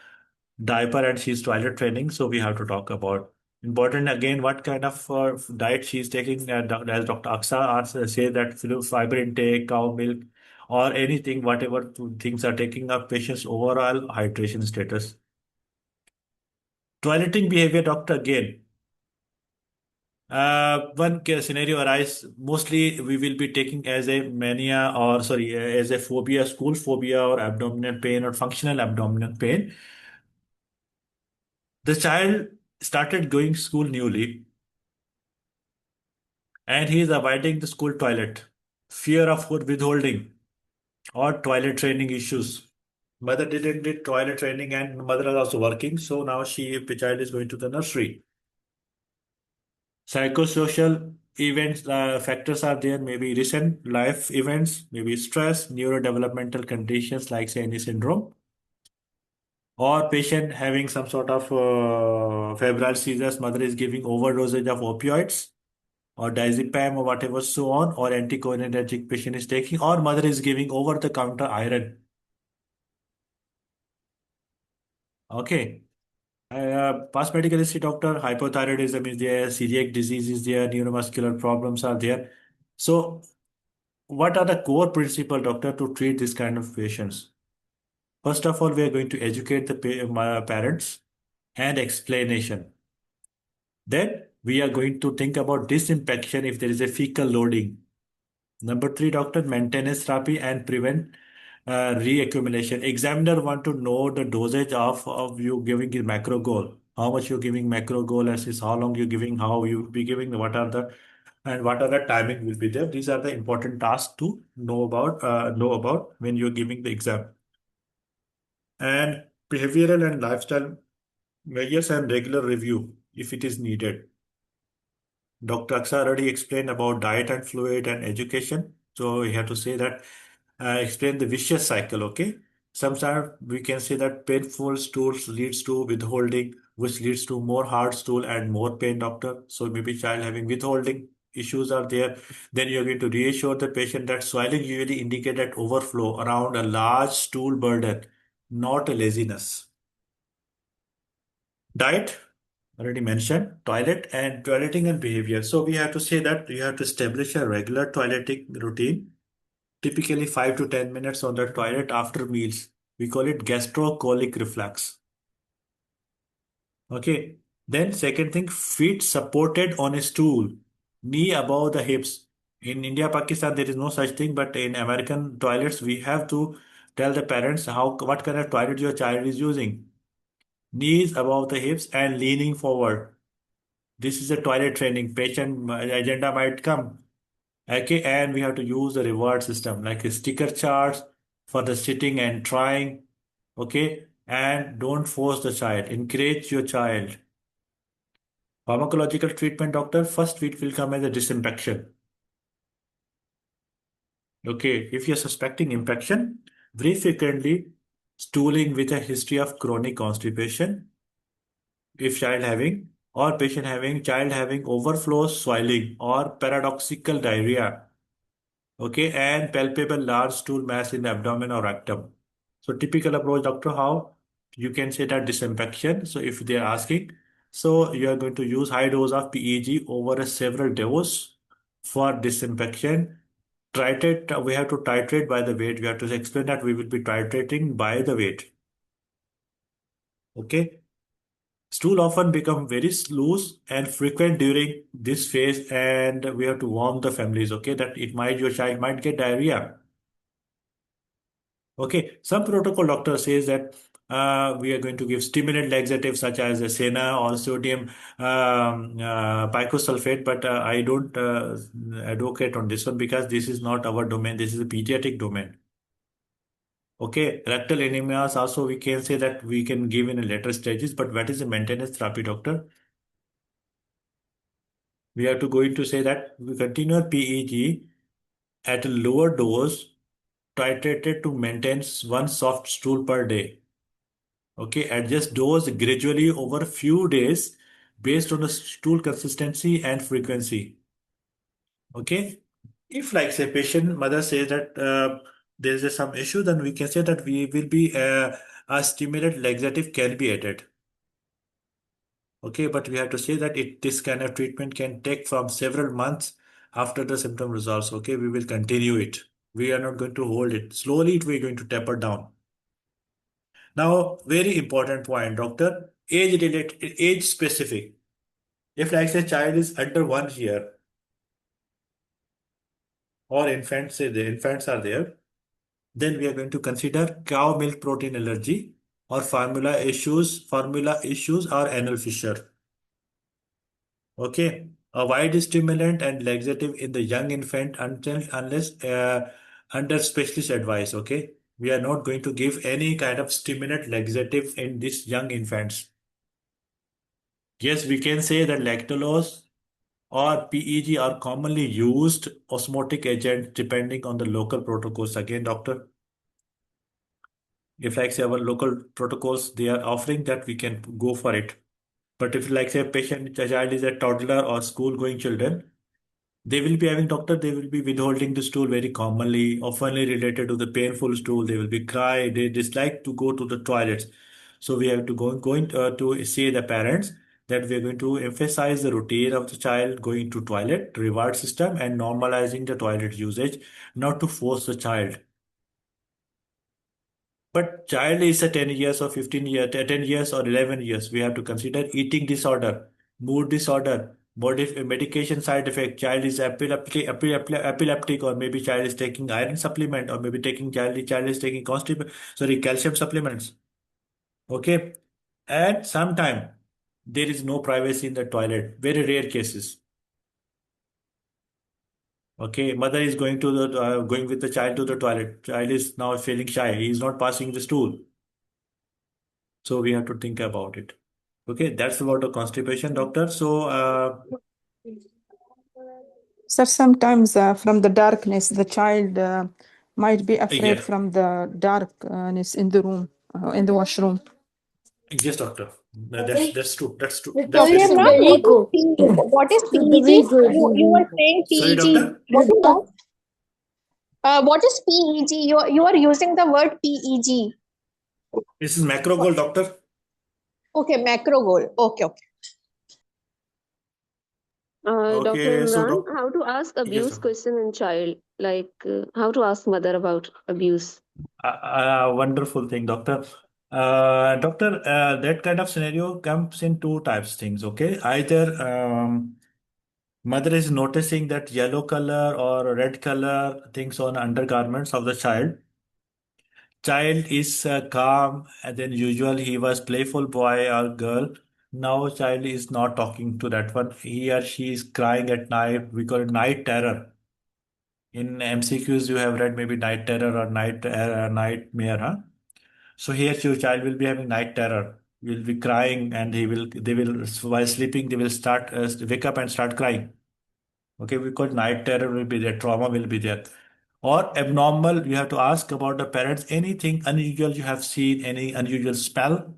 diaper and she's toilet training, so we have to talk about important again what kind of diet she's taking. As Dr. Aksa say that fiber intake, cow milk, or anything, whatever things are taking up patient's overall hydration status. Toileting behavior, doctor, again. One scenario arise mostly we will be taking as a mania or sorry as a phobia, school phobia or abdominal pain or functional abdominal pain. The child started going school newly and he is avoiding the school toilet, fear of food withholding or toilet training issues. Mother didn't did toilet training and mother is also working, so now the child is going to the nursery. Psychosocial events factors are there, maybe recent life events, maybe stress, neurodevelopmental conditions like say any syndrome, or patient having some sort of febrile seizures, mother is giving overdosage of opioids or diazepam or whatever so on, or anticholinergic patient is taking, or mother is giving over the counter iron. Okay. Past medical history, doctor, hypothyroidism is there, celiac disease is there, neuromuscular problems are there. So what are the core principles, doctor, to treat this kind of patients? First of all, we are going to educate the parents and explanation. Then we are going to think about disinfection if there is a fecal loading. Number three, doctor, maintenance therapy and prevent reaccumulation. Examiner want to know the dosage of you giving the macro goal. How much you're giving macro goal as how long you're giving, how you will be giving, what are the timing will be there. These are the important tasks to know about when you're giving the exam. And behavioral and lifestyle measures and regular review if it is needed. Dr. Aksa already explained about diet and fluid and education. So we have to say that explain the vicious cycle, okay? Sometimes we can say that painful stools leads to withholding, which leads to more hard stool and more pain, doctor. So maybe child having withholding issues are there. Then you're going to reassure the patient that swelling usually indicate that overflow around a large stool burden, not a laziness. Diet, already mentioned, toilet and toileting and behavior. So we have to say that you have to establish a regular toileting routine, typically 5 to 10 minutes on the toilet after meals. We call it gastrocolic reflex. Okay. Then second thing, feet supported on a stool, knee above the hips. In India, Pakistan, there is no such thing, but in American toilets, we have to tell the parents what kind of toilet your child is using. Knees above the hips and leaning forward. This is a toilet training. Patient agenda might come. Okay, and we have to use the reward system like a sticker charts for the sitting and trying. Okay, and don't force the child. Encourage your child. Pharmacological treatment, doctor. First week will come as a disinfection. Okay, if you're suspecting infection, very frequently stooling with a history of chronic constipation, if child having or patient having child having overflow swelling or paradoxical diarrhea, okay, and palpable large stool mass in the abdomen or rectum. So typical approach, doctor, how you can say that disinfection. So if they are asking, so you are going to use high dose of PEG over a several dose for disinfection. Titrate, we have to titrate by the weight. We have to explain that we will be titrating by the weight. Okay. Stool often become very loose and frequent during this phase, and we have to warn the families, okay, that your child might get diarrhea. Okay, some protocol doctor says that we are going to give stimulant laxatives such as a Sena or sodium picosulfate, but I don't advocate on this one because this is not our domain. This is a pediatric domain. Okay, rectal anemias also we can say that we can give in a later stages, but what is the maintenance therapy, doctor? We are going to say that we continue PEG at a lower dose titrated to maintain one soft stool per day. Okay, adjust dose gradually over a few days based on the stool consistency and frequency. Okay, if like say patient mother says that there is some issue, then we can say that we will be a stimulant laxative can be added. Okay, but we have to say that this kind of treatment can take from several months after the symptom resolves. Okay, we will continue it. We are not going to hold it. Slowly, we're going to taper down. Now, very important point, doctor. Age related, age specific. If like say child is under 1 year or infants, say the infants are there, then we are going to consider cow milk protein allergy or formula issues or anal fissure. Okay, a wide stimulant and laxative in the young infant unless under specialist advice. Okay, we are not going to give any kind of stimulant laxative in these young infants. Yes, we can say that lactulose or PEG are commonly used osmotic agents depending on the local protocols. Again, doctor, if like say our local protocols, they are offering that we can go for it. But if like say a child is a toddler or school going children, they will be having doctor, they will be withholding the stool very commonly, oftenly related to the painful stool. They will be cry, they dislike to go to the toilets. So we have to to say the parents that we are going to emphasize the routine of the child going to toilet, reward system, and normalizing the toilet usage, not to force the child. But child is a 10 years or 15 years, 10 years or 11 years. We have to consider eating disorder, mood disorder, body medication side effect. Child is epileptic, or maybe child is taking iron supplement, or maybe child is taking calcium supplements. Okay. At some time, there is no privacy in the toilet. Very rare cases. Okay, mother is going with the child to the toilet. Child is now feeling shy. He is not passing the stool. So we have to think about it. Okay, that's about the constipation, doctor. So, So sometimes from the darkness, the child might be afraid yeah, from the darkness in the room, in the washroom. yes, doctor. That's true. That's true. So That's you very have true. not what is PEG? You were saying Sorry, PEG. doctor. What is that? What is PEG? You are using the word PEG. This is macro goal, doctor. Okay, macro goal. Okay, okay. Dr. Okay, so Imran, how to ask yes, abuse doctor. question in child, like how to ask mother about abuse. Wonderful thing, doctor. Doctor, that kind of scenario comes in two types things. Okay, either mother is noticing that yellow color or red color things on undergarments of the child. Child is calm, and then usually he was playful boy or girl. Now child is not talking to that one. He or she is crying at night. We call it night terror. In MCQs, you have read maybe night terror or nightmare, huh? So here your child will be having night terror. Will be crying, and they will while sleeping they will start wake up and start crying. Okay, because night terror will be there, trauma will be there. Or abnormal, you have to ask about the parents, anything unusual you have seen, any unusual smell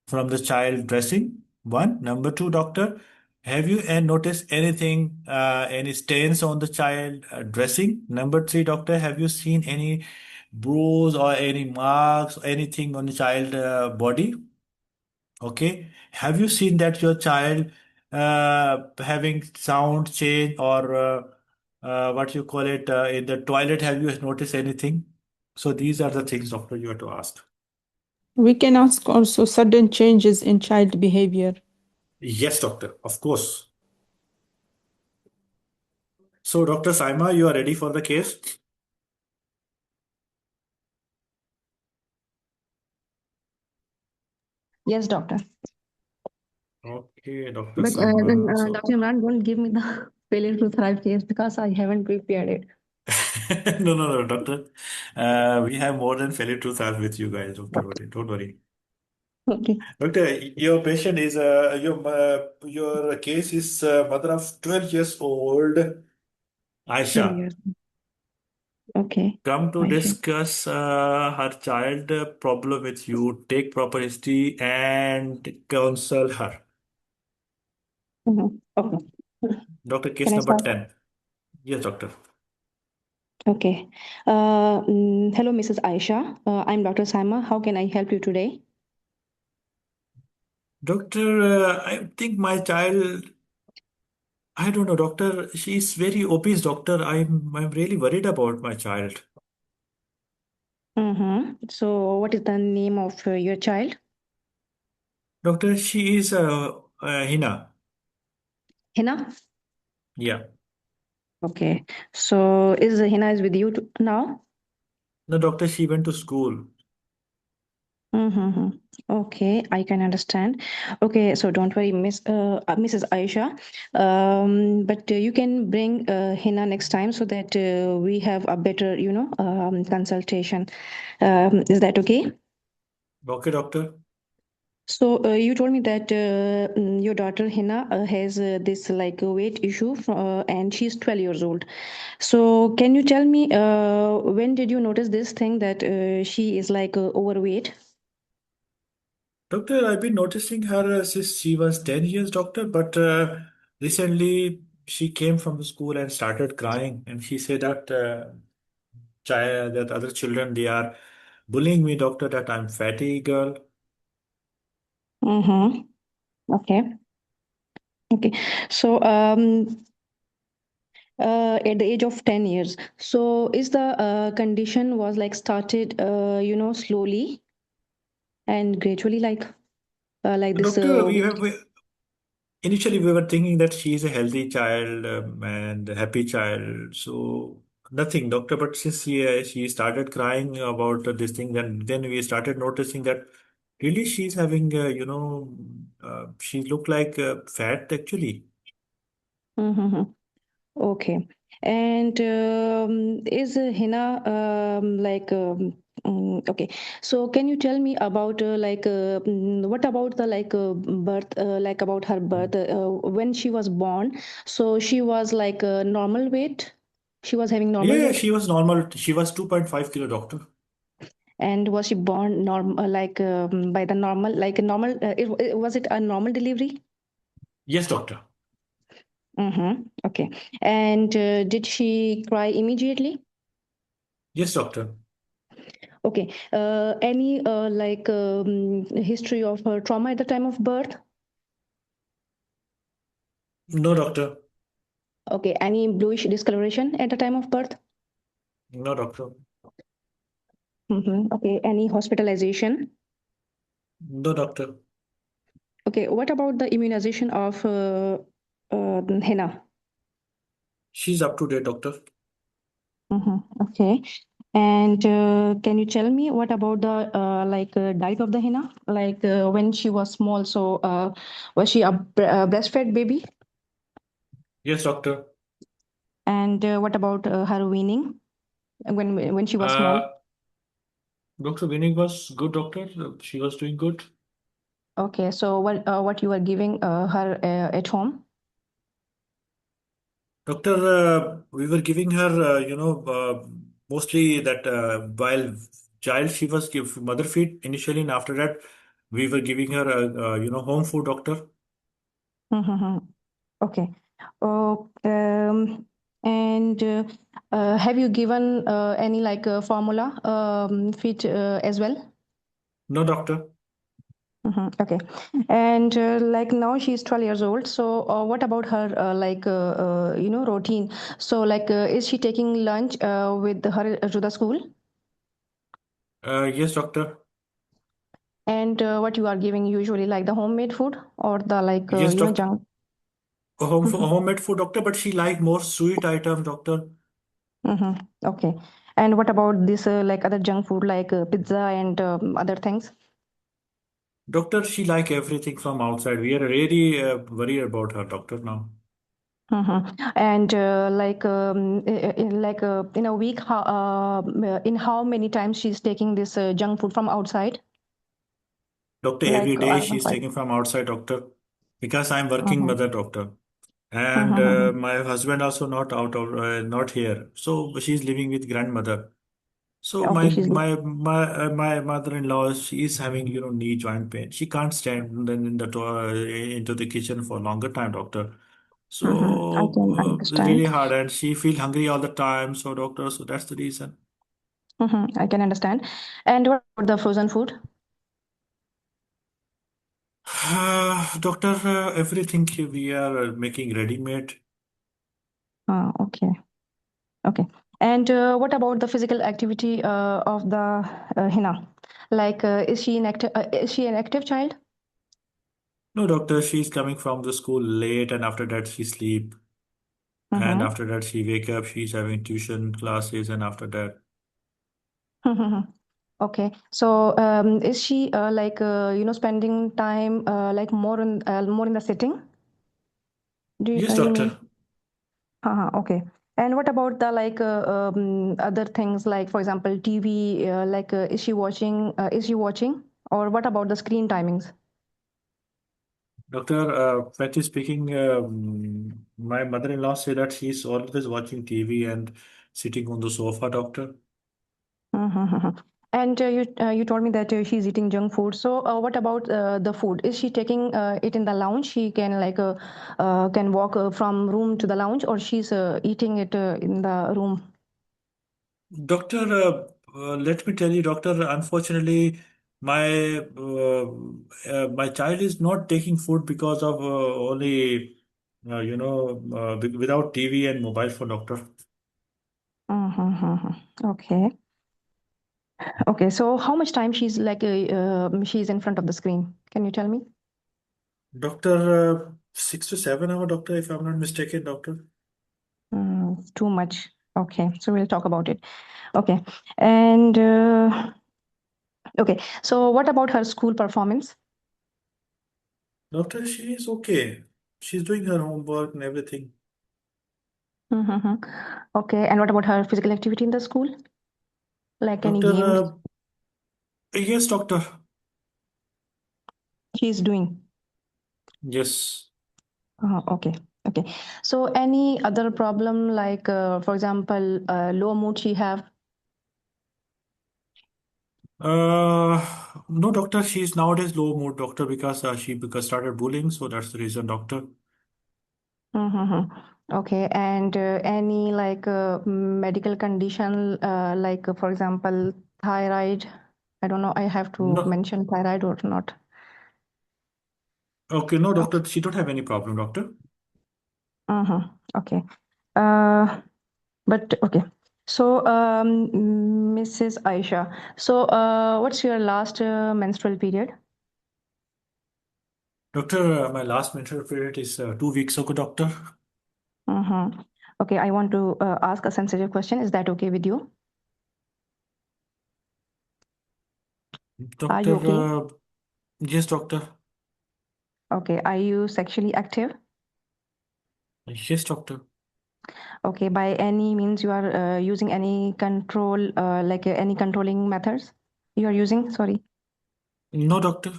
from the child dressing. One. Number two, doctor, have you noticed anything, any stains on the child dressing? Number three, doctor, have you seen any bruise or any marks, anything on the child body? Okay. Have you seen that your child having sound change or what you call it in the toilet? Have you noticed anything? So these are the things, doctor, you have to ask. We can ask also sudden changes in child behavior. Yes, doctor, of course. So, Dr. Saima, you are ready for the case? Yes, doctor. Okay, Dr. But Saima. Dr. Imran, don't give me the failure to thrive case because I haven't prepared it. No, doctor. We have more than failure truth are with you guys. Don't worry. Okay. Doctor, your patient is your case is mother of 12 years old, 12 Aisha. years. Okay. Come to Aisha. discuss her child problem with you. Take proper history and counsel her. Okay. Doctor, Can case I number start? 10. Yes, doctor. Okay. Hello, Mrs. Aisha. I'm Dr. Saima. How can I help you today? Doctor, I think my child, I don't know, doctor. She's very obese, doctor. I'm really worried about my child. So, what is the name of your child? Doctor, she is Hina. Hina? Yeah. Okay. So, is Hina is with you now? No, doctor, she went to school. Mm-hmm. Okay, I can understand. Okay, so don't worry, Mrs. Aisha. But you can bring Hina next time so that we have a better, consultation. Is that okay? Okay, doctor. So you told me that your daughter Hina has this like weight issue, and she's 12 years old. So can you tell me when did you notice this thing that she is like overweight? Doctor, I've been noticing her since she was 10 years, doctor, but recently she came from the school and started crying, and she said that that other children they are bullying me, doctor, that I'm fatty girl. Mm-hmm. Okay. Okay. So at the age of 10 years, so is the condition was like started slowly and gradually like this Doctor, initially we were thinking that she is a healthy child and a happy child, so nothing, doctor. But since she started crying about this thing, then we started noticing that really she's having she looked like fat actually. Mm-hmm. Okay. And is Hina okay. So can you tell me about what about the birth like about her birth when she was born? So she was like normal weight. She was having normal Yeah, weight. she was normal. She was 2.5 kilo, doctor. And was she born by the normal like a normal? Was it a normal delivery? Yes, doctor. Mm-hmm. Okay. And did she cry immediately? Yes, doctor. Okay. Any history of trauma at the time of birth? No, doctor. Okay. Any bluish discoloration at the time of birth? No, doctor. Okay. Any hospitalization? No, doctor. Okay. What about the immunization of henna? She's up to date, doctor. Okay. And can you tell me what about the diet of the henna? Like when she was small, so was she a breastfed baby? Yes, doctor. And what about her weaning when she was small? Doctor Winning was good, doctor. She was doing good. Okay, so what you are giving her at home? Doctor, we were giving her, mostly that while child she was give mother feed initially, and after that we were giving her, home food, doctor. Mm-hmm. Okay. Oh, and have you given any formula feed as well? No, doctor. Okay. And like now she's 12 years old. So what about her routine? So is she taking lunch with her to the school? Yes, doctor. And what you are giving usually, like the homemade food or the like, Yes, doctor. junk? Homemade food, doctor, but she like more sweet item, doctor. Okay. And what about this, like other junk food, like pizza and other things? Doctor, she like everything from outside. We are really worried about her, doctor, now. And like in a week, in how many times she's taking this junk food from outside? Doctor, Like every day she's outside. taking from outside, doctor, because I'm working Mhm. mother, doctor, and Mhm. my husband also not here, so she's living with grandmother. So Okay, my mother-in-law, she is having knee joint pain. She can't stand then into the kitchen for longer time, doctor. I So can it's really understand. hard, and she feel hungry all the time. So doctor, so that's the reason. I can understand. And what about the frozen food? Doctor, everything we are making ready-made. Okay. Okay. And what about the physical activity of the Hina? Like, is she an active child? No, doctor, she's coming from the school late, and after that she sleep, and Mm-hmm. after that she wake up. She's having tuition classes, and after that, Okay. So, is she like spending time like more in the sitting? yes, You mean? doctor. Okay. And what about the like other things like, for example, TV? Like, is she watching? Or what about the screen timings? Doctor, frankly speaking, my mother-in-law said that she's always watching TV and sitting on the sofa, doctor. Mm-hmm. And you told me that she's eating junk food. So what about the food? Is she taking it in the lounge? She can like can walk from room to the lounge, or she's eating it in the room? Doctor, let me tell you, doctor, unfortunately, my my child is not taking food because of only without TV and mobile phone, doctor. Okay. Okay. So how much time she's like she's in front of the screen? Can you tell me? Doctor, 6 to 7 hour, doctor, if I'm not mistaken, doctor. Too much. Okay. So we'll talk about it. Okay. And okay. So what about her school performance? Doctor, she is okay. She's doing her homework and everything. Mm-hmm. Okay. And what about her physical activity in the school? Like any Doctor, games yes, doctor. she's doing? Yes. Okay. Okay. So any other problem like, for example, low mood she have? No, doctor, she's nowadays low mood, doctor, because because started bullying, so that's the reason, doctor. Mm-hmm. Okay. And any like medical condition, like for example, thyroid? I don't know. I have to No, mention thyroid or not. okay, no, Okay. doctor, she don't have any problem, doctor. Mm-hmm. Okay. Uh, but okay. So, Mrs. Aisha, so what's your last menstrual period? Doctor, my last menstrual period is 2 weeks ago, doctor. Mm-hmm. Okay, I want to ask a sensitive question. Is that okay with you? Are you Doctor, okay? yes, doctor. Okay, are you sexually active? Yes, doctor. Okay, by any means you are using any control, like any controlling methods you are using? Sorry. No, doctor.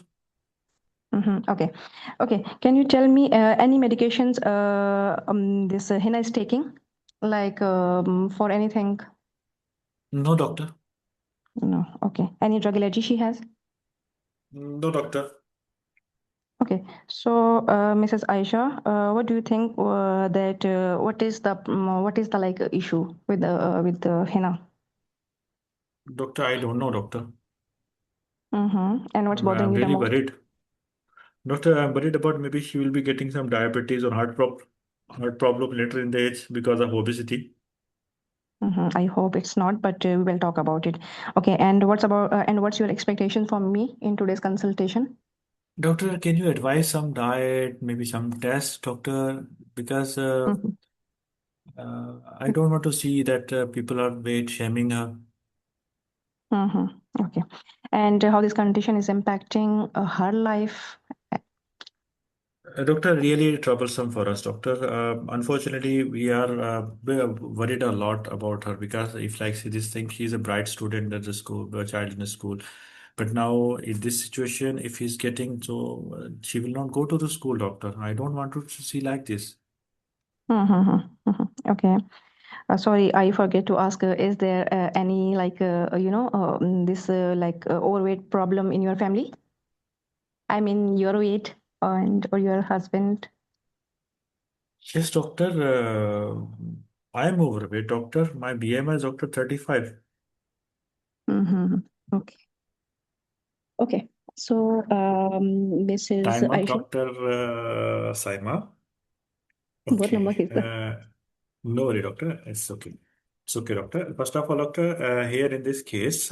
Okay. Okay. Can you tell me any medications this Hina is taking, like for anything? No, doctor. No. Okay. Any drug allergy she has? No, doctor. Okay. So, Mrs. Aisha, what do you think that what is the like issue with the Hina? Doctor, I don't know, doctor. And what's bothering I'm you the really most? worried. Doctor, I'm worried about maybe she will be getting some diabetes or heart problem later in the age because of obesity. I hope it's not, but we will talk about it. Okay, and what's your expectation from me in today's consultation? Doctor, can you advise some diet, maybe some tests, doctor? Because Mhm. I don't want to see that people are weight shaming her. Okay, and how this condition is impacting her life? Doctor, really troublesome for us, doctor. Unfortunately, we are worried a lot about her because if like see this thing, she's a bright student at the school, a child in the school. But now in this situation, if he's getting so, she will not go to the school, doctor. I don't want to see like this. Okay. Sorry, I forget to ask, is there any like this overweight problem in your family? I mean your weight and or your husband? Yes, doctor. I am overweight, doctor. My BMI is doctor 35. Mm-hmm. Okay. Okay. So, Mrs. Time up, Aisha, doctor Saima. what number Okay. is that? No worry, doctor. It's okay. It's okay, doctor. First of all, doctor, here in this case,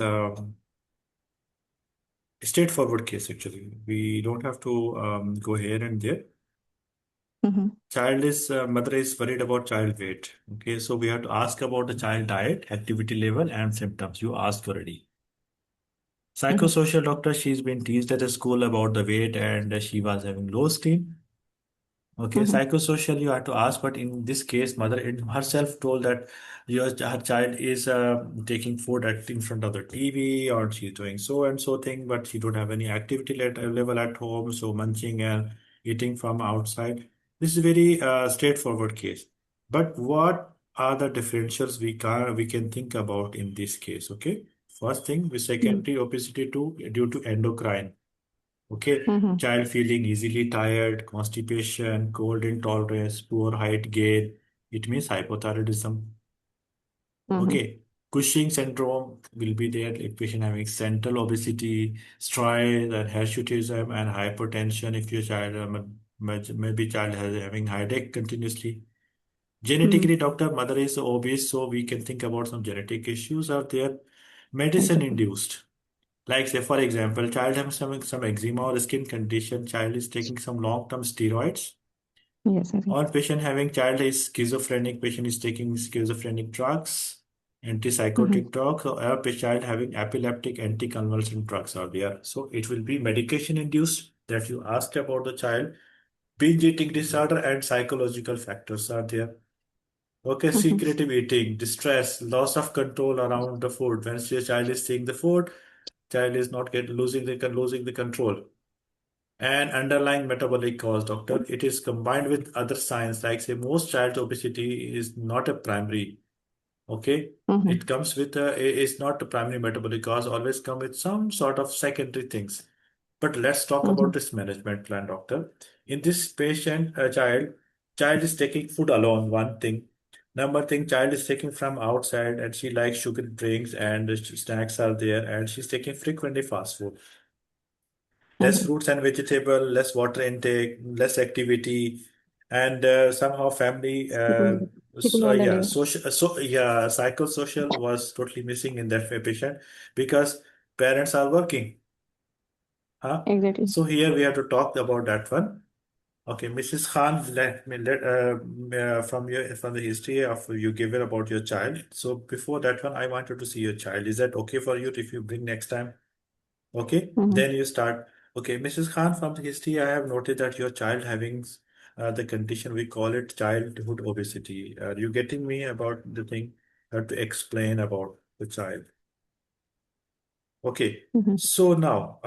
straightforward case actually. We don't have to go here and there. Mm-hmm. Mother is worried about child weight. Okay, so we have to ask about the child diet, activity level, and symptoms. You asked already. Mm-hmm. Psychosocial doctor, she's been teased at the school about the weight and she was having low esteem. Okay, Mm-hmm. psychosocial you have to ask, but in this case, mother herself told that her child is taking food in front of the TV or she's doing so and so thing, but she don't have any activity level at home, so munching and eating from outside. This is very straightforward case. But what are the differentials we can think about in this case? Okay, first thing, with secondary obesity due to endocrine. Okay, Mm-hmm. child feeling easily tired, constipation, cold intolerance, poor height gain. It means hypothyroidism. Mm-hmm. Okay, Cushing syndrome will be there if patient having central obesity, strides and hirsutism and hypertension. If your child maybe child has having headache continuously. Mm-hmm. Genetically, doctor, mother is obese, so we can think about some genetic issues are there. Medicine Exactly. induced. Like say, for example, child having some eczema or skin condition, child is taking some long-term steroids. Yes, yes, yes. Or patient having child is schizophrenic, patient is taking schizophrenic drugs, Mm-hmm. antipsychotic drugs, or a child having epileptic anticonvulsant drugs are there. So it will be medication induced that you asked about the child. Binge eating disorder and psychological factors are there. Okay, Mm-hmm. secretive eating, distress, loss of control around the food. When your child is seeing the food, child is not losing the control. And underlying metabolic cause, doctor, it is combined with other signs like say most child obesity is not a primary. Okay, Mm-hmm. it comes with it's not the primary metabolic cause. Always come with some sort of secondary things. But let's talk Mm-hmm. about this management plan, doctor. In this patient, child is taking food alone. One thing. Number thing, child is taking from outside, and she likes sugar drinks and snacks are there, and she's taking frequently fast food. Less Mm-hmm. fruits and vegetable, less water intake, less activity, and somehow family. Sitting all the day. Psychosocial was totally missing in that patient because parents are working. Huh? Exactly. So here we have to talk about that one. Okay, Mrs. Khan, let me from the history of you given about your child. So before that one, I wanted to see your child. Is that okay for you if you bring next time? Okay, Mm-hmm. then you start. Okay, Mrs. Khan, from the history, I have noted that your child having the condition we call it childhood obesity. Are you getting me about the thing? I have to explain about the child. Okay, Mm-hmm. so now,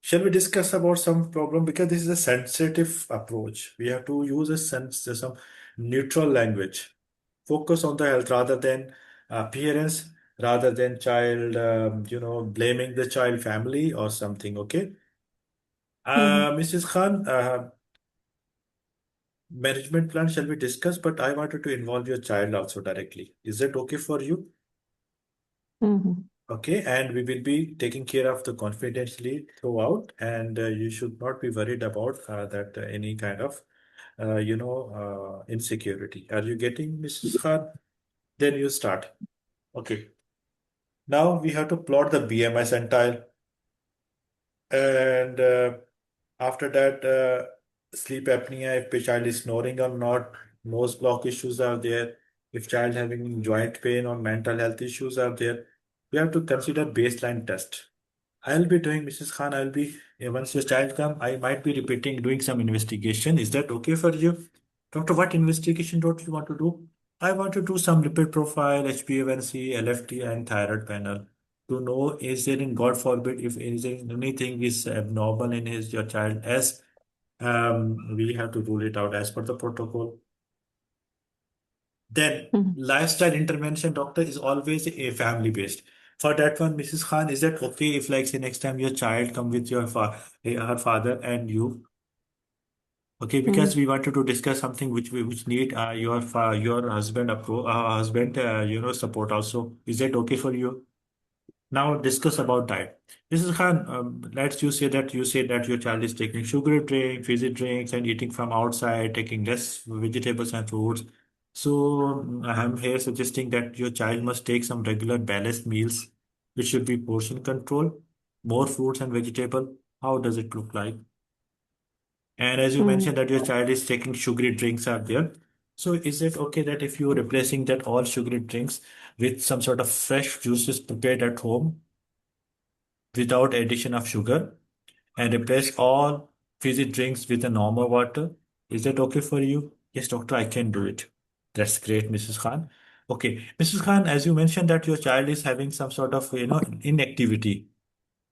shall we discuss about some problem because this is a sensitive approach. We have to use some neutral language. Focus on the health rather than appearance, rather than child, blaming the child family or something. Okay, Mm-hmm. Mrs. Khan, management plan shall we discuss? But I wanted to involve your child also directly. Is that okay for you? Mm-hmm. Okay, and we will be taking care of the confidentially throughout, and you should not be worried about that any kind of insecurity. Are you getting, Mrs. Khan? Then you start. Okay. Now we have to plot the BMI centile, and after that, sleep apnea, if the child is snoring or not, nose block issues are there, if child having joint pain or mental health issues are there, we have to consider baseline test. I'll be doing, Mrs. Khan, I'll be, once your child come, I might be repeating, doing some investigation. Is that okay for you? Doctor, what investigation don't you want to do? I want to do some lipid profile, HbA1c, LFT, and thyroid panel to know is there in God forbid if is there anything is abnormal in his your child as we have to rule it out as per the protocol. Then Mhm. lifestyle intervention, doctor, is always a family based. For that one, Mrs. Khan, is that okay if like say next time your child come with your her father and you? Okay, because Mhm. we wanted to discuss something which need your husband husband support also. Is that okay for you? Now discuss about diet. Mrs. Khan, let's you say that your child is taking sugary drink, fizzy drinks, and eating from outside, taking less vegetables and fruits. So I'm here suggesting that your child must take some regular balanced meals, which should be portion control, more fruits and vegetable. How does it look like? And as you Mhm. mentioned that your child is taking sugary drinks are there. So is it okay that if you're replacing that all sugary drinks with some sort of fresh juices prepared at home without addition of sugar and replace all fizzy drinks with a normal water? Is that okay for you? Yes, doctor, I can do it. That's great, Mrs. Khan. Okay, Mrs. Khan, as you mentioned that your child is having some sort of, inactivity.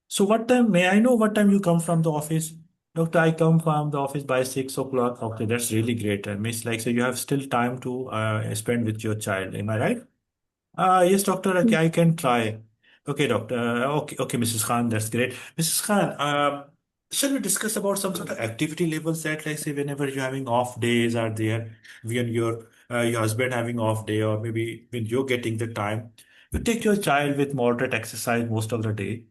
So what time, may I know what time you come from the office? Doctor, I come from the office by 6 o'clock. Okay, that's really great. Miss, like, so you have still time to spend with your child. Am I right? Yes, doctor, okay, I can try. Okay, doctor. Okay, Mrs. Khan, that's great. Mrs. Khan, shall we discuss about some sort of activity levels that, like, say, whenever you're having off days are there, when your husband having off day, or maybe when you're getting the time, you take your child with moderate exercise most of the day,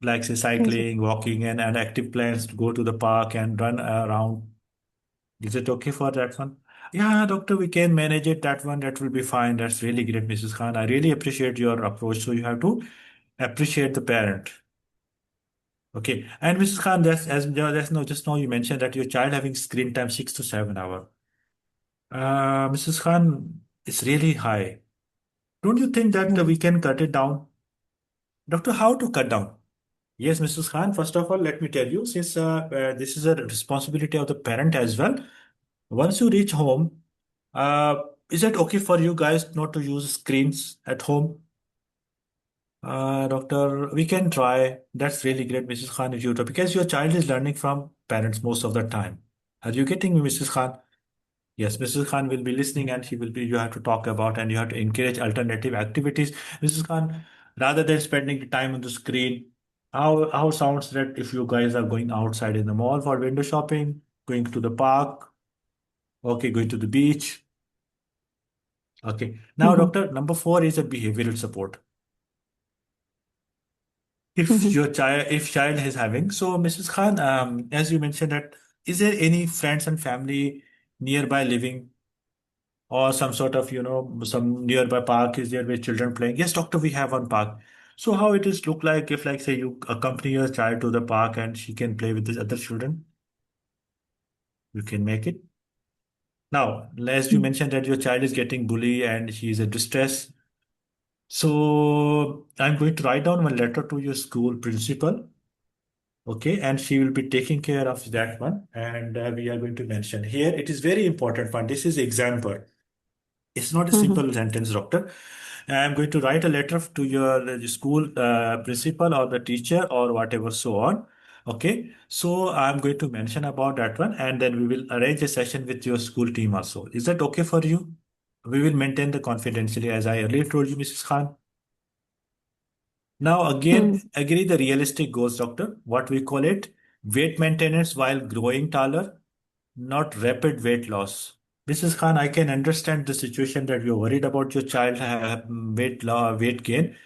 like say Yes. cycling, walking, and active plans to go to the park and run around. Is it okay for that one? Yeah, doctor, we can manage it. That one, that will be fine. That's really great, Mrs. Khan. I really appreciate your approach. So you have to appreciate the parent. Okay. And Mrs. Khan, that's no, just now you mentioned that your child having screen time 6 to 7 hours. Mrs. Khan, it's really high. Don't you think that Mhm. we can cut it down? Doctor, how to cut down? Yes, Mrs. Khan, first of all, let me tell you, since this is a responsibility of the parent as well, once you reach home, uh, is it okay for you guys not to use screens at home? Doctor, we can try. That's really great, Mrs. Khan, if you do, because your child is learning from parents most of the time. Are you getting me, Mrs. Khan? Yes, Mrs. Khan will be listening and you have to talk about and you have to encourage alternative activities. Mrs. Khan, rather than spending the time on the screen, how sounds that if you guys are going outside in the mall for window shopping, going to the park, okay, going to the beach. Okay. Now, Mhm. doctor, number four is a behavioral support. Mhm. If child is having, so Mrs. Khan, as you mentioned that, is there any friends and family nearby living or some sort of, some nearby park is there with children playing? Yes, doctor, we have one park. So how it is look like if like say you accompany your child to the park and she can play with the other children? You can make it. Now, as you Mhm. mentioned that your child is getting bullied and she is in distress. So I'm going to write down one letter to your school principal. Okay, and she will be taking care of that one. And we are going to mention here, it is very important one. This is example. It's not a Mhm. simple sentence, doctor. I'm going to write a letter to your school principal or the teacher or whatever, so on. Okay, so I'm going to mention about that one, and then we will arrange a session with your school team also. Is that okay for you? We will maintain the confidentiality as I earlier told you, Mrs. Khan. Now, again, Mhm. agree the realistic goals, doctor. What we call it weight maintenance while growing taller, not rapid weight loss. Mrs. Khan, I can understand the situation that you're worried about your child weight gain,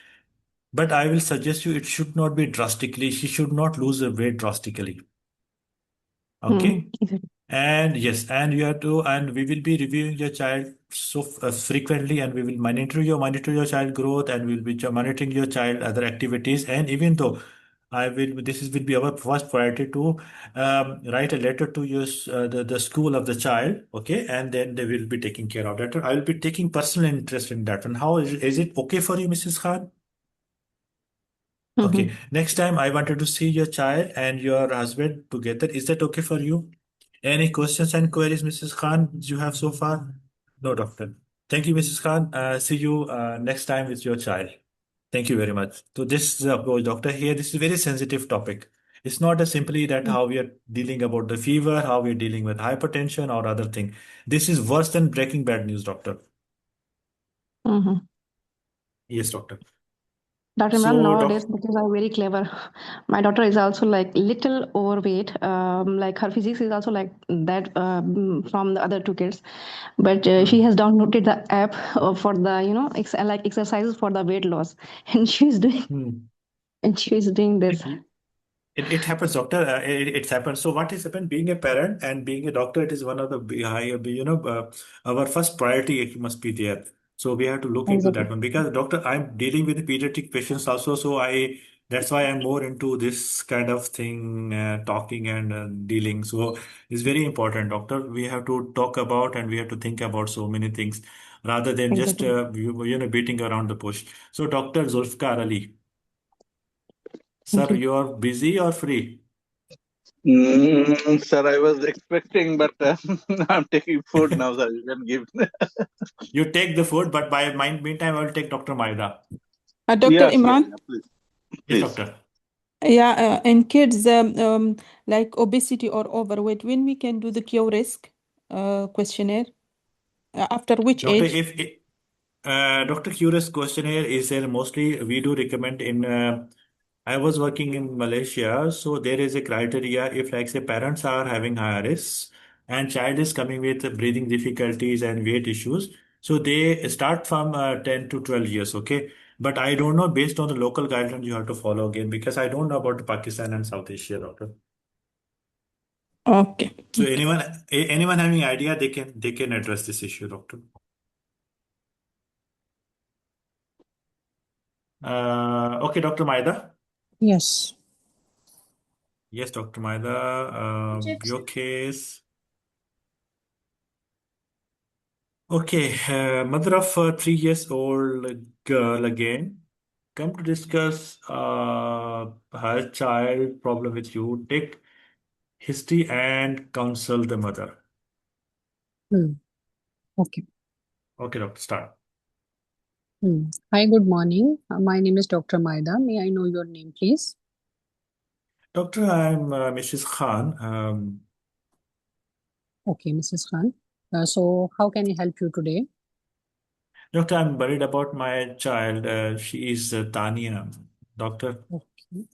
but I will suggest you it should not be drastically. She should not lose her weight drastically. Mhm. Okay. Is it? And yes, and you have to, and we will be reviewing your child so frequently, and we will monitor your child growth, and we'll be monitoring your child other activities. And even though will be our first priority to write a letter to your the school of the child, okay, and then they will be taking care of that. I will be taking personal interest in that one. How is it okay for you, Mrs. Khan? Okay, next time I wanted to see your child and your husband together. Is that okay for you? Any questions and queries, Mrs. Khan, you have so far? No, doctor. Thank you, Mrs. Khan. See you next time with your child. Thank you very much. So this is the approach, doctor. Here, this is a very sensitive topic. It's not as simply that how we are dealing about the fever, how we are dealing with hypertension or other thing. This is worse than breaking bad news, doctor. Yes, doctor. Dr. Imran, So, nowadays doctors are very clever. My daughter is also like little overweight. Like her physics is also like that from the other two kids, but she has downloaded the app for the like exercises for the weight loss, and she's doing this. It happens, doctor. It's happened. So what has happened? Being a parent and being a doctor, it is one of the high, our first priority. It must be there. So we have to look into that Exactly. one because, doctor, I'm dealing with the pediatric patients also. So that's why I'm more into this kind of thing, talking and dealing. So it's very important, doctor. We have to talk about and we have to think about so many things rather than just Exactly. beating around the bush. So, Dr. Zulfikar Ali, Thank sir, you. you're busy or free? Sir, I was expecting, but I'm taking food now, sir. You can give. You take the food, but by meantime, I will take Dr. Maida. Dr. Sure. Imran? Yeah, please. Yes, Please. doctor. Yeah, in kids like obesity or overweight, when we can do the Q risk questionnaire? After which Doctor, age? if Dr. Curious questionnaire is there mostly we do recommend in I was working in Malaysia, so there is a criteria if like say parents are having higher risks and child is coming with breathing difficulties and weight issues, so they start from 10 to 12 years, okay? But I don't know based on the local guidelines you have to follow again because I don't know about Pakistan and South Asia, doctor. Okay. So anyone having idea they can address this issue, doctor. Okay, Dr. Maida. Yes. Yes, Dr. Maida, your case. Okay, mother of a 3 years old girl again. Come to discuss her child problem with you. Take history and counsel the mother. Okay. Okay, doctor, start. Hi, good morning. My name is Dr. Maida. May I know your name, please? Doctor, I'm Mrs. Khan. Okay, Mrs. Khan. So how can I help you today? Doctor, I'm worried about my child. She is Tania. Doctor, Okay.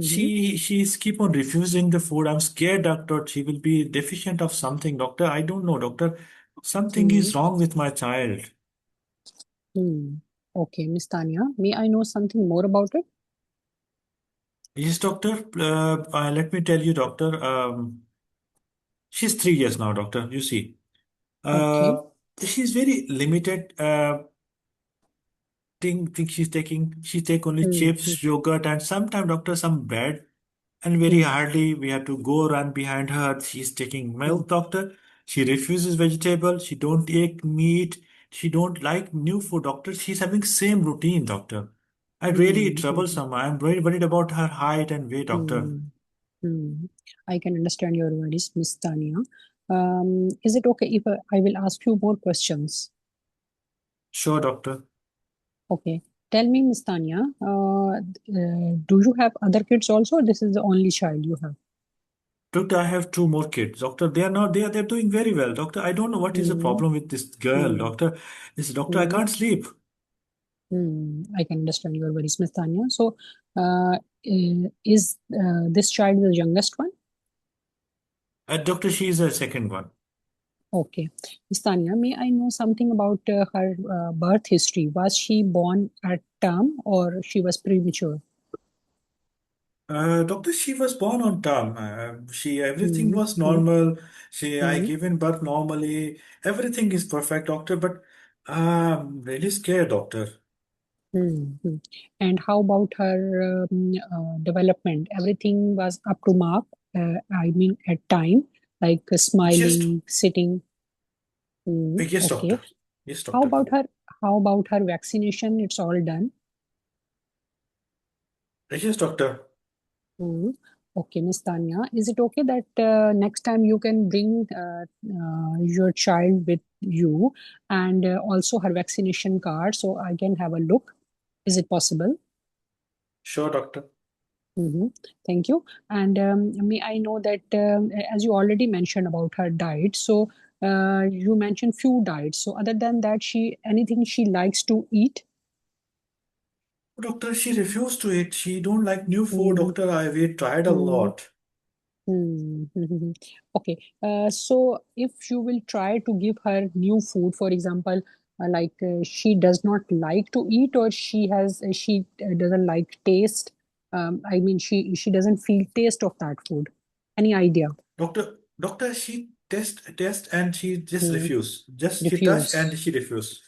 she's keep on refusing the food. I'm scared, doctor. She will be deficient of something, doctor. I don't know, doctor. Something Hmm. is wrong with my child. Okay, Miss Tanya, may I know something more about it? Yes, doctor. Let me tell you, doctor. She's 3 years now, doctor. You see, Okay. she's very limited. Think she take only chips, yogurt, and sometimes, doctor, some bread. And very hardly we have to go run behind her. She's taking milk, doctor. She refuses vegetable. She don't take meat. She don't like new food, doctor. She's having same routine, doctor. I really troublesome. I'm very worried about her height and weight, doctor. I can understand your worries, Miss Tanya. Is it okay if I will ask you more questions? Sure, doctor. Okay. Tell me, Miss Tanya, do you have other kids also, or this is the only child you have? Doctor, I have two more kids. Doctor, they are not they're doing very well. Doctor, I don't know what is the problem with this girl, doctor. This doctor, I can't sleep. I can understand your worries, Miss Tanya. So, is this child the youngest one? Doctor, she is the second one. Okay. Miss Tanya, may I know something about her birth history? Was she born at term or she was premature? Doctor, she was born on time. Everything was normal. I given birth normally. Everything is perfect, doctor. But I'm really scared, doctor. And how about her development? Everything was up to mark. I mean, at time, like smiling, sitting. Yes, Okay. doctor. Yes, How doctor. about her? How about her vaccination? It's all done. Yes, doctor. Okay, Miss Tanya, is it okay that next time you can bring your child with you and also her vaccination card so I can have a look? Is it possible? Sure, doctor. Thank you. And may I know that as you already mentioned about her diet, so you mentioned few diets. So other than that, anything she likes to eat? Doctor, she refused to eat. She don't like new food, doctor. We tried a lot. Okay. So if you will try to give her new food, for example, like she does not like to eat or she doesn't like taste. I mean, she doesn't feel taste of that food. Any idea? Doctor, she test and she just refused. She touched and Refuse. she refused.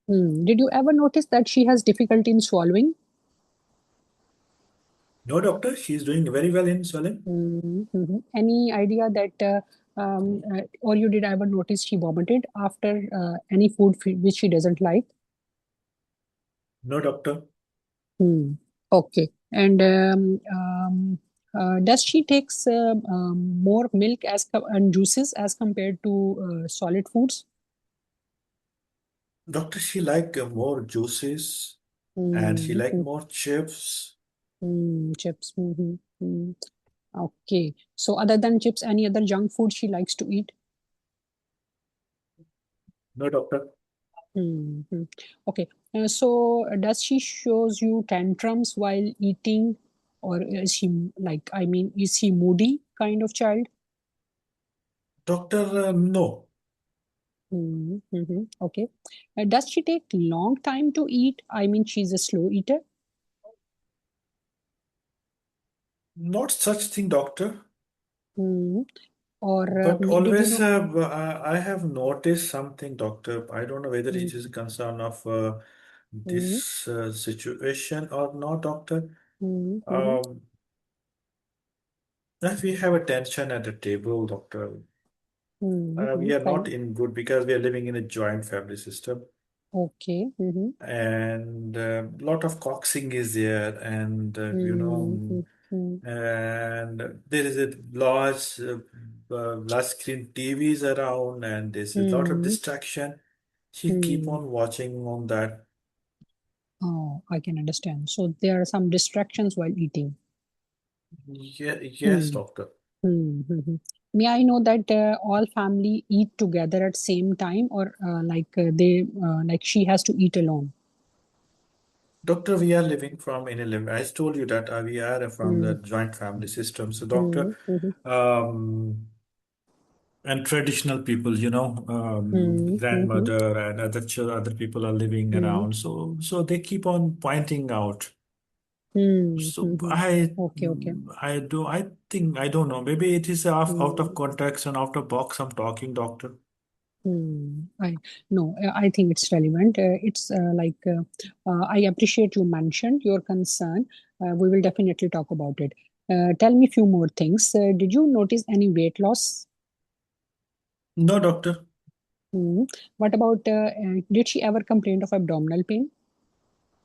Did you ever notice that she has difficulty in swallowing? No, doctor, she's doing very well in swallowing. Any idea that, or you did ever notice she vomited after any food which she doesn't like? No, doctor. Okay. And does she takes more milk and juices as compared to solid foods? Doctor, she like more juices and she like more chips. Chips. Okay. So other than chips, any other junk food she likes to eat? No, doctor. Okay. So does she shows you tantrums while eating, or is she like, I mean, is she moody kind of child? Doctor, no. Okay. Does she take long time to eat? I mean, she's a slow eater. Not such thing, doctor. Or But did you always, know? I have noticed something, doctor. I don't know whether it is a concern of this situation or not, doctor. If we have a tension at the table, doctor, we are not Fine. in good because we are living in a joint family system. Okay. And a lot of coaxing is there, and and there is a large screen TVs around, and there's a lot of distraction. She keep on watching on that. Oh, I can understand. So there are some distractions while eating. Yes, doctor. May I know that all family eat together at same time, or like she has to eat alone? Doctor, we are living from in a I told you that we are from the joint family system. So, doctor, and traditional people, grandmother and other people are living around. So they keep on pointing out. So Okay. I think I don't know. Maybe it is out of context and out of box. I'm talking, doctor. I think it's relevant. It's I appreciate you mentioned your concern. We will definitely talk about it. Tell me a few more things. Did you notice any weight loss? No, doctor. What about, did she ever complain of abdominal pain?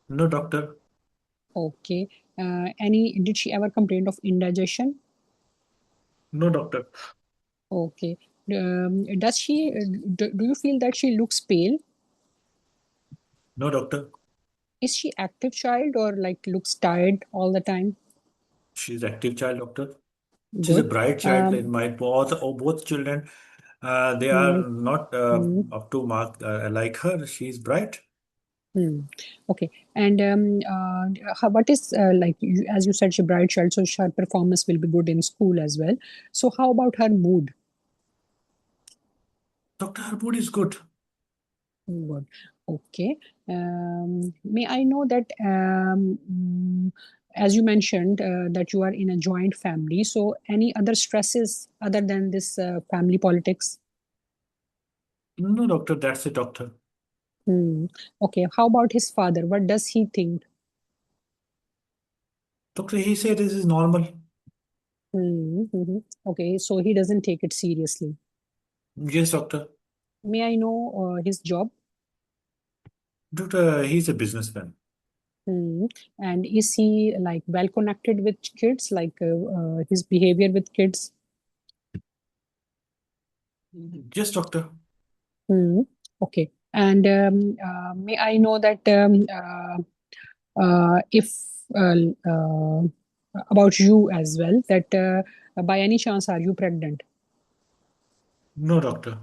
No, doctor. Okay. Did she ever complain of indigestion? No, doctor. Okay. Does she, do you feel that she looks pale? No, doctor. Is she active child or like looks tired all the time? She's active child, doctor. She's a Good. bright child. In my both children, they are not up to mark like her. She's bright. Okay. And what is like as you said, she bright child, so her performance will be good in school as well. So how about her mood? Doctor, her mood is good. Good. Okay. May I know that as you mentioned that you are in a joint family, so any other stresses other than this family politics? No, doctor, that's it, doctor. Okay, how about his father? What does he think? Doctor, he said this is normal. Okay, so he doesn't take it seriously. Yes, doctor. May I know his job? Doctor, he's a businessman. And is he like well connected with kids, like his behavior with kids? Yes, doctor. Okay, and may I know that if about you as well, that by any chance are you pregnant? No, doctor.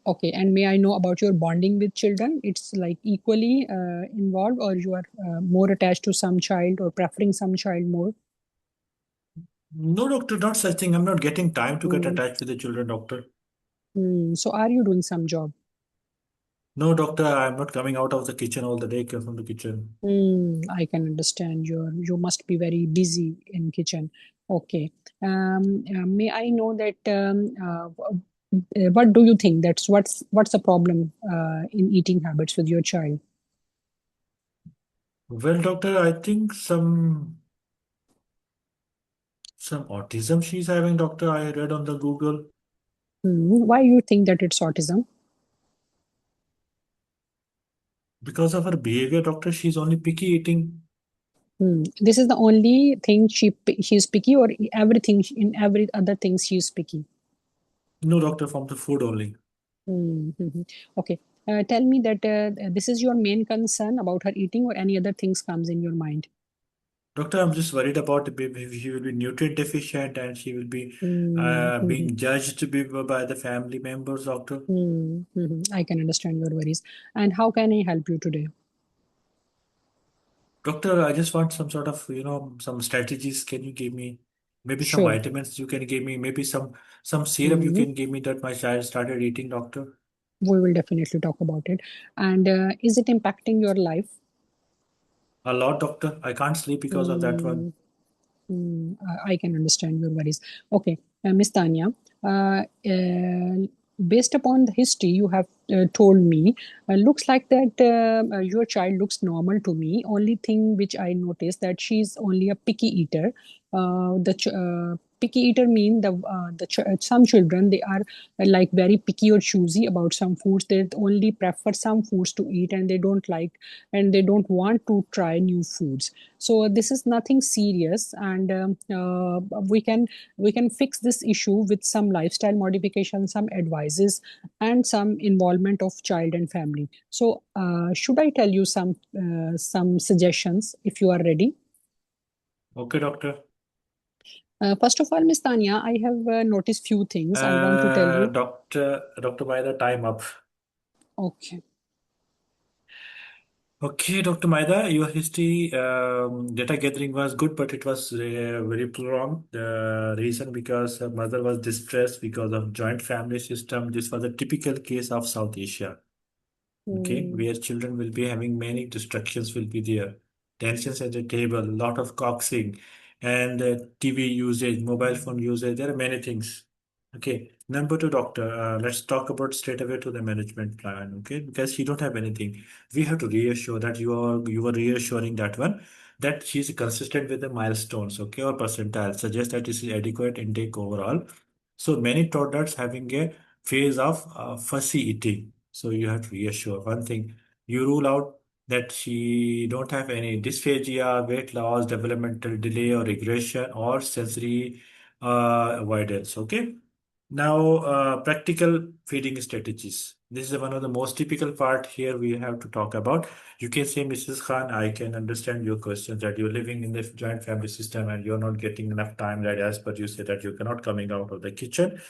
Okay, and may I know about your bonding with children? It's like equally involved, or you are more attached to some child or preferring some child more? No, doctor, not such thing. I'm not getting time to get attached with the children, doctor. So are you doing some job? No, doctor, I'm not coming out of the kitchen all the day from the kitchen. I can understand you must be very busy in kitchen. Okay. May I know that what do you think that's what's the problem in eating habits with your child? Well, doctor, I think some autism she's having, doctor. I read on the Google. Why you think that it's autism? Because of her behavior, doctor, she's only picky eating. This is the only thing she's picky, or everything in every other thing she's picky? No, doctor, from the food only. Okay. Tell me that this is your main concern about her eating, or any other things comes in your mind? Doctor, I'm just worried about if she will be nutrient deficient and she will be being judged by the family members, doctor. I can understand your worries. And how can I help you today? Doctor, I just want some sort of, some strategies. Can you give me maybe some Sure. vitamins you can give me, maybe some syrup you can give me that my child started eating, doctor? We will definitely talk about it. And is it impacting your life? A lot, doctor. I can't sleep because of that one. I can understand your worries. Okay, Miss Tanya, based upon the history you have told me, looks like that your child looks normal to me. Only thing which I noticed that she's only a picky eater. Picky eater mean some children, they are like very picky or choosy about some foods. They only prefer some foods to eat, and they don't like and they don't want to try new foods. So this is nothing serious, and we can fix this issue with some lifestyle modification, some advices, and some involvement of child and family. So should I tell you some suggestions if you are ready? Okay, doctor. First of all, Miss Tanya, I have noticed few things I want to tell you. Doctor, by the time up. Okay. Okay, Dr. Maida, your history data gathering was good, but it was very prolonged. The reason because her mother was distressed because of joint family system. This was a typical case of South Asia. Okay, where children will be having many distractions will be there. Tensions at the table, lot of coaxing, and TV usage, mobile phone usage. There are many things. Okay, number two, doctor. Let's talk about straight away to the management plan. Okay, because she don't have anything. We have to reassure that you are reassuring that one that she's consistent with the milestones. Okay, or percentile. Suggest that this is adequate intake overall. So many toddlers having a phase of fussy eating. So you have to reassure one thing. You rule out that she don't have any dysphagia, weight loss, developmental delay or regression, or sensory avoidance. Okay. Now, practical feeding strategies. This is one of the most typical part here we have to talk about. You can say, Mrs. Khan, I can understand your questions that you're living in the joint family system and you're not getting enough time, that as per you say that you cannot coming out of the kitchen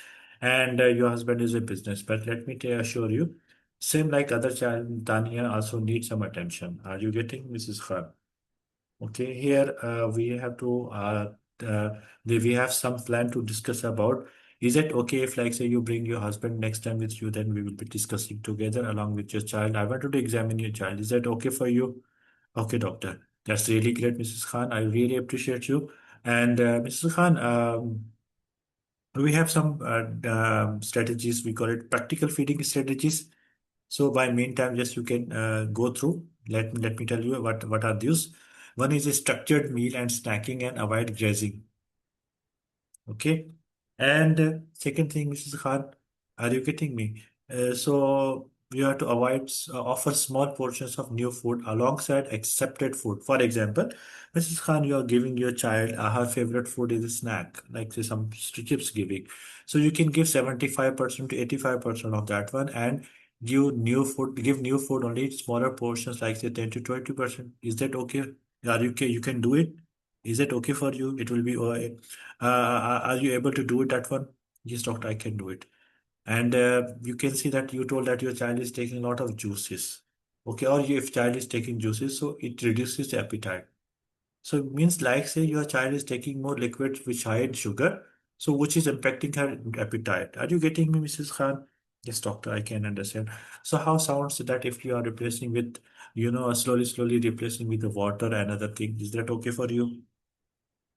and your husband is a business. But let me assure you, same like other child, Tanya also needs some attention. Are you getting, Mrs. Khan? Okay, here we have to we have some plan to discuss about. Is it okay if, like, say, you bring your husband next time with you, then we will be discussing together along with your child. I wanted to examine your child. Is that okay for you? Okay, doctor. That's really great, Mrs. Khan. I really appreciate you. And Mrs. Khan, we have some strategies. We call it practical feeding strategies. So by meantime, just you can go through. Let me tell you what are these. One is a structured meal and snacking and avoid grazing. Okay. And second thing, Mrs. Khan, are you getting me? So you have to avoid offer small portions of new food alongside accepted food. For example, Mrs. Khan, you are giving your child her favorite food is a snack, like say some chips giving. So you can give 75% to 85% of that one and give new food only smaller portions, like say 10 to 20%. Is that okay? Are you okay? You can do it? Is it okay for you? It will be are you able to do it that one? Yes, doctor, I can do it. And you can see that you told that your child is taking a lot of juices. Okay, or if child is taking juices, so it reduces the appetite. So it means like say your child is taking more liquids which high in sugar, so which is impacting her appetite. Are you getting me, Mrs. Khan? Yes, doctor, I can understand. So how sounds that if you are replacing with, slowly replacing with the water and other things, is that okay for you?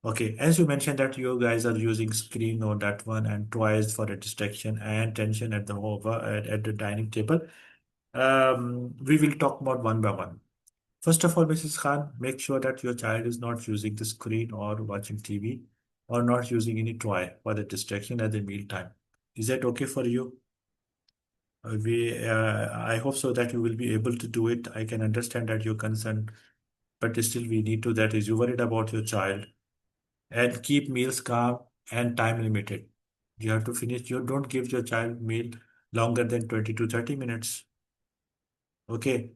Okay, as you mentioned that you guys are using screen or that one and toys for a distraction and tension at the over at the dining table. We will talk about one by one. First of all, Mrs. Khan, make sure that your child is not using the screen or watching TV or not using any toy for the distraction at the meal time. Is that okay for you? I hope so that you will be able to do it. I can understand that you're concerned, but still we need to, that is, you worried about your child and keep meals calm and time limited. You have to finish. You don't give your child meal longer than 20 to 30 minutes. Okay.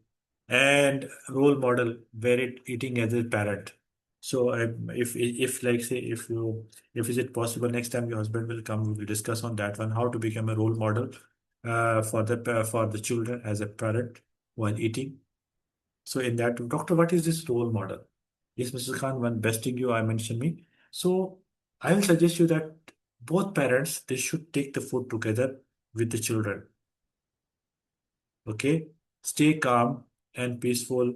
And role model where it eating as a parent. So if like say if is it possible next time your husband will come, we will discuss on that one, how to become a role model for the children as a parent while eating. So in that, doctor, what is this role model? Yes, Mr. Khan, when besting you, I mentioned me. So I will suggest you that both parents, they should take the food together with the children. Okay? Stay calm and peaceful.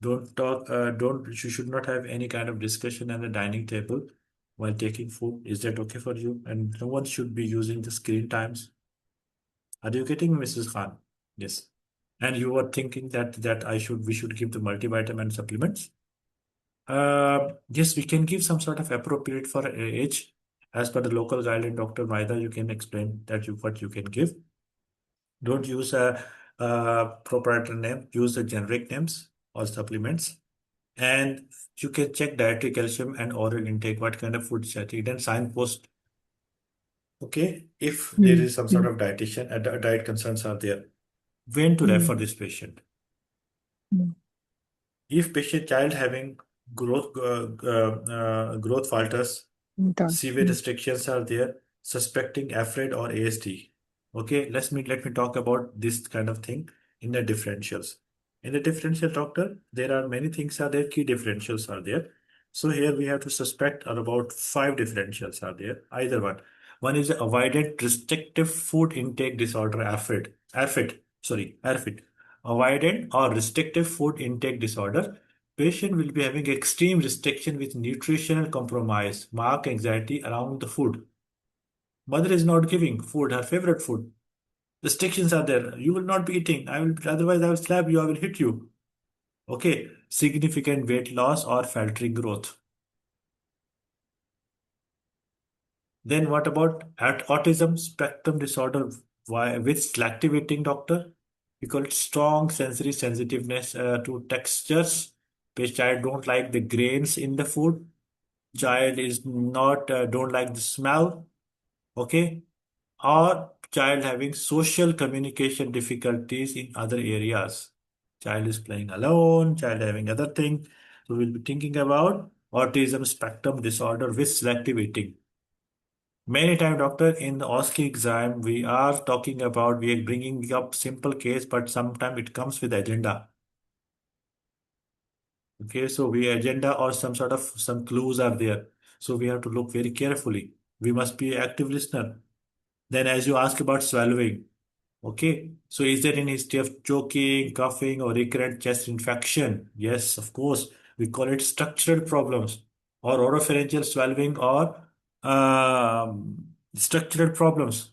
Don't talk, you should not have any kind of discussion at the dining table while taking food. Is that okay for you? And no one should be using the screen times. Are you getting me, Mrs. Khan? Yes. And you were thinking that we should give the multivitamin supplements. Yes, we can give some sort of appropriate for age. As per the local guideline, Dr. Maida, you can explain that what you can give. Don't use a proprietary name, use the generic names or supplements. And you can check dietary calcium and oral intake, what kind of food should eat, and signpost. Okay, if there is some sort of dietitian, diet concerns are there, when to refer this patient. If patient child having growth falters, severe restrictions are there, suspecting AFRED or ASD. Okay, let me talk about this kind of thing in the differentials. In the differential, doctor, there are many things are there, key differentials are there. So here we have to suspect are about 5 differentials are there, either one. One is avoided restrictive food intake disorder, ARFID. Avoidant or restrictive food intake disorder. Patient will be having extreme restriction with nutritional compromise, mark anxiety around the food. Mother is not giving food, her favorite food. Restrictions are there. You will not be eating. Otherwise I will slap you, I will hit you. Okay. Significant weight loss or faltering growth. Then what about autism spectrum disorder with selective eating, doctor? We call it strong sensory sensitiveness to textures. The child don't like the grains in the food. Child is not don't like the smell. Okay, or child having social communication difficulties in other areas. Child is playing alone. Child having other things. So we'll be thinking about autism spectrum disorder with selective eating. Many times, doctor, in the OSCE exam, we are bringing up simple case, but sometimes it comes with agenda. Okay, so we agenda or some clues are there. So we have to look very carefully. We must be active listener. Then as you ask about swallowing, okay, so is there any history of choking, coughing, or recurrent chest infection? Yes, of course. We call it structural problems or oropharyngeal swallowing or structural problems.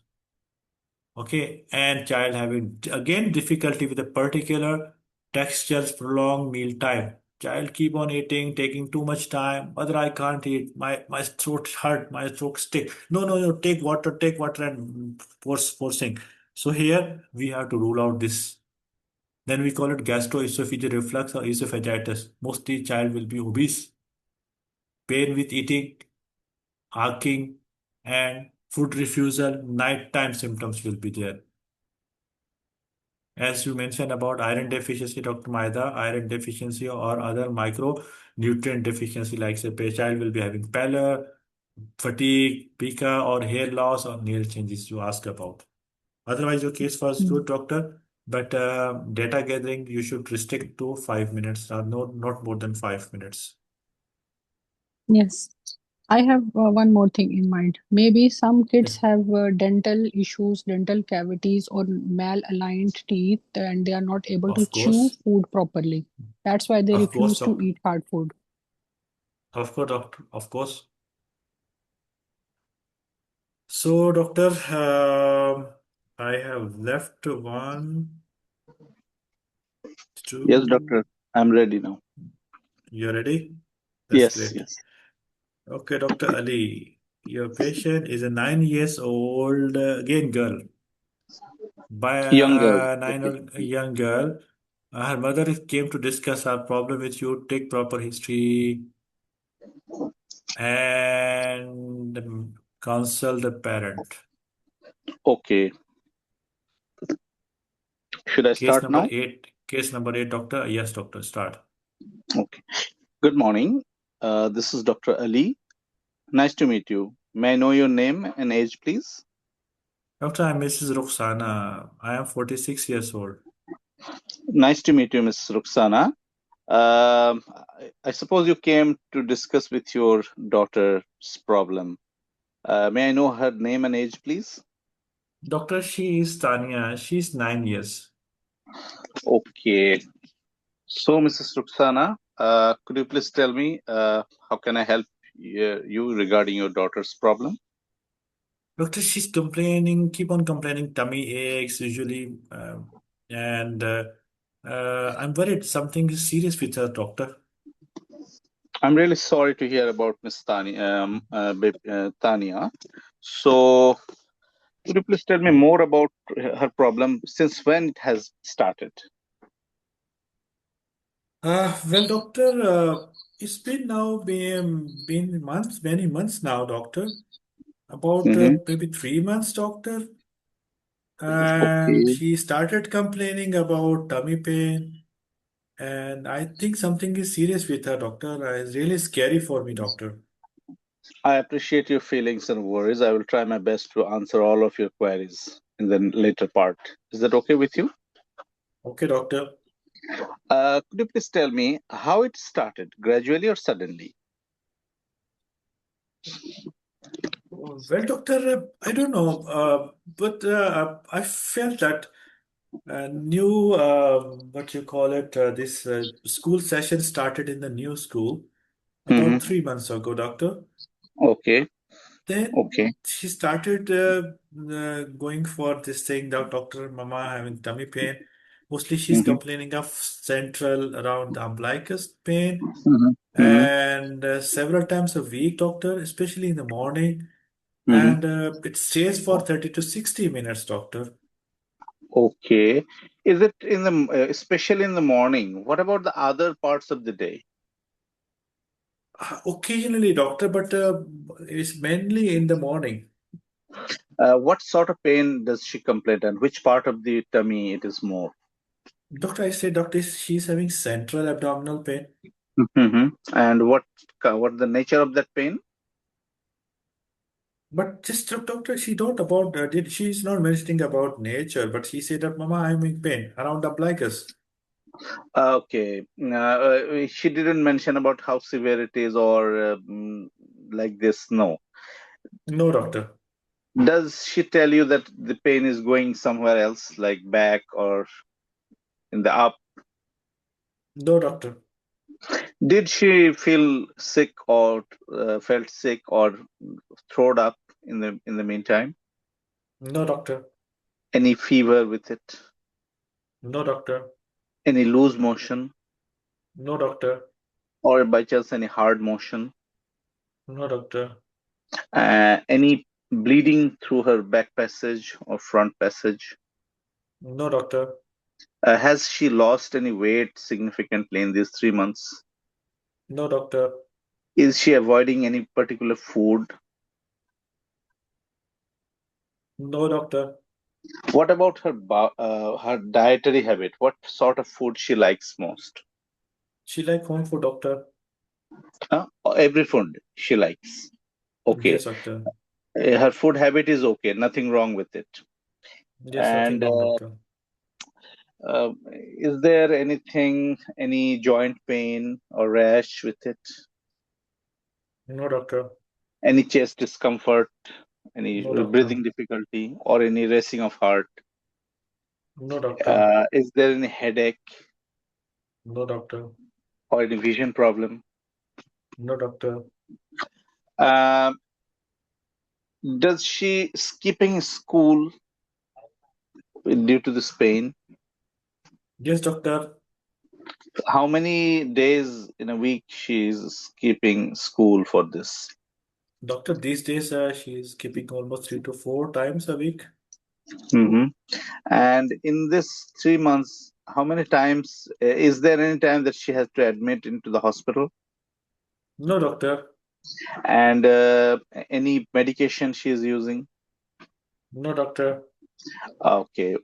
Okay, and child having again difficulty with a particular textures, prolonged meal time. Child keep on eating, taking too much time. Mother, I can't eat. My throat hurt. My throat stick. No, no, no. Take water, and forcing. So here we have to rule out this. Then we call it gastroesophageal reflux or esophagitis. Mostly child will be obese, pain with eating, arcing, and food refusal. Nighttime symptoms will be there. As you mentioned about iron deficiency, Dr. Maida, iron deficiency or other micronutrient deficiency, like say, a child will be having pallor, fatigue, pica, or hair loss or nail changes you ask about. Otherwise, your case was good, doctor. But data gathering, you should restrict to 5 minutes, not more than 5 minutes. Yes. I have one more thing in mind. Maybe some kids have dental issues, dental cavities, or malaligned teeth, and they are not able to Of chew course, food properly. That's why they of course, refuse to doctor. eat hard food. Of course, doctor. Of course. So, doctor, I have left one, Yes, two. doctor. I'm ready now. You ready? That's Yes, great. yes. Okay, Dr. Ali, your patient is a 9 years old, again girl, by Young girl. a Okay. young girl. Her mother came to discuss her problem with you, take proper history, and consult the parent. Okay. Should I Case start number now? eight. Case number 8, doctor. Yes, doctor. Start. Okay. Good morning. This is Dr. Ali. Nice to meet you. May I know your name and age, please? Doctor, I'm Mrs. Rukhsana. I am 46 years old. Nice to meet you, Ms. Ruxana. I suppose you came to discuss with your daughter's problem. May I know her name and age, please? Doctor, she is Tanya. She's 9 years. Okay. So, Mrs. Ruxana, could you please tell me how can I help you regarding your daughter's problem? Doctor, she's complaining, keep on complaining, tummy aches usually, and I'm worried something is serious with her, doctor. I'm really sorry to hear about Miss Tanya. So, could you please tell me more about her problem? Since when it has started? Well, doctor, it's been now been months, many months now, doctor. About Mm-hmm. maybe 3 months, doctor. And Okay. she started complaining about tummy pain. And I think something is serious with her, doctor. It's really scary for me, doctor. I appreciate your feelings and worries. I will try my best to answer all of your queries in the later part. Is that okay with you? Okay, doctor. Could you please tell me how it started, gradually or suddenly? Well, doctor, I don't know, but I felt that new, what you call it, this school session started in the new school about Mm-hmm. 3 months ago, doctor. Okay. Then Okay. she started going for this thing, that doctor, mama having tummy pain. Mostly she's Mm-hmm. complaining of central around the umbilicus pain Mm-hmm. Mm-hmm. and several times a week, doctor, especially in the morning. Mm-hmm. And it stays for 30 to 60 minutes, doctor. Okay. Is it in the, especially in the morning? What about the other parts of the day? Occasionally, doctor, but it's mainly in the morning. What sort of pain does she complain and which part of the tummy it is more? Doctor, I said, doctor, she's having central abdominal pain. Mm-hmm. And what the nature of that pain? But just doctor, she don't about did she's not mentioning about nature, but she said that mama, I'm in pain around the umbilicus. Okay. She didn't mention about how severe it is or like this. No. No, doctor. Does she tell you that the pain is going somewhere else, like back or in the up? No, doctor. Did she feel sick or felt sick or throwed up in the meantime? No, doctor. Any fever with it? No, doctor. Any loose motion? No, doctor. Or by chance any hard motion? No, doctor. Any bleeding through her back passage or front passage? No, doctor. Has she lost any weight significantly in these 3 months? No, doctor. Is she avoiding any particular food? No, doctor. What about her dietary habit? What sort of food she likes most? She like home food, doctor. Every food she likes. Okay. Yes, doctor. Her food habit is okay. Nothing wrong with it. Yes, nothing And wrong, doctor. is there any joint pain or rash with it? No, doctor. Any chest discomfort? Any No, doctor. breathing difficulty or any racing of heart? No, doctor. Is there any headache No, doctor. or any vision problem? No, doctor. Does she skipping school due to this pain? Yes, doctor. How many days in a week she is skipping school for this? Doctor, these days she is skipping almost 3 to 4 times a week. Mm-hmm. And in this 3 months, how many times is there any time that she has to admit into the hospital? No, doctor. And any medication she is using? No, doctor. Okay.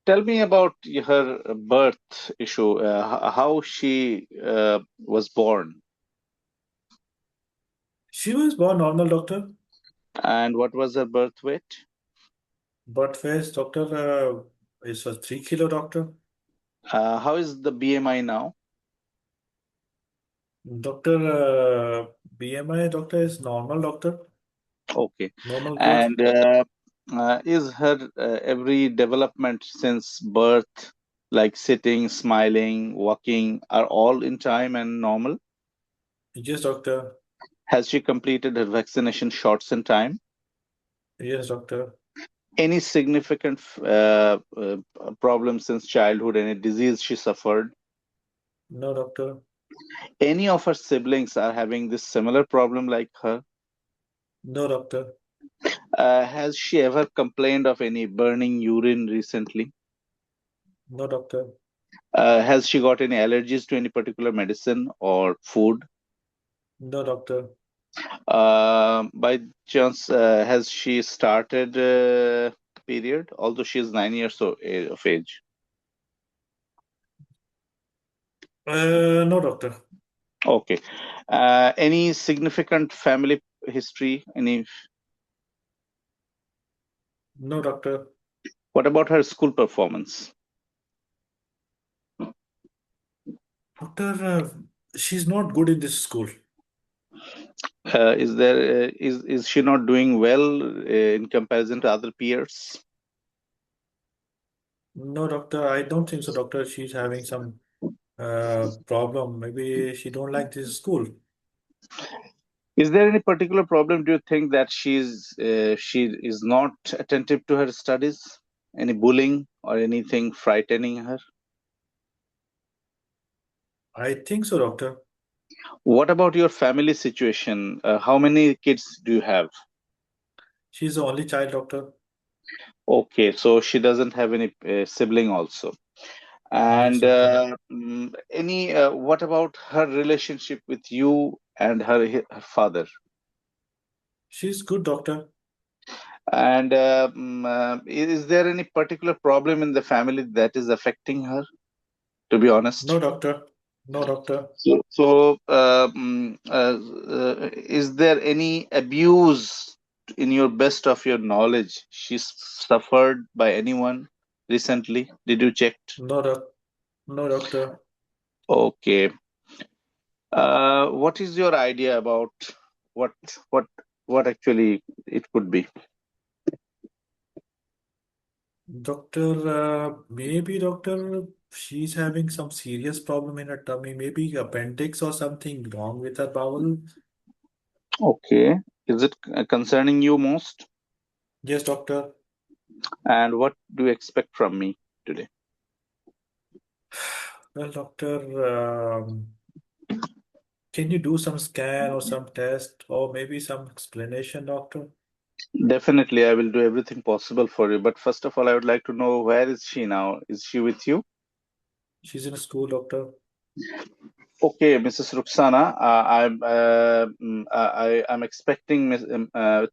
Tell me about her birth issue, how she was born. She was born normal, doctor. And what was her birth weight? Birth weight, doctor, it was 3 kilo, doctor. How is the BMI now? Doctor, BMI, doctor, is normal, doctor. Okay. Normal growth. And is her every development since birth, like sitting, smiling, walking, are all in time and normal? Yes, doctor. Has she completed her vaccination shots in time? Yes, doctor. Any significant problem since childhood? Any disease she suffered? No, doctor. Any of her siblings are having this similar problem like her? No, doctor. Has she ever complained of any burning urine recently? No, doctor. Has she got any allergies to any particular medicine or food? No, doctor. By chance, has she started period, although she is 9 years of age? No, doctor. Okay. Any significant family history? No, doctor. What about her school performance? Doctor, she's not good in this school. Is she not doing well in comparison to other peers? No, doctor. I don't think so, doctor. She's having some problem. Maybe she don't like this school. Is there any particular problem? Do you think that she is not attentive to her studies? Any bullying or anything frightening her? I think so, doctor. What about your family situation? How many kids do you have? She's the only child, doctor. Okay, so she doesn't have any sibling also. Yes, And doctor. what about her relationship with you and her father? She's good, doctor. And is there any particular problem in the family that is affecting her, to be honest? No, doctor. No, doctor. Is there any abuse in your best of your knowledge she's suffered by anyone recently? Did you check? No, no, doctor. Okay. What is your idea about what what what actually it could be? Doctor, maybe doctor, she's having some serious problem in her tummy, maybe appendix or something wrong with her bowel. Okay. Is it concerning you most? Yes, doctor. And what do you expect from me today? Well, doctor, can you do some scan or some test or maybe some explanation, doctor? Definitely, I will do everything possible for you. But first of all, I would like to know, where is she now? Is she with you? She's in a school, doctor. Okay, Mrs. Ruxana, I'm expecting Miss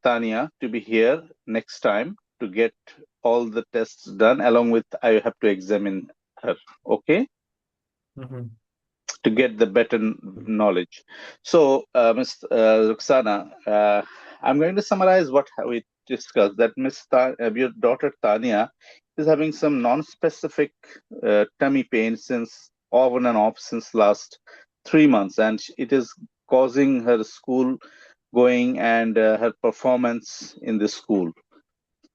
Tanya to be here next time to get all the tests done. Along with, I have to examine her. Okay, Mm-hmm. to get the better knowledge. So, Ms. Ruxana, I'm going to summarize what we discussed. That your daughter Tanya is having some non-specific tummy pain since on and off since last 3 months, and it is causing her school going and her performance in the school.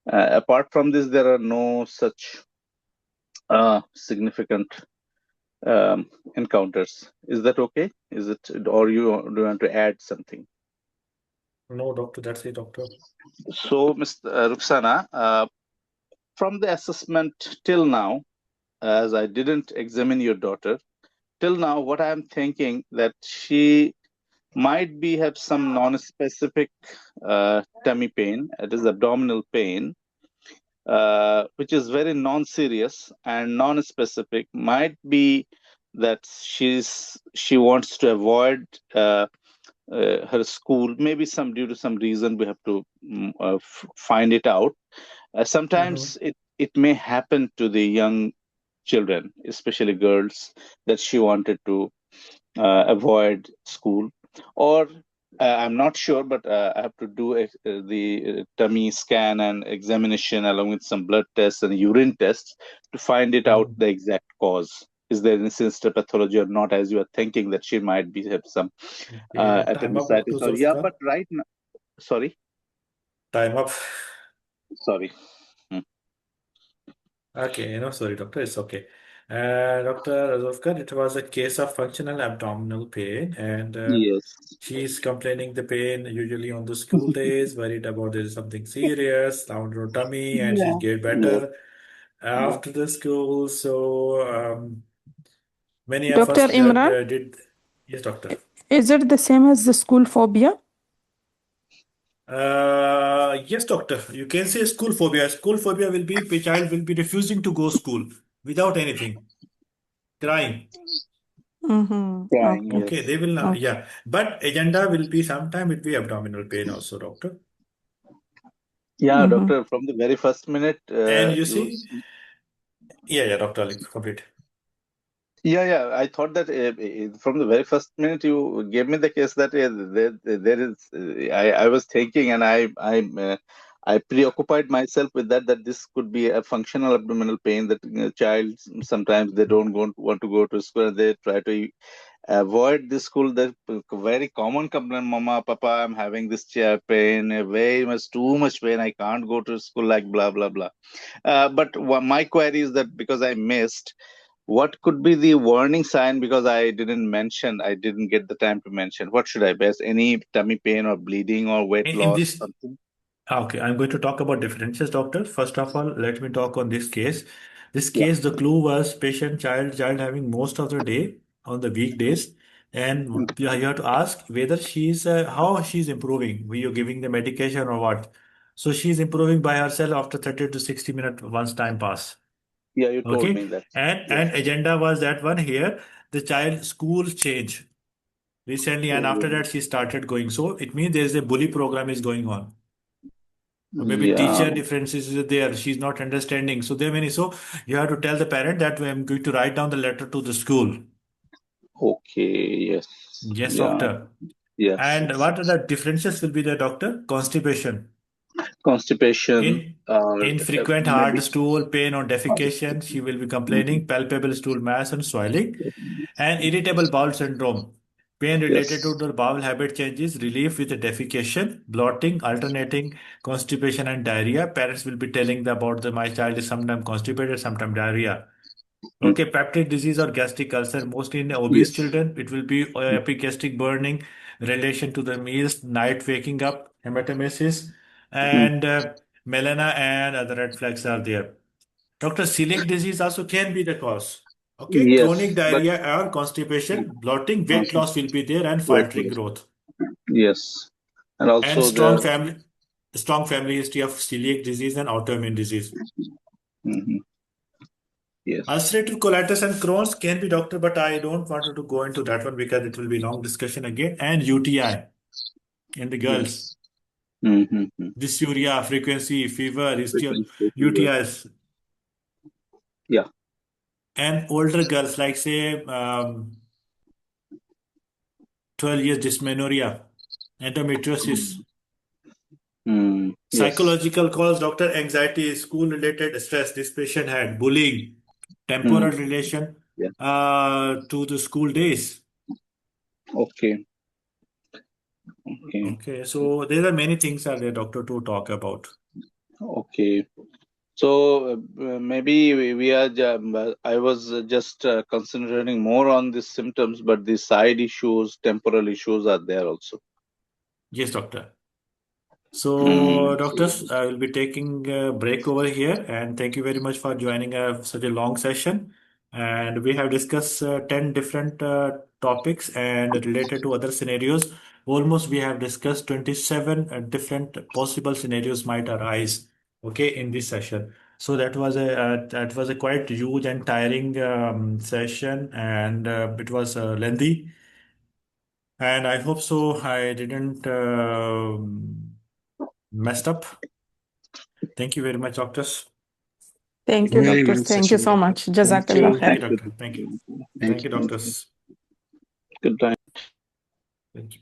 Apart from this, there are no such significant encounters. Is that okay? Is it, or do you want to add something? No, doctor, that's it, doctor. So, Ms. Ruxana, from the assessment till now, as I didn't examine your daughter, till now, what I'm thinking that she might be have some non-specific tummy pain. It is abdominal pain, which is very non-serious and non-specific. Might be that she wants to avoid her school, maybe some due to some reason. We have to find it out. Sometimes it may happen to the young children, especially girls, that she wanted to avoid school, or I'm not sure, but I have to do the tummy scan and examination along with some blood tests and urine tests to find it out the exact cause. Is there any sinister pathology or not, as you are thinking that she might be have some Time up, appendicitis? Dr. Or yeah, Zulfikar. but right now, sorry, Time up. sorry. Okay, no, sorry, doctor, it's okay. Dr. Zulfikar, it was a case of functional abdominal pain, and Yes. she's complaining the pain usually on the school days, worried about there's something serious, down her tummy, and she's Yeah. get Yeah. better after the school. So many of us Dr. Imran, did. Yes, doctor. is it the same as the school phobia? Yes, doctor. You can say school phobia. School phobia will be the child will be refusing to go school without anything, crying. Mm-hmm. Crying, Okay. Okay, yes. they will not. Okay. Yeah, but agenda will be sometime it be abdominal pain also, doctor. Yeah, Mm-hmm. doctor, from the very first minute, And you you see, yeah, doctor, Ali, complete. Yeah, I thought that from the very first minute you gave me the case that there is. I was thinking, and I preoccupied myself with that this could be a functional abdominal pain, that child sometimes they don't want to go to school, and they try to avoid the school. The very common complaint, Mama, Papa, I'm having this chair pain, very much too much pain. I can't go to school, like blah blah blah. But my query is that because I missed. What could be the warning sign? Because I didn't get the time to mention. What should I base? Any tummy pain or bleeding or weight In loss, this, something? okay, I'm going to talk about differences, doctor. First of all, let me talk on this case. This Yeah. case, the clue was patient child having most of the day on the weekdays, and you have to ask whether she's how she's improving. Were you giving the medication or what? So she's improving by herself after 30 to 60 minutes once time pass. Yeah, you told Okay, me that. and Yes. agenda was that one here. The child school change recently, and after Oh, that she started going. So it means there is a bully program is going on. Or maybe yeah. teacher differences is there. She's not understanding. So there are many. So you have to tell the parent that I'm going to write down the letter to the school. Okay. Yes. Yes, Yeah. doctor. Yes. And Yes. what are the differences will be there, doctor? Constipation. Constipation. In infrequent Maybe. hard stool, pain or defecation, she will be Mhm. complaining, palpable stool mass and swelling, and irritable bowel syndrome. Pain related to Yes. the bowel habit changes, relief with defecation, bloating, alternating constipation and diarrhea. Parents will be telling about my child is sometimes constipated, sometimes diarrhea. Okay, peptic disease or gastric ulcer, mostly in obese Yes. children, it will be epigastric burning, relation to the meals, night waking up, hematemesis, and melena and other red flags are there. Doctor, celiac disease also can be the cause. Okay, chronic Yes, but diarrhea or constipation, bloating, weight loss will be there, and yes, faltering growth. yes, and And also strong family history of celiac disease and autoimmune disease. Mhm. Yes. Ulcerative colitis and Crohn's can be, doctor, but I don't want to go into that one because it will be long discussion again. And UTI in the girls, Yes. Mm-hmm. dysuria, frequency, fever, history of Frequency fever. UTIs. Yeah. And older girls, like say 12 years dysmenorrhea, endometriosis. Yes. Psychological cause, doctor, anxiety, school-related stress this patient had, bullying, temporal relation Yeah. to the school days. Okay. Okay. Okay, so there are many things are there, doctor, to talk about. Okay. So maybe we are. I was just concentrating more on the symptoms, but the side issues, temporal issues are there also. Yes, doctor. So, doctors, I will be taking a break over here, and thank you very much for joining such a long session. And we have discussed 10 different topics and related to other scenarios. Almost we have discussed 27 different possible scenarios might arise, okay, in this session. So that was a quite huge and tiring session, and it was lengthy. And I hope so I didn't messed up. Thank you very much, doctors. Thank you, Very doctors. nice Thank you session, so doctor. much. Jazakallah Thank you, khair. doctor. Thank you. Thank Thank you, you. doctors. Good time. Thank you.